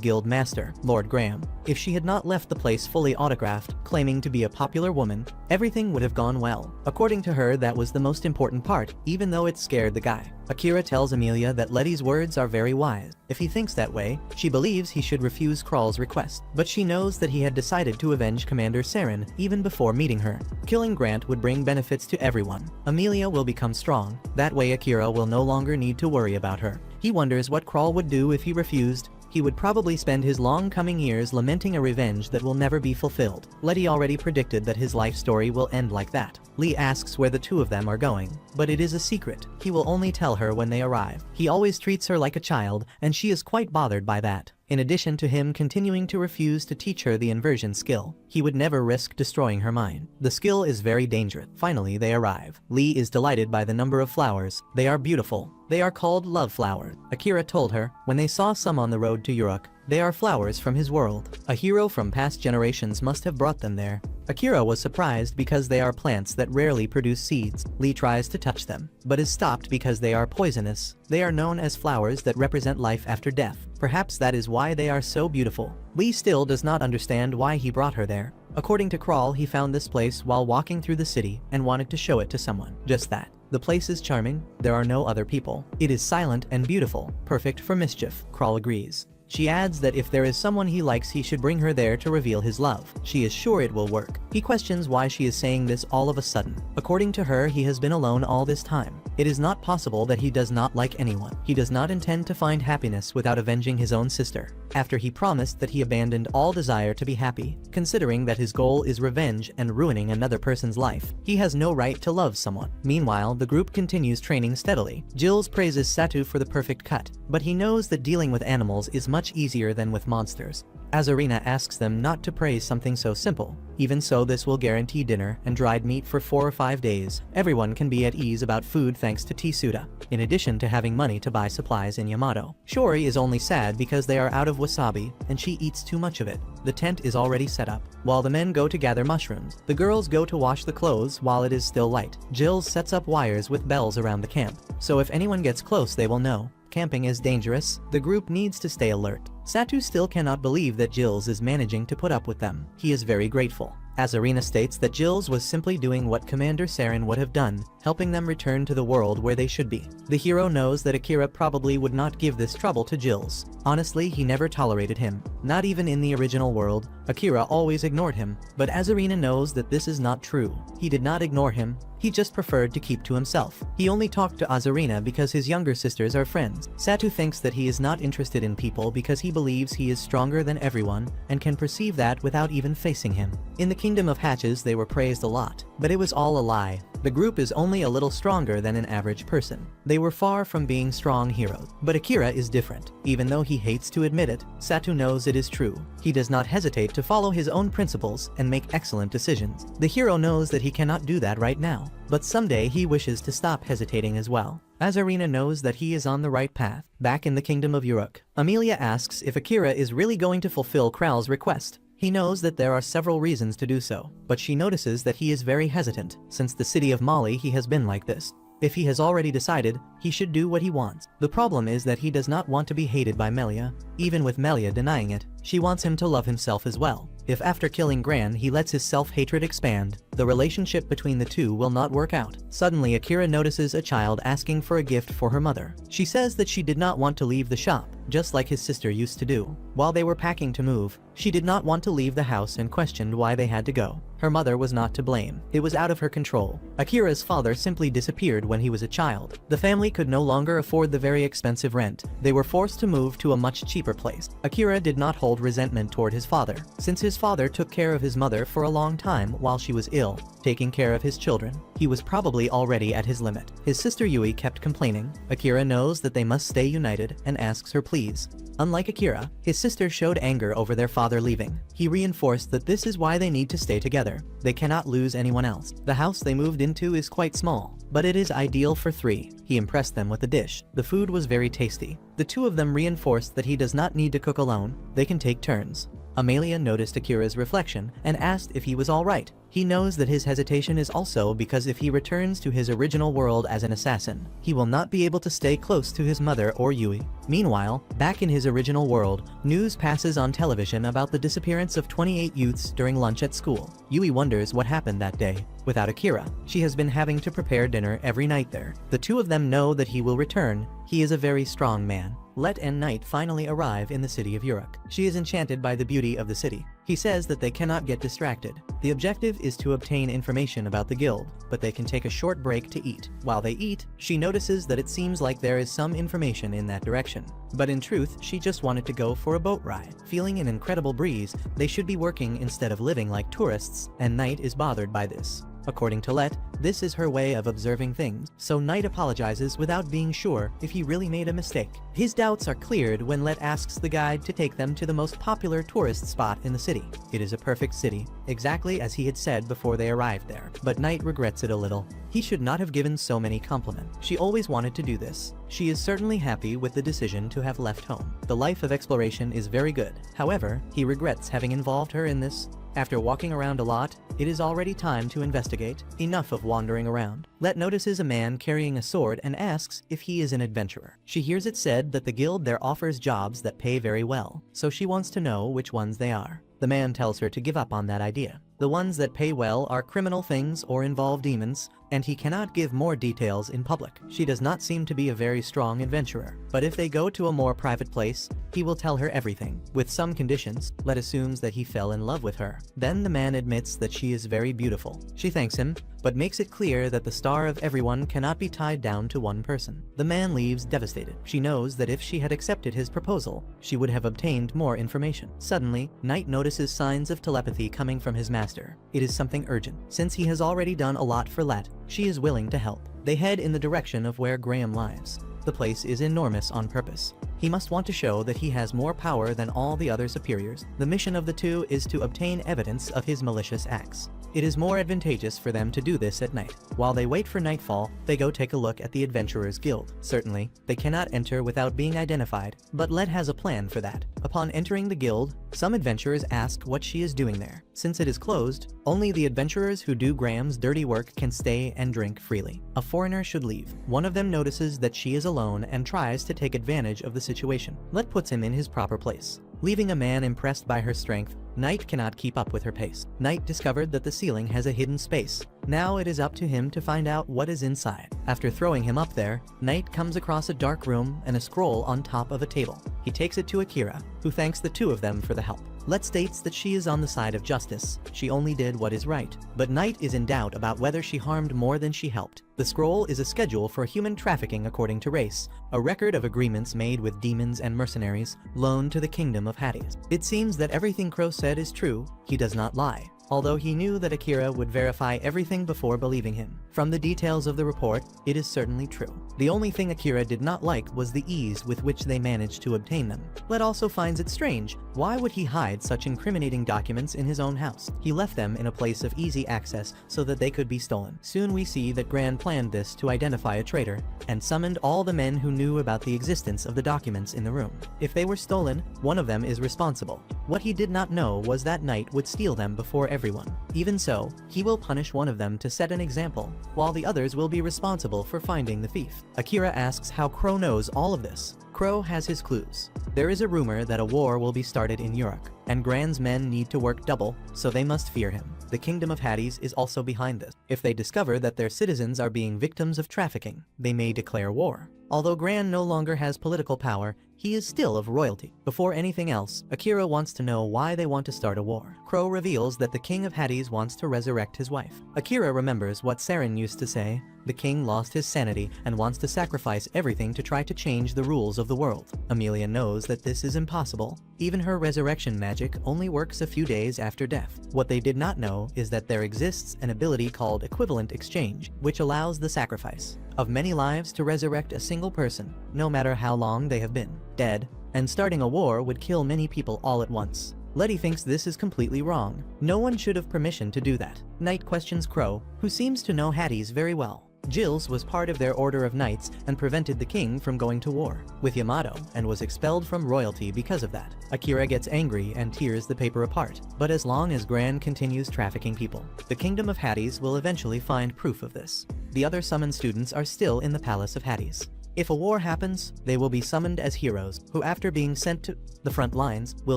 guild master, Lord Graham. If she had not left the place fully autographed, claiming to be a popular woman, everything would have gone well. According to her, that was the most important part, even though it scared the guy. Akira tells Amelia that Letty's words are very wise. If he thinks that way, she believes he should refuse Krawl's request. But she knows that he had decided to avenge Commander Saren even before meeting her. Killing Grant would bring benefits to everyone. Amelia will become strong. That way Akira will no longer need to worry about her. He wonders what Krawl would do if he refused. He would probably spend his long coming years lamenting a revenge that will never be fulfilled. Letty already predicted that his life story will end like that. Lee asks where the two of them are going, but it is a secret. He will only tell her when they arrive. He always treats her like a child, and she is quite bothered by that. In addition to him continuing to refuse to teach her the inversion skill, he would never risk destroying her mind. The skill is very dangerous. Finally, they arrive. Lee is delighted by the number of flowers. They are beautiful. They are called love flowers. Akira told her when they saw some on the road to Uruk. They are flowers from his world. A hero from past generations must have brought them there. Akira was surprised because they are plants that rarely produce seeds. Lee tries to touch them, but is stopped because they are poisonous. They are known as flowers that represent life after death. Perhaps that is why they are so beautiful. Lee still does not understand why he brought her there. According to Krawl, he found this place while walking through the city and wanted to show it to someone. Just that. The place is charming. There are no other people. It is silent and beautiful, perfect for mischief. Krawl agrees. She adds that if there is someone he likes, he should bring her there to reveal his love. She is sure it will work. He questions why she is saying this all of a sudden. According to her, he has been alone all this time. It is not possible that he does not like anyone. He does not intend to find happiness without avenging his own sister. After he promised that he abandoned all desire to be happy, considering that his goal is revenge and ruining another person's life, he has no right to love someone. Meanwhile, the group continues training steadily. Jills praises Satu for the perfect cut, but he knows that dealing with animals is much easier than with monsters. Azarina asks them not to praise something so simple. Even so, this will guarantee dinner and dried meat for 4 or 5 days. Everyone can be at ease about food thanks to Tsuda, in addition to having money to buy supplies in Yamato. Shori is only sad because they are out of wasabi and she eats too much of it. The tent is already set up. While the men go to gather mushrooms, the girls go to wash the clothes while it is still light. Jills sets up wires with bells around the camp, so if anyone gets close they will know. Camping is dangerous, the group needs to stay alert. Satu still cannot believe that Jills is managing to put up with them. He is very grateful. Azarina states that Jills was simply doing what Commander Saren would have done, helping them return to the world where they should be. The hero knows that Akira probably would not give this trouble to Jills. Honestly, he never tolerated him. Not even in the original world, Akira always ignored him. But Azarina knows that this is not true. He did not ignore him, he just preferred to keep to himself. He only talked to Azarina because his younger sisters are friends. Satu thinks that he is not interested in people because he believes he is stronger than everyone and can perceive that without even facing him. In the Kingdom of Hatches they were praised a lot, but it was all a lie. The group is only a little stronger than an average person. They were far from being strong heroes. But Akira is different. Even though he hates to admit it, Satu knows it is true. He does not hesitate to follow his own principles and make excellent decisions. The hero knows that he cannot do that right now, but someday he wishes to stop hesitating as well. Azarina knows that he is on the right path. Back in the Kingdom of Uruk, Amelia asks if Akira is really going to fulfill Kral's request. He knows that there are several reasons to do so, but she notices that he is very hesitant. Since the city of Mali he has been like this. If he has already decided, he should do what he wants. The problem is that he does not want to be hated by Melia, even with Melia denying it. She wants him to love himself as well. If after killing Gran he lets his self-hatred expand, the relationship between the two will not work out. Suddenly Akira notices a child asking for a gift for her mother. She says that she did not want to leave the shop, just like his sister used to do. While they were packing to move, she did not want to leave the house and questioned why they had to go. Her mother was not to blame. It was out of her control. Akira's father simply disappeared when he was a child. The family could no longer afford the very expensive rent. They were forced to move to a much cheaper place. Akira did not hold resentment toward his father, since his father took care of his mother for a long time while she was ill, taking care of his children. He was probably already at his limit. His sister Yui kept complaining. Akira knows that they must stay united and asks her please. Unlike Akira, his sister showed anger over their father leaving. He reinforced that this is why they need to stay together. They cannot lose anyone else. The house they moved into is quite small, but it is ideal for 3. He impressed them with the dish. The food was very tasty. The two of them reinforced that he does not need to cook alone. They can take turns. Amelia noticed Akira's reflection and asked if he was alright. He knows that his hesitation is also because if he returns to his original world as an assassin, he will not be able to stay close to his mother or Yui. Meanwhile, back in his original world, news passes on television about the disappearance of 28 youths during lunch at school. Yui wonders what happened that day. Without Akira, she has been having to prepare dinner every night there. The two of them know that he will return. He is a very strong man. Let and Knight finally arrive in the city of Uruk. She is enchanted by the beauty of the city. He says that they cannot get distracted. The objective is to obtain information about the guild, but they can take a short break to eat. While they eat, she notices that it seems like there is some information in that direction. But in truth, she just wanted to go for a boat ride. Feeling an incredible breeze, they should be working instead of living like tourists, and Knight is bothered by this. According to Let, this is her way of observing things, so Knight apologizes without being sure if he really made a mistake. His doubts are cleared when Let asks the guide to take them to the most popular tourist spot in the city. It is a perfect city, exactly as he had said before they arrived there, but Knight regrets it a little. He should not have given so many compliments. She always wanted to do this. She is certainly happy with the decision to have left home. The life of exploration is very good. However, he regrets having involved her in this. After walking around a lot, it is already time to investigate. Enough of wandering around. Let notices a man carrying a sword and asks if he is an adventurer. She hears it said that the guild there offers jobs that pay very well, so she wants to know which ones they are. The man tells her to give up on that idea. The ones that pay well are criminal things or involve demons, and he cannot give more details in public. She does not seem to be a very strong adventurer, but if they go to a more private place, he will tell her everything. With some conditions, Let assumes that he fell in love with her. Then the man admits that she is very beautiful. She thanks him, but makes it clear that the star of everyone cannot be tied down to one person. The man leaves devastated. She knows that if she had accepted his proposal, she would have obtained more information. Suddenly, Knight notices signs of telepathy coming from his master. It is something urgent. Since he has already done a lot for Let, she is willing to help. They head in the direction of where Graham lies. The place is enormous on purpose. He must want to show that he has more power than all the other superiors. The mission of the two is to obtain evidence of his malicious acts. It is more advantageous for them to do this at night. While they wait for nightfall, they go take a look at the Adventurers Guild. Certainly, they cannot enter without being identified, but Led has a plan for that. Upon entering the guild, some adventurers ask what she is doing there. Since it is closed, only the adventurers who do Graham's dirty work can stay and drink freely. A foreigner should leave. One of them notices that she is alone and tries to take advantage of the situation. Led puts him in his proper place. Leaving a man impressed by her strength, Knight cannot keep up with her pace. Knight discovered that the ceiling has a hidden space. Now it is up to him to find out what is inside. After throwing him up there, Knight comes across a dark room and a scroll on top of a table. He takes it to Akira, who thanks the two of them for the help. Let states that she is on the side of justice. She only did what is right. But Knight is in doubt about whether she harmed more than she helped. The scroll is a schedule for human trafficking according to race, a record of agreements made with demons and mercenaries, loaned to the kingdom of Hades. It seems that everything Crow said is true. He does not lie, although he knew that Akira would verify everything before believing him. From the details of the report, it is certainly true. The only thing Akira did not like was the ease with which they managed to obtain them. Led also finds it strange. Why would he hide such incriminating documents in his own house? He left them in a place of easy access so that they could be stolen. Soon we see that Gran planned this to identify a traitor, and summoned all the men who knew about the existence of the documents in the room. If they were stolen, one of them is responsible. What he did not know was that Knight would steal them before everyone. Even so, he will punish one of them to set an example, while the others will be responsible for finding the thief. Akira asks how Crow knows all of this. Crow has his clues. There is a rumor that a war will be started in Europe, and Gran's men need to work double, so they must fear him. The kingdom of Hades is also behind this. If they discover that their citizens are being victims of trafficking, they may declare war. Although Gran no longer has political power, he is still of royalty. Before anything else, Akira wants to know why they want to start a war. Crow reveals that the king of Hades wants to resurrect his wife. Akira remembers what Saren used to say: the king lost his sanity and wants to sacrifice everything to try to change the rules of the world. Amelia knows that this is impossible. Even her resurrection magic only works a few days after death. What they did not know is that there exists an ability called equivalent exchange, which allows the sacrifice of many lives to resurrect a single person, no matter how long they have been dead, and starting a war would kill many people all at once. Letty thinks this is completely wrong. No one should have permission to do that. Knight questions Crow, who seems to know Hades very well. Jill's was part of their order of knights and prevented the king from going to war with Yamato and was expelled from royalty because of that. Akira gets angry and tears the paper apart, but as long as Gran continues trafficking people, the kingdom of Hades will eventually find proof of this. The other summoned students are still in the palace of Hades. If a war happens, they will be summoned as heroes, who after being sent to the front lines, will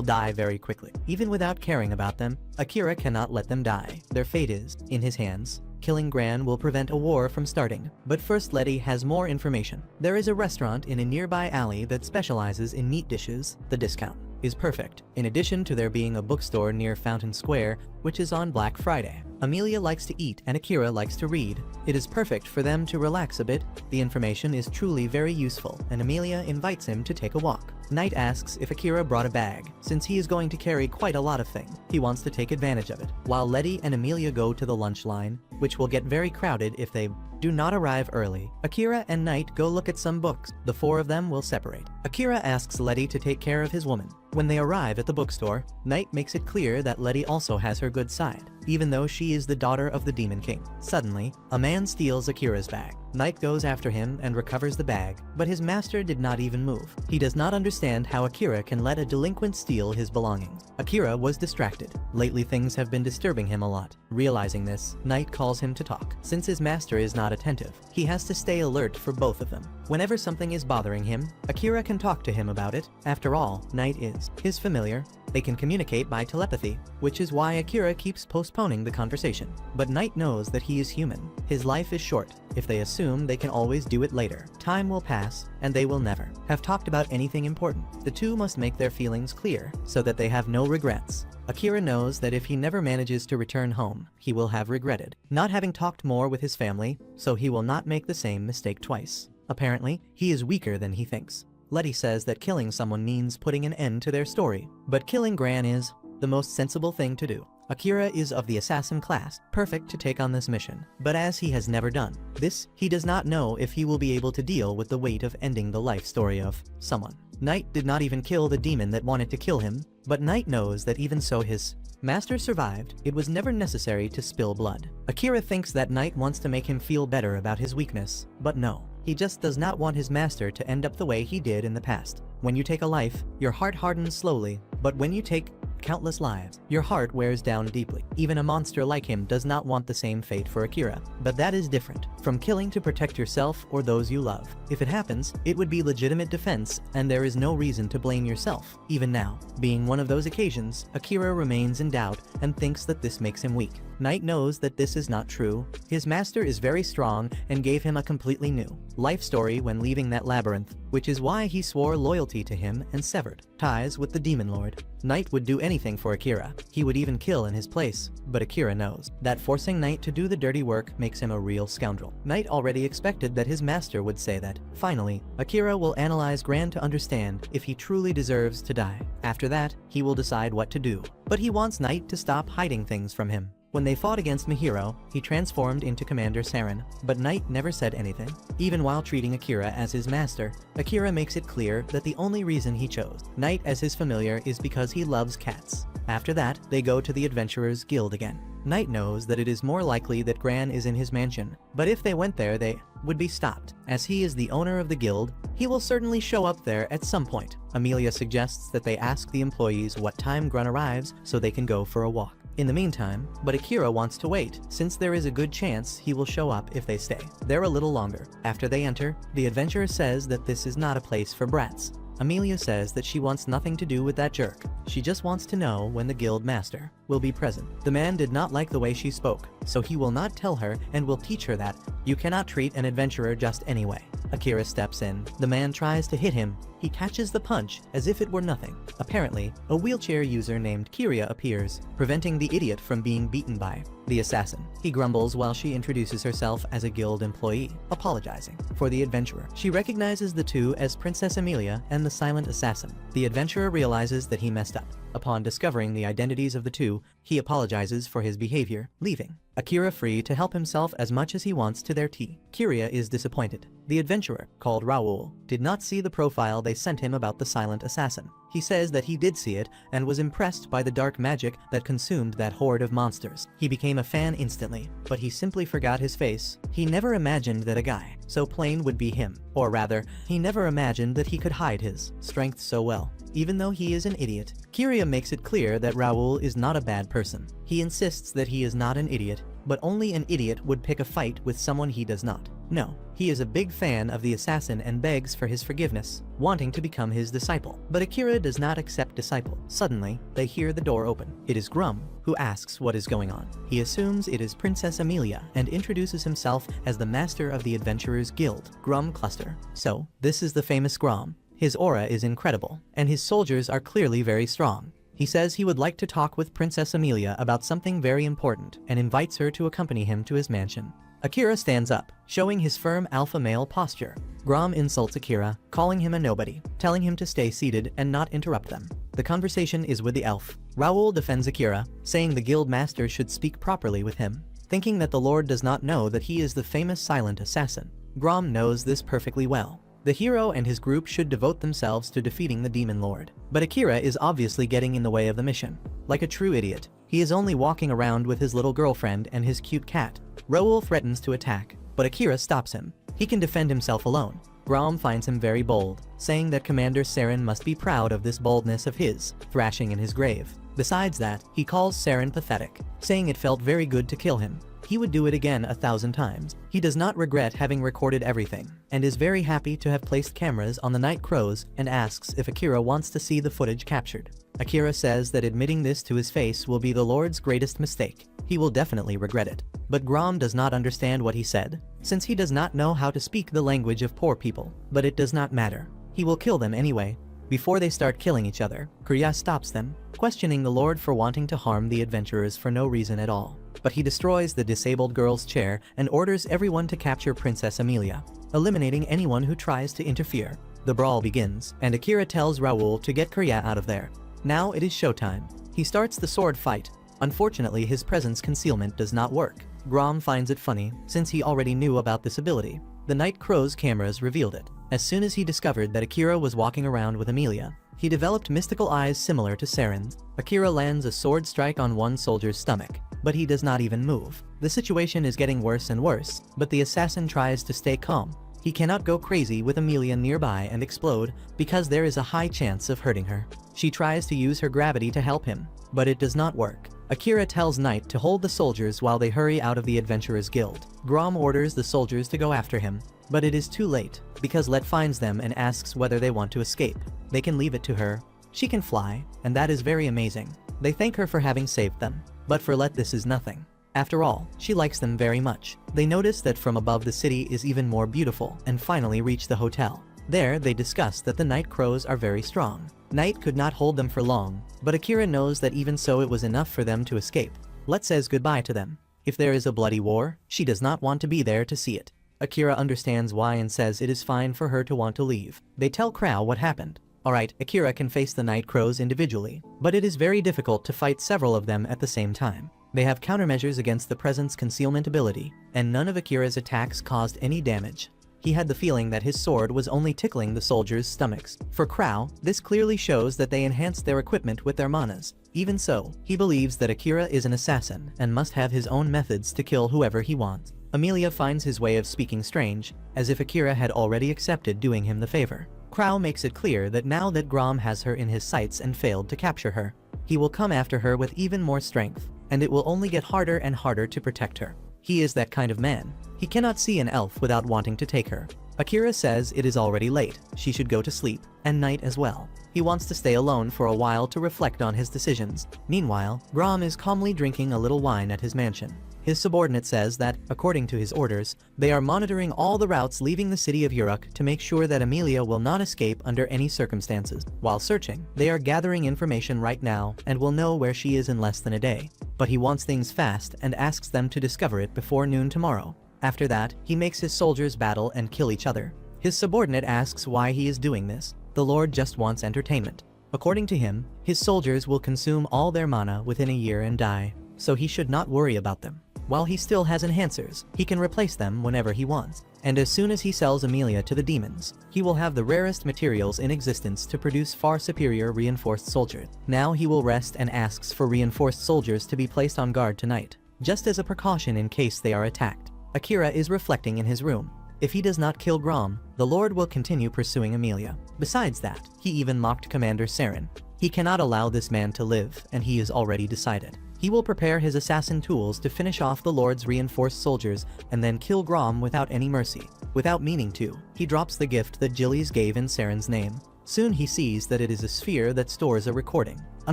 die very quickly. Even without caring about them, Akira cannot let them die. Their fate is in his hands. Killing Gran will prevent a war from starting. But first, Letty has more information. There is a restaurant in a nearby alley that specializes in meat dishes. The discount is perfect, in addition to there being a bookstore near Fountain Square, which is on Black Friday. Amelia likes to eat and Akira likes to read. It is perfect for them to relax a bit. The information is truly very useful, and Amelia invites him to take a walk. Knight asks if Akira brought a bag. Since he is going to carry quite a lot of things, he wants to take advantage of it. While Letty and Amelia go to the lunch line, which will get very crowded if they do not arrive early, Akira and Knight go look at some books. The four of them will separate. Akira asks Letty to take care of his woman. When they arrive at the bookstore, Knight makes it clear that Letty also has her good side, even though she is the daughter of the Demon King. Suddenly, a man steals Akira's bag. Knight goes after him and recovers the bag, but his master did not even move. He does not understand how Akira can let a delinquent steal his belongings. Akira was distracted. Lately things have been disturbing him a lot. Realizing this, Knight calls him to talk. Since his master is not attentive, he has to stay alert for both of them. Whenever something is bothering him, Akira can talk to him about it. After all, Knight is his familiar. They can communicate by telepathy, which is why Akira keeps postponing the conversation. But Knight knows that he is human. His life is short. If they assume they can always do it later, time will pass, and they will never have talked about anything important. The two must make their feelings clear, so that they have no regrets. Akira knows that if he never manages to return home, he will have regretted not having talked more with his family, so he will not make the same mistake twice. Apparently, he is weaker than he thinks. Letty says that killing someone means putting an end to their story, but killing Gran is the most sensible thing to do. Akira is of the assassin class, perfect to take on this mission, but as he has never done this, he does not know if he will be able to deal with the weight of ending the life story of someone. Knight did not even kill the demon that wanted to kill him, but Knight knows that even so his master survived. It was never necessary to spill blood. Akira thinks that Knight wants to make him feel better about his weakness, but no. He just does not want his master to end up the way he did in the past. When you take a life, your heart hardens slowly, but when you take countless lives, your heart wears down deeply. Even a monster like him does not want the same fate for Akira, but that is different from killing to protect yourself or those you love. If it happens, it would be legitimate defense, and there is no reason to blame yourself. Even now, being one of those occasions, Akira remains in doubt and thinks that this makes him weak. Knight knows that this is not true. His master is very strong and gave him a completely new life story when leaving that labyrinth, which is why he swore loyalty to him and severed ties with the Demon Lord. Knight would do anything for Akira. He would even kill in his place, but Akira knows that forcing Knight to do the dirty work makes him a real scoundrel. Knight already expected that his master would say that. Finally, Akira will analyze Gran to understand if he truly deserves to die. After that, he will decide what to do. But he wants Knight to stop hiding things from him. When they fought against Mihiro, he transformed into Commander Saren, but Knight never said anything. Even while treating Akira as his master, Akira makes it clear that the only reason he chose Knight as his familiar is because he loves cats. After that, they go to the Adventurers Guild again. Knight knows that it is more likely that Gran is in his mansion, but if they went there they would be stopped. As he is the owner of the guild, he will certainly show up there at some point. Amelia suggests that they ask the employees what time Gran arrives so they can go for a walk. In the meantime, but Akira wants to wait, since there is a good chance he will show up if they stay there a little longer. After they enter, the adventurer says that this is not a place for brats. Amelia says that she wants nothing to do with that jerk. She just wants to know when the guild master will be present. The man did not like the way she spoke, so he will not tell her and will teach her that you cannot treat an adventurer just anyway. Akira steps in. The man tries to hit him. He catches the punch as if it were nothing. Apparently, a wheelchair user named Kiria appears, preventing the idiot from being beaten by the assassin. He grumbles while she introduces herself as a guild employee, apologizing for the adventurer. She recognizes the two as Princess Amelia and the silent assassin. The adventurer realizes that he messed up. Upon discovering the identities of the two, he apologizes for his behavior, leaving Akira free to help himself as much as he wants to their tea. Kiria is disappointed. The adventurer, called Raoul, did not see the profile they sent him about the silent assassin. He says that he did see it and was impressed by the dark magic that consumed that horde of monsters. He became a fan instantly, but he simply forgot his face. He never imagined that a guy so plain would be him. Or rather, he never imagined that he could hide his strength so well. Even though he is an idiot, Kiria makes it clear that Raoul is not a bad person. He insists that he is not an idiot, but only an idiot would pick a fight with someone he does not. No, he is a big fan of the assassin and begs for his forgiveness, wanting to become his disciple. But Akira does not accept disciple. Suddenly, they hear the door open. It is Grum, who asks what is going on. He assumes it is Princess Amelia and introduces himself as the master of the Adventurers Guild, Grum Cluster. So, this is the famous Grum. His aura is incredible, and his soldiers are clearly very strong. He says he would like to talk with Princess Amelia about something very important and invites her to accompany him to his mansion. Akira stands up, showing his firm alpha male posture. Grom insults Akira, calling him a nobody, telling him to stay seated and not interrupt them. The conversation is with the elf. Raoul defends Akira, saying the guild master should speak properly with him, thinking that the lord does not know that he is the famous silent assassin. Grom knows this perfectly well. The hero and his group should devote themselves to defeating the Demon Lord. But Akira is obviously getting in the way of the mission. Like a true idiot, he is only walking around with his little girlfriend and his cute cat. Raoul threatens to attack, but Akira stops him. He can defend himself alone. Grom finds him very bold, saying that Commander Saren must be proud of this boldness of his, thrashing in his grave. Besides that, he calls Saren pathetic, saying it felt very good to kill him. He would do it again 1,000 times. He does not regret having recorded everything, and is very happy to have placed cameras on the Night Crows and asks if Akira wants to see the footage captured. Akira says that admitting this to his face will be the Lord's greatest mistake. He will definitely regret it. But Grom does not understand what he said, since he does not know how to speak the language of poor people. But it does not matter. He will kill them anyway. Before they start killing each other, Kriya stops them, questioning the Lord for wanting to harm the adventurers for no reason at all. But he destroys the disabled girl's chair and orders everyone to capture Princess Amelia, eliminating anyone who tries to interfere. The brawl begins, and Akira tells Raoul to get Kriya out of there. Now it is showtime. He starts the sword fight, Unfortunately, his presence concealment does not work. Grom finds it funny, since he already knew about this ability. The Night Crow's cameras revealed it. As soon as he discovered that Akira was walking around with Amelia, he developed mystical eyes similar to Seren's. Akira lands a sword strike on one soldier's stomach, but he does not even move. The situation is getting worse and worse, but the assassin tries to stay calm. He cannot go crazy with Amelia nearby and explode, because there is a high chance of hurting her. She tries to use her gravity to help him, but it does not work. Akira tells Knight to hold the soldiers while they hurry out of the Adventurers Guild. Grom orders the soldiers to go after him, but it is too late, because Let finds them and asks whether they want to escape. They can leave it to her. She can fly, and that is very amazing. They thank her for having saved them, but for Let this is nothing. After all, she likes them very much. They notice that from above the city is even more beautiful, and finally reach the hotel. There, they discuss that the Night Crows are very strong. Knight could not hold them for long, but Akira knows that even so it was enough for them to escape. Let says goodbye to them. If there is a bloody war, she does not want to be there to see it. Akira understands why and says it is fine for her to want to leave. They tell Crow what happened. Alright, Akira can face the Night Crows individually, but it is very difficult to fight several of them at the same time. They have countermeasures against the presence concealment ability, and none of Akira's attacks caused any damage. He had the feeling that his sword was only tickling the soldiers' stomachs. For Crow, this clearly shows that they enhanced their equipment with their manas. Even so, he believes that Akira is an assassin and must have his own methods to kill whoever he wants. Amelia finds his way of speaking strange, as if Akira had already accepted doing him the favor. Crow makes it clear that now that Grom has her in his sights and failed to capture her, he will come after her with even more strength, and it will only get harder and harder to protect her. He is that kind of man. He cannot see an elf without wanting to take her. Akira says it is already late, she should go to sleep, and Knight as well. He wants to stay alone for a while to reflect on his decisions. Meanwhile, Grom is calmly drinking a little wine at his mansion. His subordinate says that, according to his orders, they are monitoring all the routes leaving the city of Uruk to make sure that Amelia will not escape under any circumstances. While searching, they are gathering information right now and will know where she is in less than a day. But he wants things fast and asks them to discover it before noon tomorrow. After that, he makes his soldiers battle and kill each other. His subordinate asks why he is doing this. The Lord just wants entertainment. According to him, his soldiers will consume all their mana within a year and die, so he should not worry about them. While he still has enhancers, he can replace them whenever he wants. And as soon as he sells Amelia to the demons, he will have the rarest materials in existence to produce far superior reinforced soldiers. Now he will rest and asks for reinforced soldiers to be placed on guard tonight, just as a precaution in case they are attacked. Akira is reflecting in his room. If he does not kill Grom, the Lord will continue pursuing Amelia. Besides that, he even mocked Commander Saren. He cannot allow this man to live, and he is already decided. He will prepare his assassin tools to finish off the Lord's reinforced soldiers and then kill Grom without any mercy. Without meaning to, he drops the gift that Gillies gave in Saren's name. Soon he sees that it is a sphere that stores a recording. A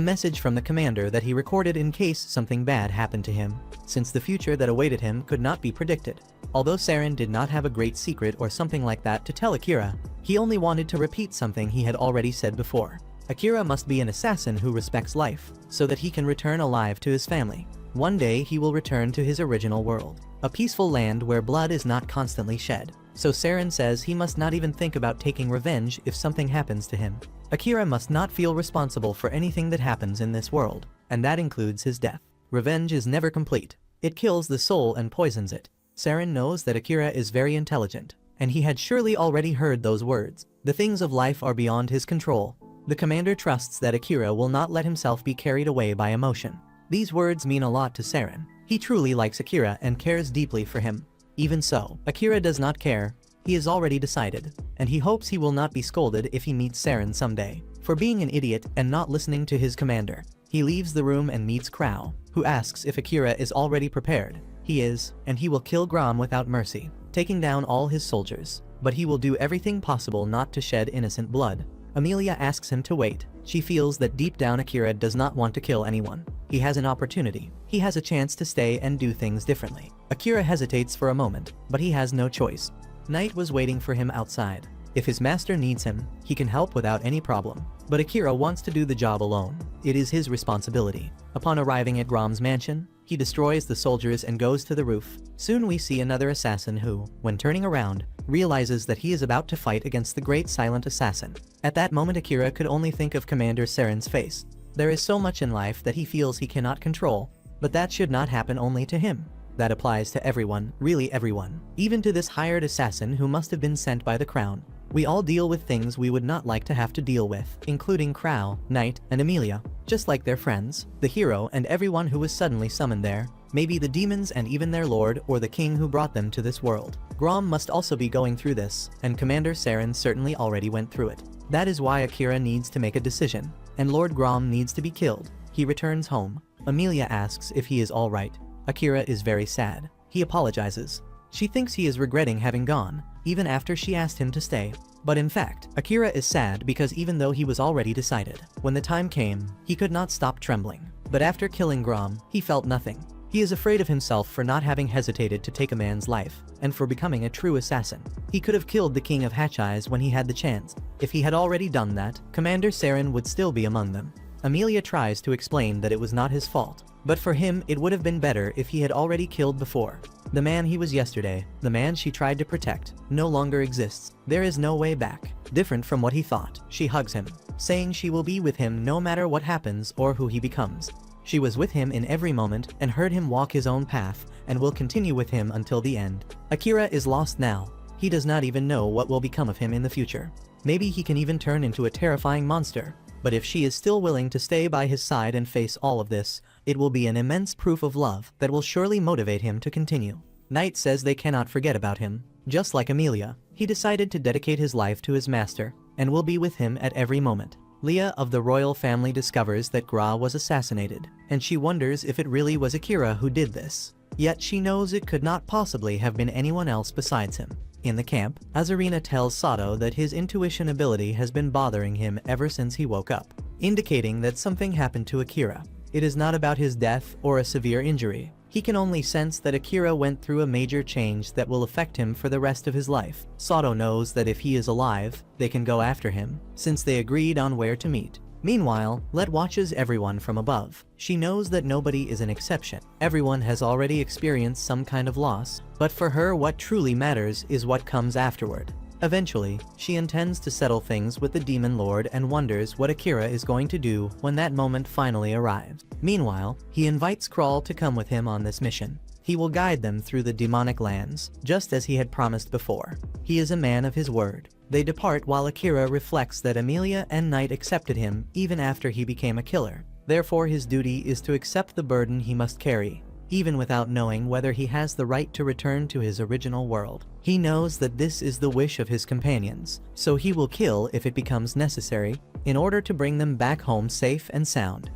message from the commander that he recorded in case something bad happened to him, since the future that awaited him could not be predicted. Although Saren did not have a great secret or something like that to tell Akira, he only wanted to repeat something he had already said before. Akira must be an assassin who respects life, so that he can return alive to his family. One day he will return to his original world, a peaceful land where blood is not constantly shed. So Saren says he must not even think about taking revenge if something happens to him. Akira must not feel responsible for anything that happens in this world, and that includes his death. Revenge is never complete. It kills the soul and poisons it. Saren knows that Akira is very intelligent, and he had surely already heard those words. The things of life are beyond his control. The commander trusts that Akira will not let himself be carried away by emotion. These words mean a lot to Saren. He truly likes Akira and cares deeply for him. Even so, Akira does not care. He is already decided, and he hopes he will not be scolded if he meets Saren someday for being an idiot and not listening to his commander. He leaves the room and meets Crow, who asks if Akira is already prepared. He is, and he will kill Grom without mercy, taking down all his soldiers. But he will do everything possible not to shed innocent blood. Amelia asks him to wait. She feels that deep down Akira does not want to kill anyone. He has an opportunity. He has a chance to stay and do things differently. Akira hesitates for a moment, but he has no choice. Knight was waiting for him outside. If his master needs him, he can help without any problem. But Akira wants to do the job alone. It is his responsibility. Upon arriving at Grom's mansion, he destroys the soldiers and goes to the roof. Soon we see another assassin who, when turning around, realizes that he is about to fight against the great silent assassin. At that moment Akira could only think of Commander Saren's face. There is so much in life that he feels he cannot control, But that should not happen only to him. That applies to everyone, really everyone. Even to this hired assassin who must have been sent by the crown. We all deal with things we would not like to have to deal with, including Crow, Knight, and Amelia. Just like their friends, the hero and everyone who was suddenly summoned there, maybe the demons and even their lord or the king who brought them to this world. Grom must also be going through this, and Commander Saren certainly already went through it. That is why Akira needs to make a decision, and Lord Grom needs to be killed. He returns home. Amelia asks if he is alright. Akira is very sad. He apologizes. She thinks he is regretting having gone, even after she asked him to stay. But in fact, Akira is sad because even though he was already decided, when the time came, he could not stop trembling. But after killing Grom, he felt nothing. He is afraid of himself for not having hesitated to take a man's life, and for becoming a true assassin. He could have killed the King of Hatcheyes when he had the chance. If he had already done that, Commander Saren would still be among them. Amelia tries to explain that it was not his fault, but for him it would have been better if he had already killed before. The man he was yesterday, the man she tried to protect, no longer exists. There is no way back. Different from what he thought, she hugs him, saying she will be with him no matter what happens or who he becomes. She was with him in every moment and heard him walk his own path, and will continue with him until the end. Akira is lost now. He does not even know what will become of him in the future. Maybe he can even turn into a terrifying monster. But if she is still willing to stay by his side and face all of this, it will be an immense proof of love that will surely motivate him to continue. Knight says they cannot forget about him. Just like Amelia, he decided to dedicate his life to his master, and will be with him at every moment. Leah of the royal family discovers that Gra was assassinated, and she wonders if it really was Akira who did this. Yet she knows it could not possibly have been anyone else besides him. In the camp, Azarina tells Sato that his intuition ability has been bothering him ever since he woke up, indicating that something happened to Akira. It is not about his death or a severe injury. He can only sense that Akira went through a major change that will affect him for the rest of his life. Sato knows that if he is alive, they can go after him, since they agreed on where to meet. Meanwhile, Let watches everyone from above. She knows that nobody is an exception. Everyone has already experienced some kind of loss, but for her what truly matters is what comes afterward. Eventually, she intends to settle things with the Demon Lord and wonders what Akira is going to do when that moment finally arrives. Meanwhile, he invites Kral to come with him on this mission. He will guide them through the demonic lands, just as he had promised before. He is a man of his word. They depart while Akira reflects that Amelia and Knight accepted him even after he became a killer. Therefore his duty is to accept the burden he must carry, even without knowing whether he has the right to return to his original world. He knows that this is the wish of his companions, so he will kill if it becomes necessary, in order to bring them back home safe and sound.